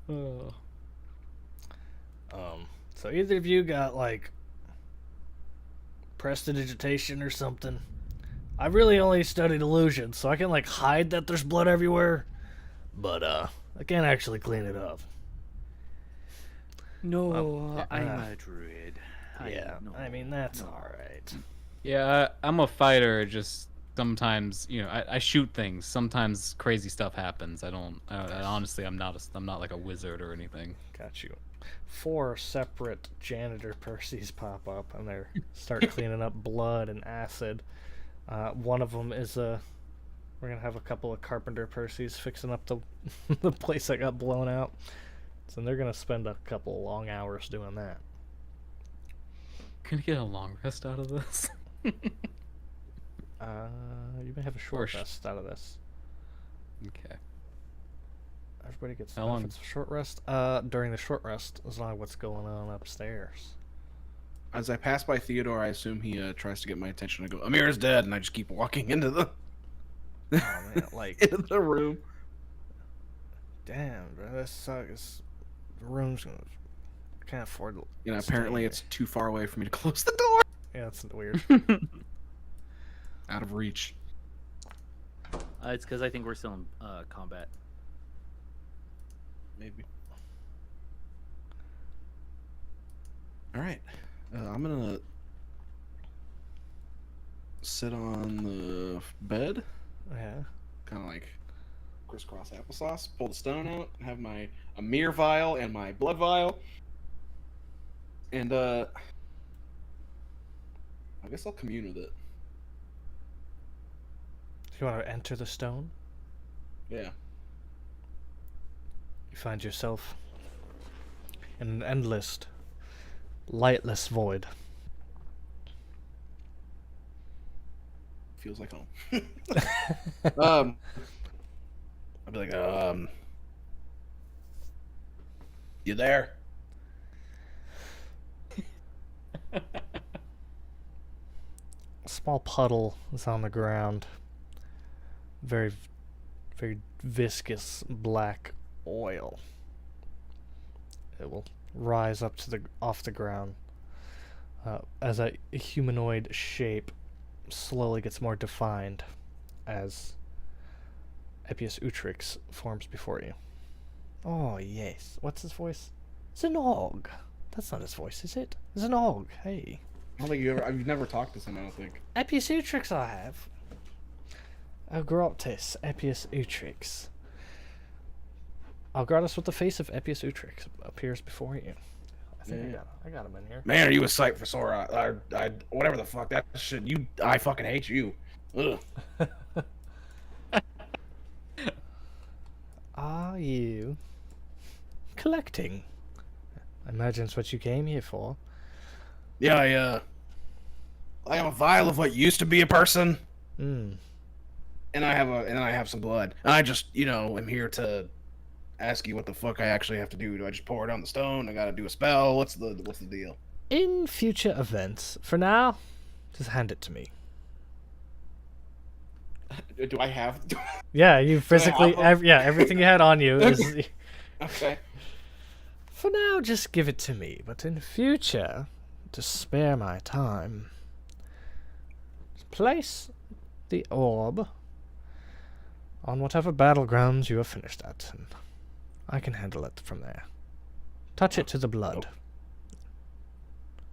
Oh. So either of you got like prestidigitation or something? I really only studied illusion, so I can like hide that there's blood everywhere, but I can't actually clean it up. No, I'm a druid. Yeah, I mean that's all right. Yeah, I'm a fighter. Just sometimes, I shoot things. Sometimes crazy stuff happens. I don't. Honestly, I'm not like a wizard or anything. Got you. 4 separate janitor Percys pop up, and they start cleaning up blood and acid. One of them is we're gonna have a couple of carpenter Percys fixing up the the place that got blown out. So they're gonna spend a couple long hours doing that. Can I get a long rest out of this? You may have a short rest out of this. Okay. Everybody gets How long? benefits of short rest. During the short rest, as long as what's going on upstairs. As I pass by Theodore, I assume he tries to get my attention. I go, Amir is dead, and I just keep walking into the Oh man, like into the room. damn, bro, this sucks. The room's gonna can't afford to. Apparently stay it's too far away for me to close the door. here. Yeah, that's weird. Out of reach. It's because I think we're still in combat. Maybe. All right. I'm gonna sit on the bed, Yeah. kind of like crisscross applesauce. Pull the stone out. Have my Amir vial and my blood vial. And I guess I'll commune with it. Do you want to enter the stone? Yeah. You find yourself in an endless, lightless void. Feels like home. I'll be like, you there? A small puddle is on the ground. Very, very viscous black oil. It will rise up to off the ground as a humanoid shape slowly gets more defined as Ep3 forms before you. Oh yes, what's his voice? Zanog. That's not his voice, is it? Zanog. Hey. I don't think you've never talked to him, I don't think. Ep3 I have. Agrotis, Ep3. Algratis with the face of Ep3 appears before you. I think I got him in here. Man, are you a sight for sore eyes? Whatever the fuck that shit. I fucking hate you. Ugh. Are you collecting? I imagine it's what you came here for. Yeah, I have a vial of what used to be a person, Hmm. and I have some blood. And I just, am here to ask you what the fuck I actually have to do. Do I just pour it on the stone? I gotta do a spell? What's the deal? In future events, for now, just hand it to me. Do I have? Yeah, you physically, everything you had on you is. Okay. For now, just give it to me. But in future, to spare my time, place the orb on whatever battlegrounds you have finished at, and I can handle it from there. Touch it to the blood.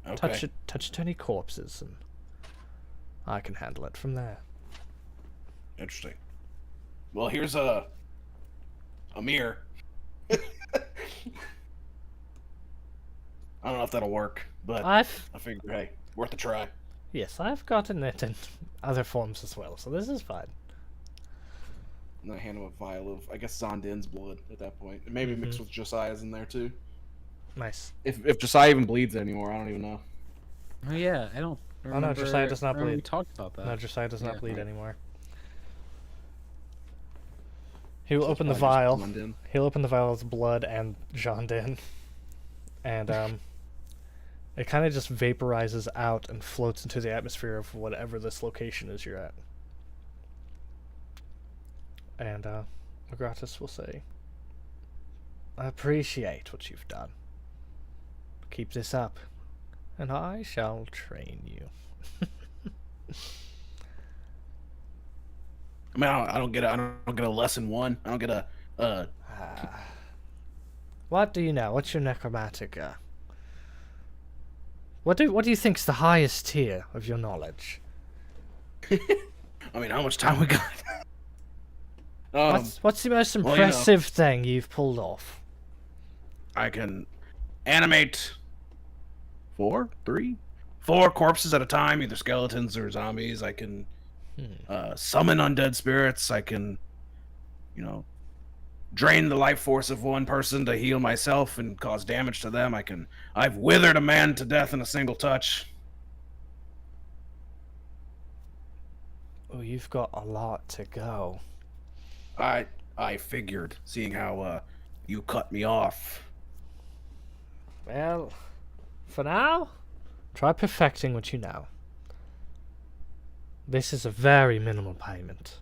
Okay. Touch it to any corpses, and I can handle it from there. Interesting. Well, here's a mirror. I don't know if that'll work, but I figure, hey, worth a try. Yes, I've gotten it in other forms as well, so this is fine. And I hand him a vial of, I guess, Zondin's blood at that point. And maybe mixed with Josiah's in there, too. Nice. If Josiah even bleeds anymore, I don't even know. Oh yeah, I don't remember. Oh no, Josiah does not bleed. We talked about that. No, Josiah does not bleed right. anymore. He will So open the it's probably just vial. Zondin. He'll open the vial with blood and Jondin. And It kind of just vaporizes out and floats into the atmosphere of whatever this location is you're at. And Gratis will say, I appreciate what you've done. Keep this up, and I shall train you. I mean, I don't get a lesson 1. I don't get a. What do you know? What's your necromantic? What do you think's the highest tier of your knowledge? I mean, how much time we got? What's the most impressive thing you've pulled off? I can animate 4 corpses at a time, either skeletons or zombies. I can summon undead spirits. I can, drain the life force of one person to heal myself and cause damage to them. I've withered a man to death in a single touch. Oh, you've got a lot to go. I figured, seeing how you cut me off. Well, for now, try perfecting what you know. This is a very minimal payment.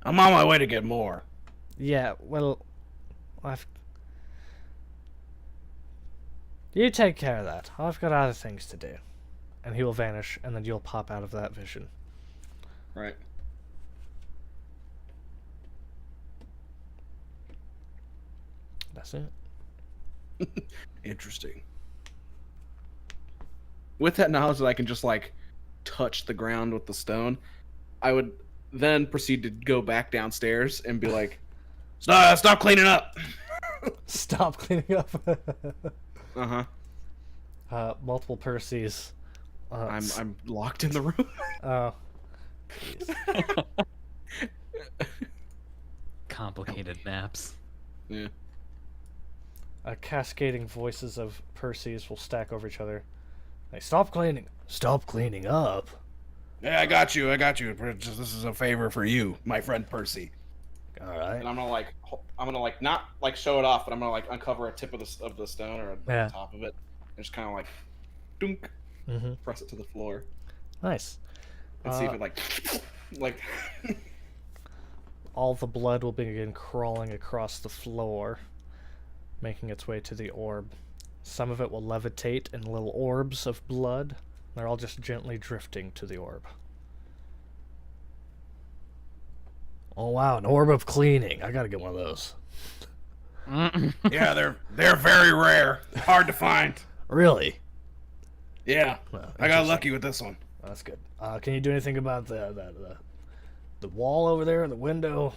I'm on my way to get more. Yeah, well, You take care of that. I've got other things to do. And he will vanish, and then you'll pop out of that vision. Right. That's it. Interesting. With that knowledge that I can just touch the ground with the stone, I would then proceed to go back downstairs and be like, Stop cleaning up. Stop cleaning up. multiple Percy's. I'm locked in the room. Oh. Complicated naps. Yeah. Cascading voices of Percy's will stack over each other. Like, stop cleaning up. Yeah, I got you. This is a favor for you, my friend Percy. All right. And I'm gonna not show it off, but I'm gonna uncover a tip of the stone or the top of it, and just kind of dunk, press it to the floor. Nice. And see if it all the blood will begin crawling across the floor, making its way to the orb. Some of it will levitate in little orbs of blood. They're all just gently drifting to the orb. Oh wow, an orb of cleaning. I gotta get one of those. Yeah, they're very rare. Hard to find. Really? Yeah. Well, I got lucky with this one. That's good. Can you do anything about the wall over there, the window?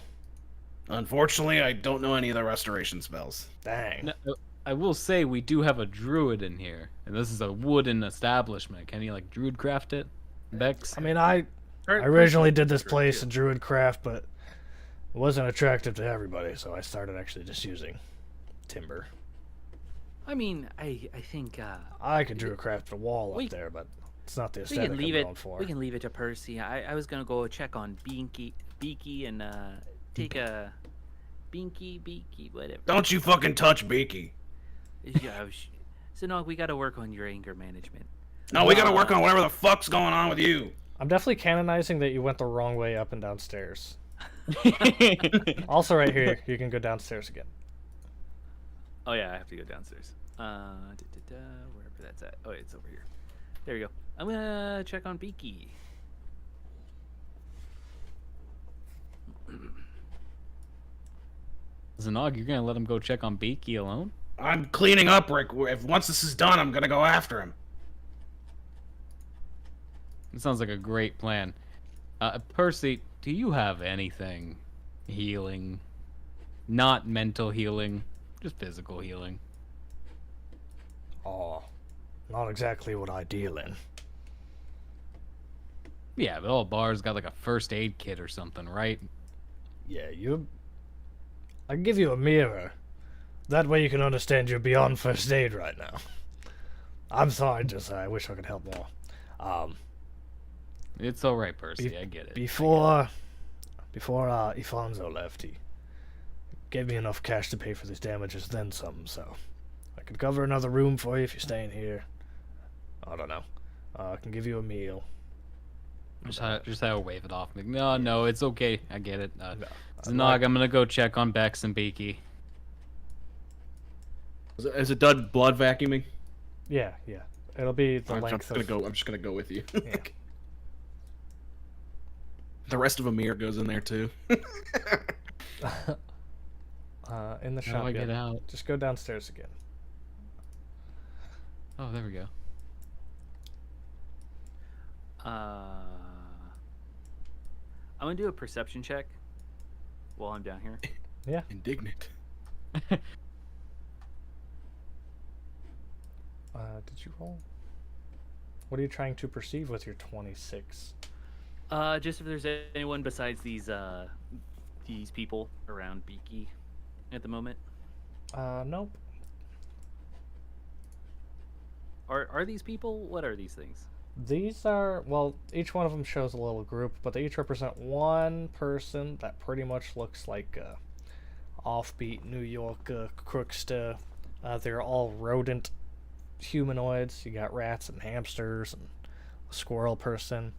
Unfortunately, I don't know any of the restoration spells. Dang. No, I will say we do have a druid in here, and this is a wooden establishment. Can you druid craft it, Bex? I mean, I originally did this place in druid craft, but it wasn't attractive to everybody, so I started actually just using timber. I mean, I think I could druid craft a wall up there, but it's not the aesthetic I'm going for. We can leave it to Percy. I was gonna go check on Beaky, and take a Beaky, whatever. Don't you fucking touch Beaky. Yeah, so no, we gotta work on your anger management. No, we gotta work on whatever the fuck's going on with you. I'm definitely canonizing that you went the wrong way up and downstairs. Also, right here, you can go downstairs again. Oh yeah, I have to go downstairs. Wherever that's at. Oh, it's over here. There we go. I'm gonna check on Beaky. Zanog, you're gonna let him go check on Beaky alone? I'm cleaning up, Rick. Once this is done, I'm gonna go after him. It sounds like a great plan. Percy, do you have anything healing? Not mental healing, just physical healing. Oh, not exactly what I deal in. Yeah, but all bars got a first aid kit or something, right? Yeah, I can give you a mirror. That way you can understand you're beyond first aid right now. I'm sorry, just I wish I could help more. It's all right, Percy. I get it. Before Ifonso left, he gave me enough cash to pay for these damages, then some. So I can cover another room for you if you're staying here. I don't know. I can give you a meal. Just have to wave it off. Like, no, it's okay. I get it. Like- I'm gonna go check on Bex and Beaky. Is it done blood vacuuming? Yeah. It'll be the I'm length just gonna go with you. Yeah. The rest of Amir goes in there too. In the How shop. do I get yeah. out? Just go downstairs again. Oh, there we go. I'm gonna do a perception check while I'm down here. Yeah. Indignant. Did you roll? What are you trying to perceive with your 26? Just if there's anyone besides these people around Beaky at the moment. Nope. Are these people? What are these things? These are, well, each one of them shows a little group, but they each represent one person that pretty much looks like offbeat New York crookster. They're all rodent humanoids. You got rats and hamsters and a squirrel person.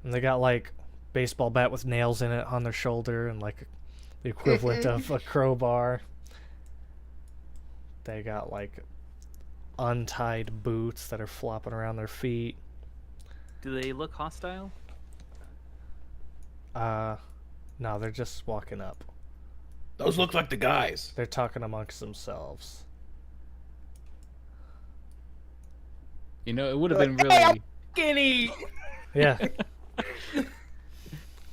And they got like baseball bat with nails in it on their shoulder and like the equivalent of a crowbar. They got like untied boots that are flopping around their feet. Do they look hostile? No, they're just walking up. Those look like the guys. They're talking amongst themselves. You know, it would have been really. Skinny. Yeah.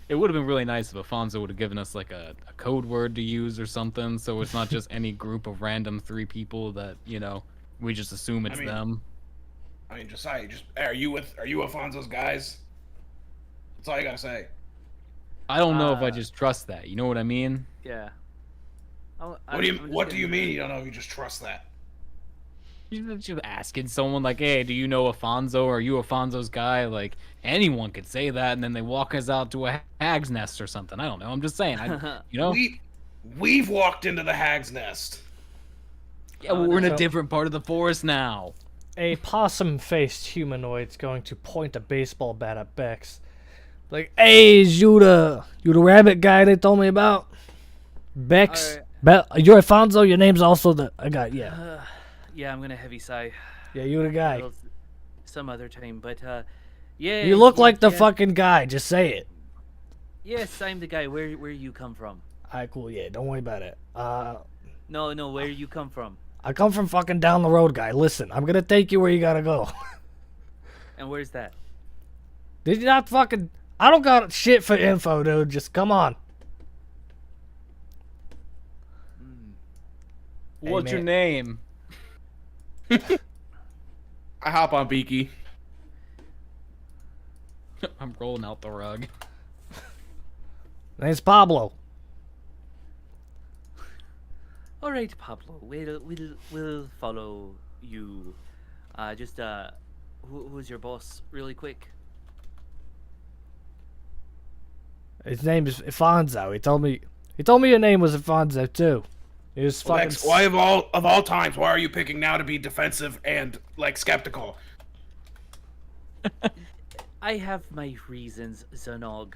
It would have been really nice if Afonso would have given us like a code word to use or something, so it's not just any group of random 3 people that, you know, we just assume it's them. I mean, Josiah, are you Afonso's guys? That's all you gotta say. I don't know if I just trust that. You know what I mean? Yeah. What do you mean you don't know if you just trust that? You're just asking someone like, "Hey, do you know Afonso? Are you Afonso's guy?" Like anyone could say that, and then they walk us out to a hag's nest or something. I don't know. I'm just saying. You know? We've walked into the hag's nest. Yeah, well, we're in a different part of the forest now. A possum-faced humanoid's going to point a baseball bat at Bex. Like, hey, is you the rabbit guy they told me about? Bex? You're Alfonso? Your name's also the... I got, yeah. Yeah, I'm gonna heavy sigh. Yeah, you the guy. Some other time, but yeah. You look like the fucking guy. Just say it. Yes, I'm the guy. Where you come from? Alright, cool, yeah. Don't worry about it. No, where you come from? I come from fucking down the road, guy. Listen, I'm gonna take you where you gotta go. And where's that? Did you not fucking... I don't got shit for info, dude. Just come on. What's your man. name? I hop on Beaky. I'm rolling out the rug. Name's Pablo. All right, Pablo. We'll follow you. Who's your boss, really quick? His name is Alfonso. He told me your name was Alfonso too. He was fucking. Lex, why of all times, why are you picking now to be defensive and like skeptical? I have my reasons, Zanog.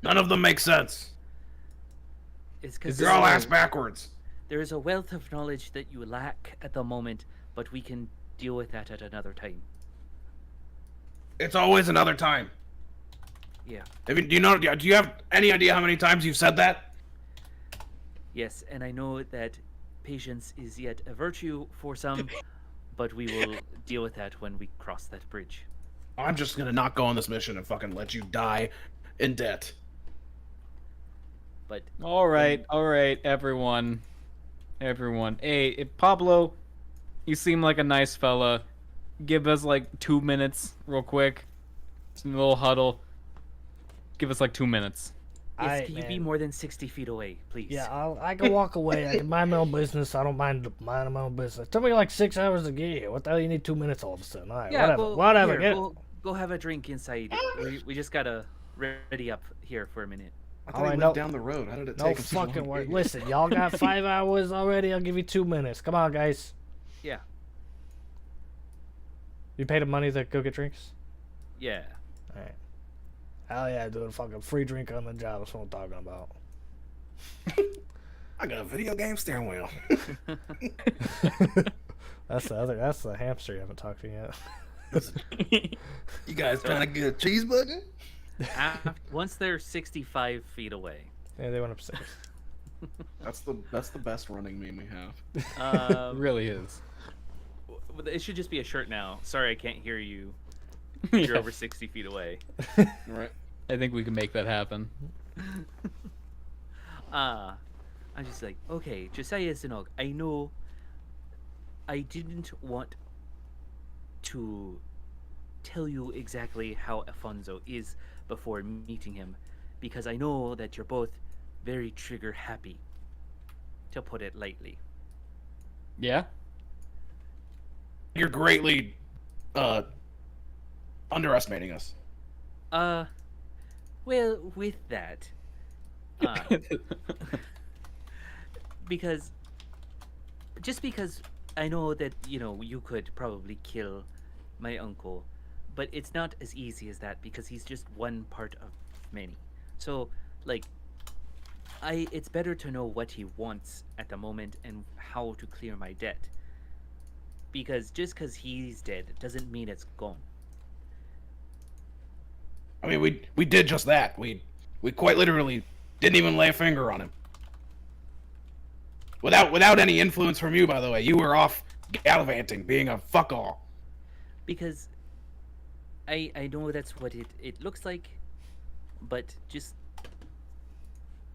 None of them make sense. It's because You're all ass backwards. there is a wealth of knowledge that you lack at the moment, but we can deal with that at another time. It's always another time. Yeah. Do you have any idea how many times you've said that? Yes, and I know that patience is yet a virtue for some, but we will deal with that when we cross that bridge. I'm just gonna not go on this mission and fucking let you die in debt. But All right, everyone. Hey, Pablo, you seem like a nice fella. Give us like 2 minutes, real quick. Just a little huddle. Give us like 2 minutes. yes, can you be more than 60 feet away, please? Yeah, I can walk away. I can mind my own business. I don't mind minding my own business. It took me like 6 hours to get here. What the hell you need 2 minutes all of a sudden? All right, Yeah, whatever. Here, Get go have a drink inside. We just gotta ready up here for a minute. I thought All he right, lived no- down the road. How did it No take him so long fucking to way. get here? Listen, y'all got 5 hours already. I'll give you 2 minutes. Come on, guys. Yeah. You paid him money to go get drinks? Yeah. All right. Hell yeah, dude. Fucking free drink on the job. That's what I'm talking about. I got a video game steering wheel. That's the hamster you haven't talked to yet. You guys trying to get a cheeseburger? Once they're 65 feet away. Yeah, they went upstairs. That's the best running meme we have. It really is. It should just be a shirt now. Sorry, I can't hear you. You're over 60 feet away. Right. I think we can make that happen. I'm just like, okay, Josiah Zinog, I know I didn't want to tell you exactly how Afonso is before meeting him, because I know that you're both very trigger happy, to put it lightly. Yeah? You're greatly underestimating us. Well, with that, because I know that, you could probably kill my uncle, but it's not as easy as that, because he's just one part of many. So, like, it's better to know what he wants at the moment and how to clear my debt. Because just because he's dead doesn't mean it's gone. I mean, we did just that. We quite literally didn't even lay a finger on him. Without any influence from you, by the way. You were off gallivanting, being a fuck all. Because I know that's what it looks like, but just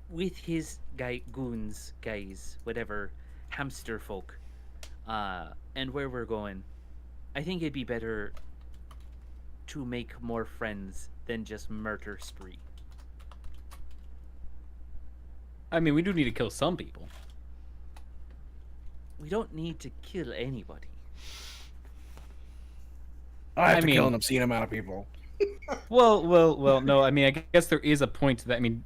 with his guys, whatever, hamster folk, and where we're going, I think it'd be better to make more friends than just murder spree. I mean, we do need to kill some people. We don't need to kill anybody. I have I to mean- kill an obscene amount of people. Well, no, I mean, I guess there is a point to that. I mean,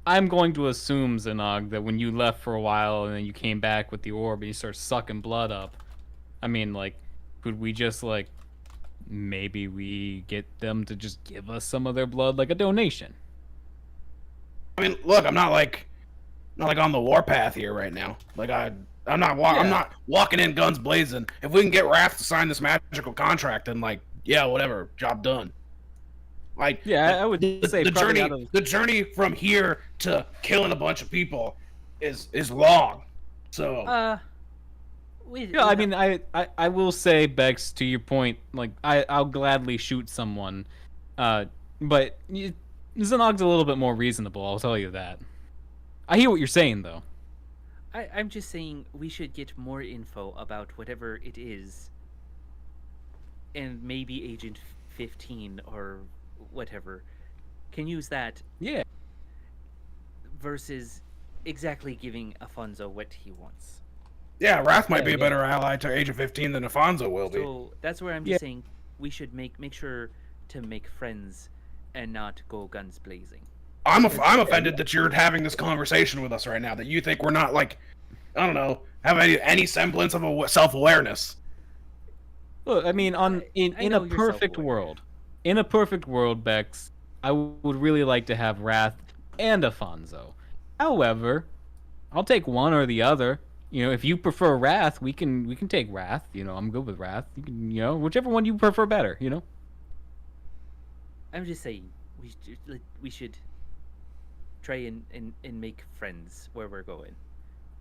I'm going to assume, Zanog, that when you left for a while and then you came back with the orb and you start sucking blood up, I mean, like, could we just, like, maybe we get them to just give us some of their blood, like a donation? I mean, look, I'm not on the warpath here right now. Like I'm not walking in guns blazing. If we can get Wrath to sign this magical contract, then like, yeah, whatever, job done. Like, Yeah, I would say the probably journey, out of- the journey from here to killing a bunch of people is long. So Yeah, I mean, I will say, Bex, to your point, like, I'll gladly shoot someone, but Zanog's a little bit more reasonable, I'll tell you that. I hear what you're saying, though. I'm just saying we should get more info about whatever it is, and maybe Agent 15 or whatever can use that Yeah. versus exactly giving Afonso what he wants. yeah, Wrath might be Yeah, a better ally to Agent 15 than Afonso will be. So that's where I'm just saying we should make sure to make friends and not go guns blazing. I'm offended that you're having this conversation with us right now. That you think we're not like, I don't know, have any semblance of a self-awareness. Look, I mean, in know a you're perfect world, Bex, I would really like to have Wrath and Afonso. However, I'll take one or the other. You know, if you prefer Wrath, we can take Wrath. You know, I'm good with Wrath. You can, whichever one you prefer better. You know. I'm just saying we should try and make friends where we're going.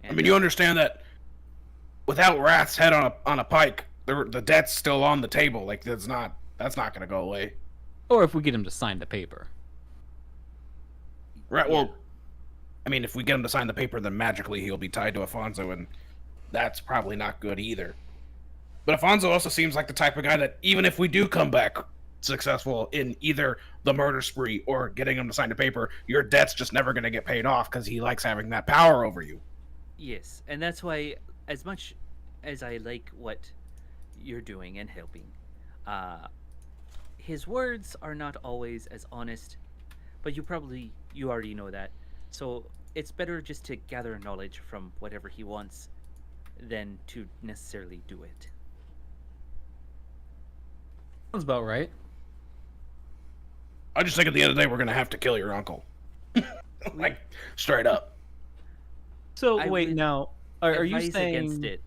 I mean, you understand that without Wrath's head on a pike, the debt's still on the table. Like that's not going to go away. Or if we get him to sign the paper. Right. Well, I mean, if we get him to sign the paper, then magically he'll be tied to Afonso, and that's probably not good either. But Afonso also seems like the type of guy that even if we do come back successful in either the murder spree or getting him to sign the paper, your debt's just never going to get paid off because he likes having that power over you. Yes, and that's why, as much as I like what you're doing and helping, his words are not always as honest, but you already know that. So it's better just to gather knowledge from whatever he wants than to necessarily do it. Sounds about right. I just think at the end of the day, we're gonna have to kill your uncle. Like, straight up. So I wait, would now are you Advise saying against it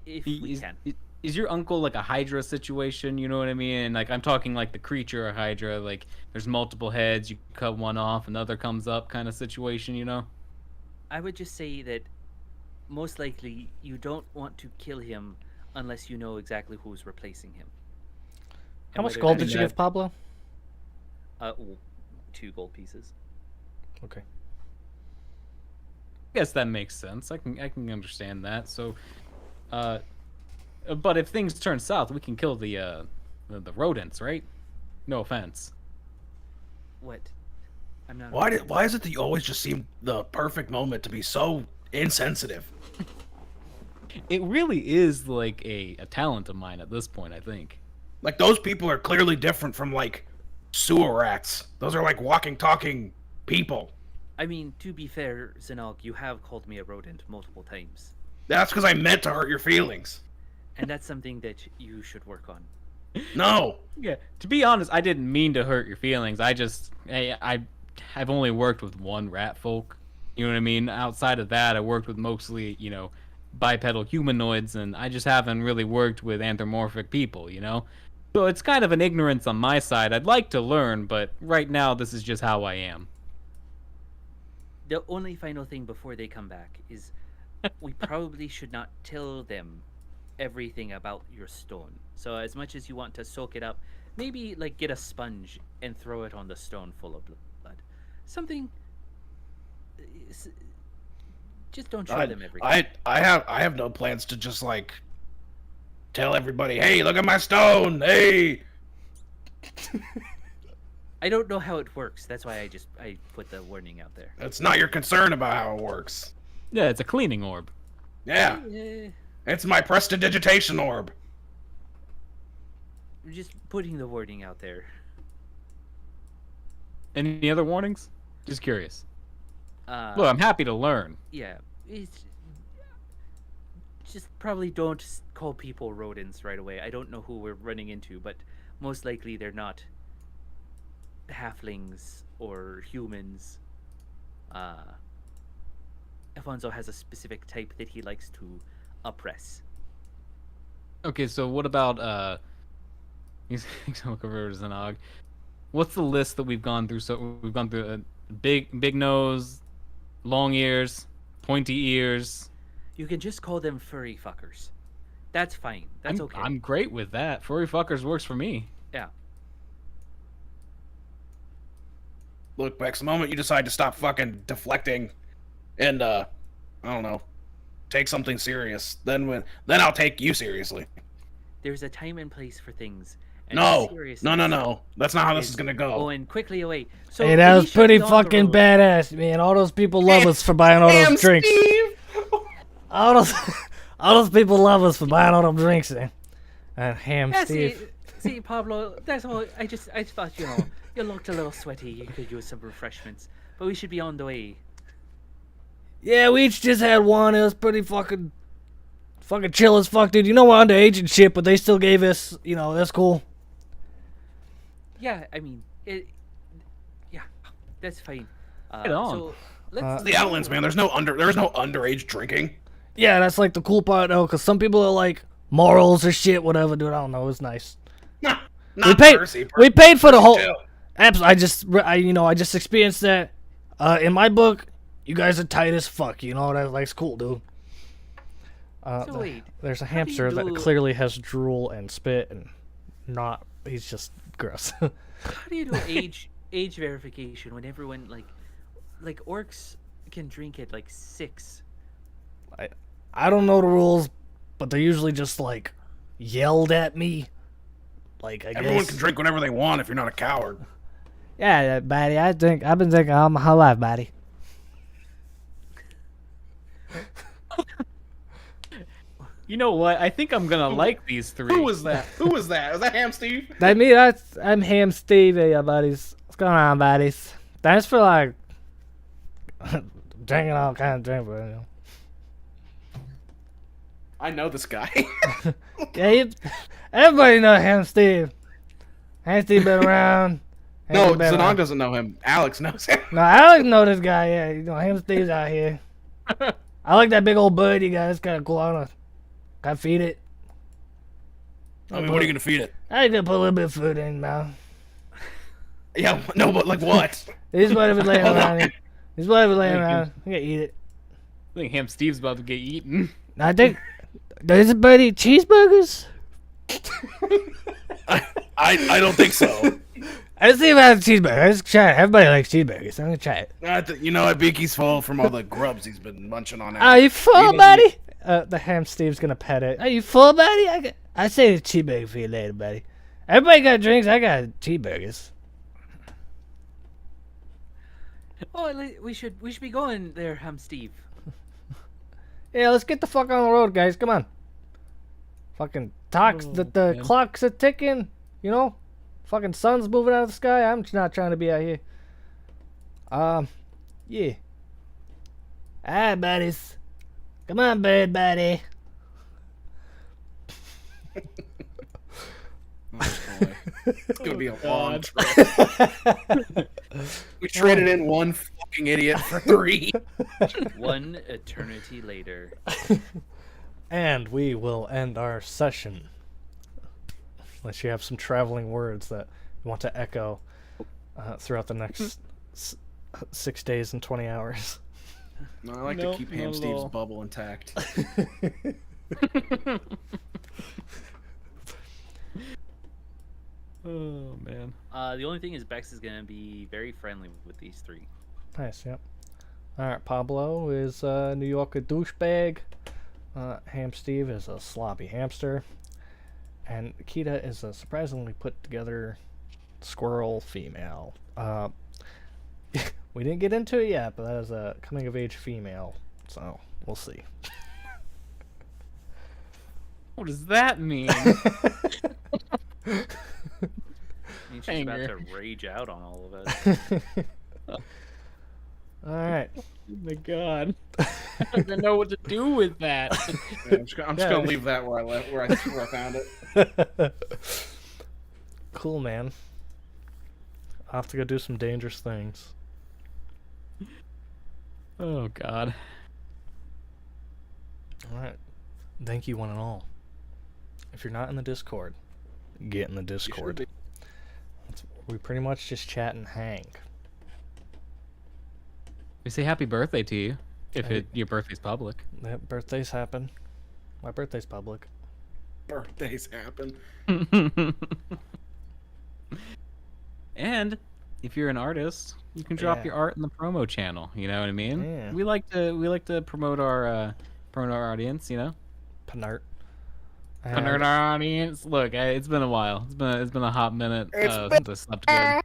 if we is, can? is your uncle like a Hydra situation? You know what I mean? Like I'm talking like the creature of Hydra. Like there's multiple heads, you cut one off, another comes up, kind of situation. You know? I would just say that most likely you don't want to kill him unless you know exactly who's replacing him. How much whether gold that did you is- give Pablo? 2 gold pieces. Okay. I guess that makes sense. I can understand that. So, but if things turn south, we can kill the rodents, right? No offense. What? I'm not. Why is it that you always just seem the perfect moment to be so insensitive? It really is like a talent of mine at this point, I think. Like, those people are clearly different from, like, sewer rats. Those are, like, walking, talking people. I mean, to be fair, Zanog, you have called me a rodent multiple times, That's because I meant to hurt your feelings. and that's something that you should work on. No. Yeah, to be honest, I didn't mean to hurt your feelings. I've only worked with one rat folk. You know what I mean? Outside of that, I worked with mostly, bipedal humanoids, and I just haven't really worked with anthropomorphic people, So it's kind of an ignorance on my side. I'd like to learn, but right now this is just how I am. The only final thing before they come back is we probably should not tell them everything about your stone. So as much as you want to soak it up, maybe like get a sponge and throw it on the stone full of blood. Something. Just don't show them everything. I have no plans to just, like, tell everybody, hey, look at my stone, hey. I don't know how it works. That's why I put the warning out there. That's not your concern about how it works. Yeah, it's a cleaning orb. Yeah, it's my prestidigitation orb. Just putting the warning out there. Any other warnings? Just curious. Look, I'm happy to learn. Yeah, it's just probably don't call people rodents right away. I don't know who we're running into, but most likely they're not halflings or humans. Alfonso has a specific type that he likes to oppress. Okay, so what about he's Zanog. What's the list that we've gone through? So we've gone through a big nose, long ears, pointy ears. You can just call them furry fuckers. That's fine. That's okay. I'm great with that. Furry fuckers works for me. Yeah. Look, Bex, the moment you decide to stop fucking deflecting and, I don't know, take something serious, then I'll take you seriously. There's a time and place for things. And No. seriousness No. That's not how this is gonna go. Going quickly away. So Hey, that we was should pretty be on the fucking road. badass, man. All those people love us for buying all those drinks. All those people love us for buying all them drinks, man. And Ham Yeah, Steve. see, Pablo, that's all. I thought, you looked a little sweaty. You could use some refreshments. But we should be on the way. Yeah, we each just had one. It was pretty fucking chill as fuck, dude. You know we're underage and shit, but they still gave us, that's cool. Yeah, I mean, yeah, that's fine. Right on. So let's The Outlands, man. There's no underage drinking. Yeah, that's like the cool part, though, because some people are like morals or shit, whatever, dude. I don't know. It was nice. Nah, We not paid. Percy. We paid for the whole. Chill. I just experienced that. In my book, you guys are tight as fuck. That's cool, dude. So wait, There's a how do you hamster that do- clearly has drool and spit and he's just gross. how do you do age verification when everyone like orcs can drink at like 6? I don't know the rules, but they're usually just like yelled at me. Like Everyone guess. can drink whenever they want if you're not a coward. Yeah, buddy. I've been drinking all my whole life, buddy. You know what? I think I'm gonna like these three. Who was that? Who was that? Was that Ham Steve? I'm Ham Steve, yeah, buddies. What's going on, buddies? Thanks for like drinking all kind of drink, but you know. I know this guy. Yeah, everybody knows Ham Steve. Ham Steve been around. No, Zanong doesn't know him. Alex knows him. No, Alex know this guy. Yeah, you know Ham Steve's out here. I like that big old bird you got. It's kind of cool. I don't know. Can I feed it? I mean, what are you gonna feed it? I gonna put a little bit of food in his mouth. Yeah, no, but like what? This whatever's laying around here. This whatever's laying around. I gotta eat it. I think Ham Steve's about to get eaten. I think. Does this bird eat cheeseburgers? I don't think so. Let's see if I have a cheeseburger. Let's try it. Everybody likes cheeseburgers. I'm gonna try it. You know, I think he's full from all the grubs he's been munching on. Are you full, buddy? The Ham Steve's gonna pet it. Are you full, buddy? I say the cheeseburger for you later, buddy. Everybody got drinks. I got cheeseburgers. Oh, we should be going there, Steve. Yeah, let's get the fuck on the road, guys. Come on. Fucking talks. The clocks are ticking. You know, fucking sun's moving out of the sky. I'm just not trying to be out here. Yeah. Alright, buddies. Come on, bird buddy. It's gonna be a long trip. We traded in one fucking idiot for 3. One eternity later. And we will end our session. Unless you have some traveling words that you want to echo throughout the next 6 days and 20 hours. No, I like to keep Ham Steve's bubble intact. Oh man. The only thing is Bex is gonna be very friendly with these 3. Nice, yep. Alright, Pablo is New York a douchebag. Ham Steve is a sloppy hamster. And Kita is a surprisingly put together squirrel female. We didn't get into it yet, but that is a coming of age female. So, we'll see. What does that mean? She's about to rage out on all of us. Alright. Oh my god. I don't even know what to do with that. Yeah, I'm just gonna leave that where I found it. Cool, man. I'll have to go do some dangerous things. Oh god. Alright. Thank you, one and all. If you're not in the Discord, get in the Discord. We pretty much just chat and hang. We say happy birthday to you if your birthday's public. Yeah, birthdays happen. My birthday's public. Birthdays happen. And if you're an artist, you can drop your art in the promo channel. You know what I mean? Yeah. We like to promote our audience. You know. Panart. Promote our audience. Look, it's been a while. It's been a hot minute since I slept good.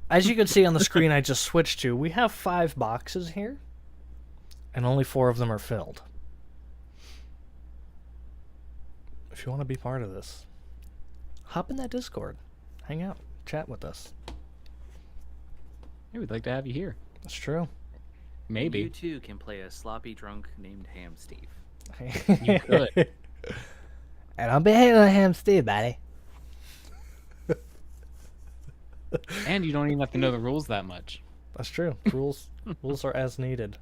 As you can see on the screen I just switched to, we have 5 boxes here, and only 4 of them are filled. If you want to be part of this, hop in that Discord. Hang out. Chat with us. Hey, we'd like to have you here. That's true. Maybe. You too can play a sloppy drunk named Ham Steve. You could. And I'll be hitting on Ham Steve, buddy. And you don't even have to know the rules that much. That's true. Rules are as needed.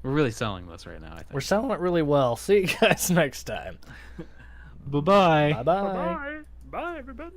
We're really selling this right now, I think. We're selling it really well. See you guys next time. Bye-bye. Bye-bye. Bye, everybody.